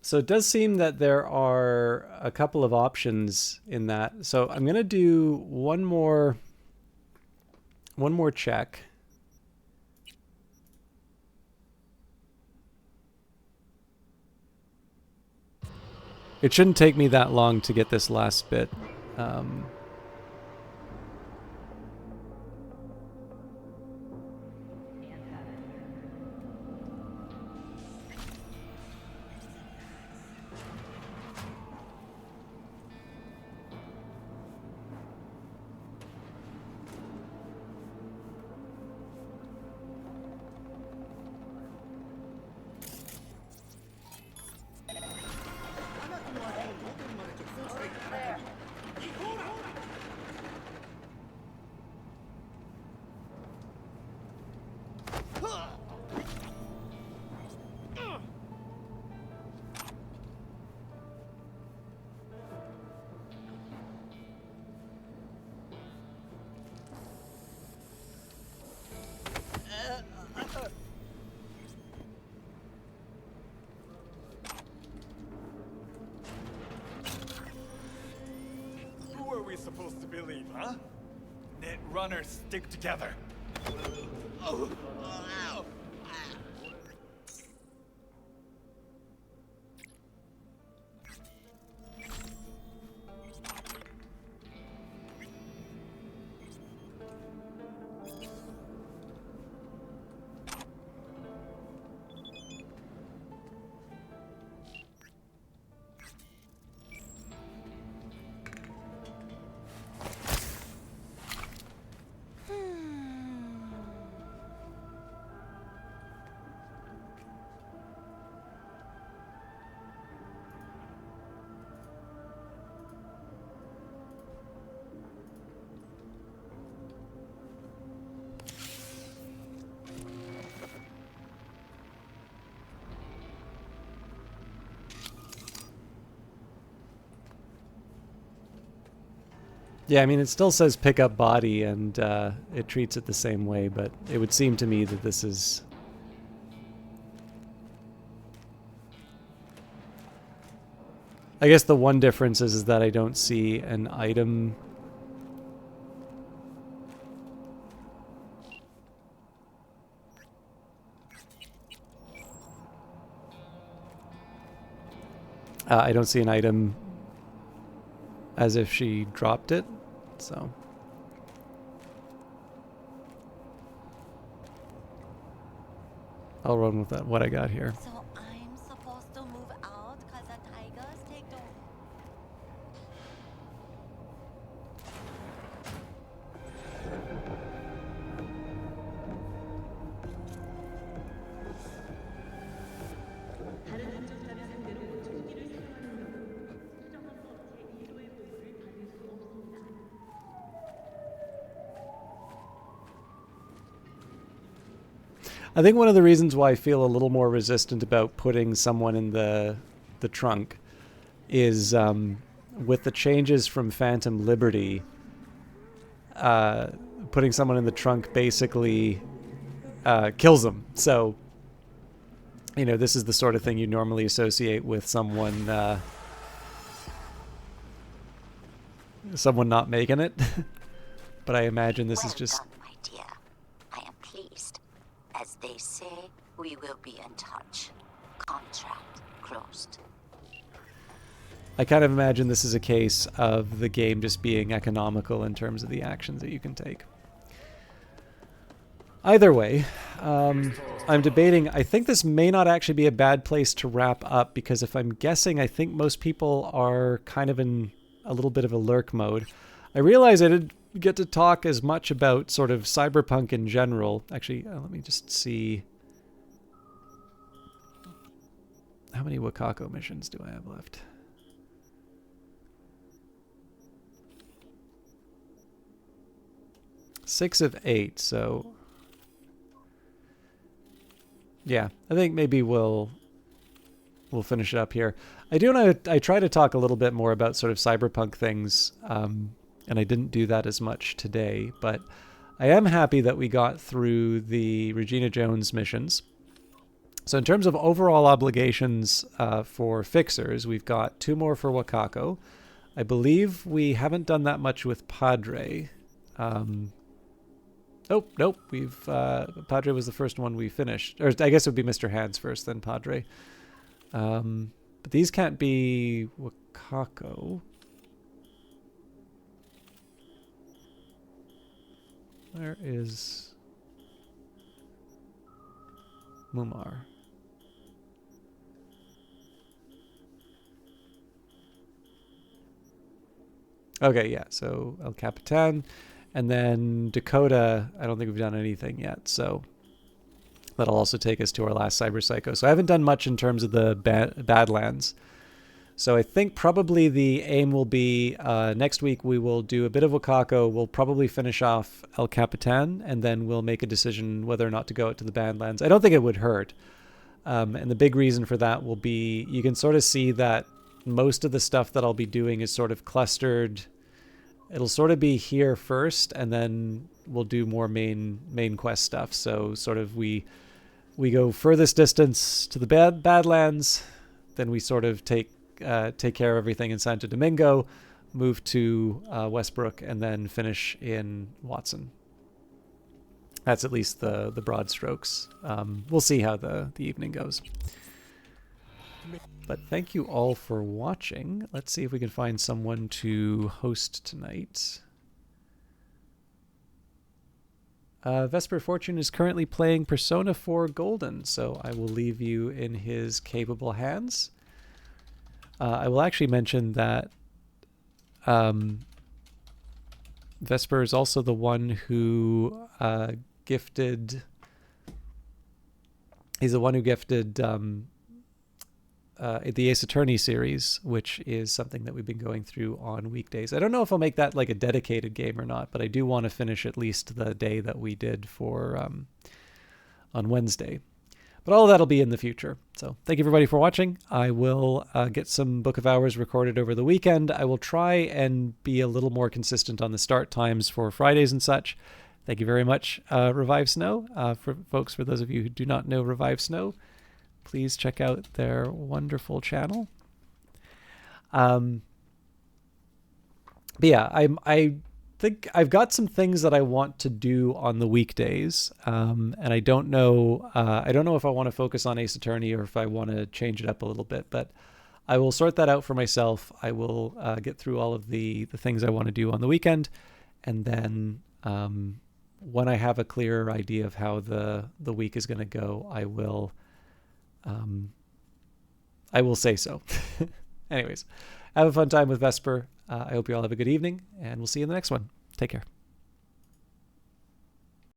So it does seem that there are a couple of options in that. So I'm going to do one more check. It shouldn't take me that long to get this last bit. Who are we supposed to believe, huh? Net runners stick together. Oh, ow. Yeah, I mean, it still says pick up body, and it treats it the same way, but it would seem to me that this is... I guess the one difference is that I don't see an item... I don't see an item as if she dropped it, so... I'll run with that, what I got here. So I'm supposed to move out because the tigers take over. I think one of the reasons why I feel a little more resistant about putting someone in the trunk is with the changes from Phantom Liberty, putting someone in the trunk basically kills them. So, you know, this is the sort of thing you normally associate with someone someone not making it. But I imagine this is just... Well done, my dear. I am pleased. As they say, we will be in touch. Contract closed. I kind of imagine this is a case of the game just being economical in terms of the actions that you can take. Either way, I'm debating, I think this may not actually be a bad place to wrap up, because if I'm guessing, I think most people are kind of in a little bit of a lurk mode. I realize I didn't get to talk as much about sort of Cyberpunk in general. Actually, let me just see. How many Wakako missions do I have left? Six of 8, so... Yeah, I think maybe we'll finish it up here. I try to talk a little bit more about sort of Cyberpunk things, and I didn't do that as much today, but I am happy that we got through the Regina Jones missions. So in terms of overall obligations for fixers, we've got 2 more for Wakako. I believe we haven't done that much with Padre. Oh, nope. Padre was the first one we finished. Or I guess it would be Mr. Hands first, then Padre. But these can't be Wakako. Where is Mumar? Okay, yeah, so El Capitan. And then Dakota, I don't think we've done anything yet, so that'll also take us to our last Cyber Psycho. So I haven't done much in terms of the Badlands. So I think probably the aim will be next week we will do a bit of Wakako. We'll probably finish off El Capitan, and then we'll make a decision whether or not to go out to the Badlands. I don't think it would hurt. And the big reason for that will be you can sort of see that most of the stuff that I'll be doing is sort of clustered. It'll sort of be here first, and then we'll do more main quest stuff. So sort of we go furthest distance to the Badlands, then we sort of take care of everything in Santo Domingo, move to Westbrook, and then finish in Watson. That's at least the broad strokes. We'll see how the evening goes. But thank you all for watching. Let's see if we can find someone to host tonight. Vesper Fortune is currently playing Persona 4 Golden, so I will leave you in his capable hands. I will actually mention that Vesper is also the one who gifted... He's the one who gifted the Ace Attorney series, which is something that we've been going through on weekdays. I don't know if I'll make that like a dedicated game or not, but I do want to finish at least the day that we did for on Wednesday. But all of that'll be in the future. So thank you everybody for watching. I will get some Book of Hours recorded over the weekend. I will try and be a little more consistent on the start times for Fridays and such. Thank you very much, Revive Snow. For those of you who do not know Revive Snow, please check out their wonderful channel. But yeah, I think I've got some things that I want to do on the weekdays, and I don't know if I want to focus on Ace Attorney or if I want to change it up a little bit. But I will sort that out for myself. I will get through all of the things I want to do on the weekend, and then when I have a clearer idea of how the week is going to go, I will say so. Anyways, have a fun time with Vesper. I hope you all have a good evening, and we'll see you in the next one. Take care.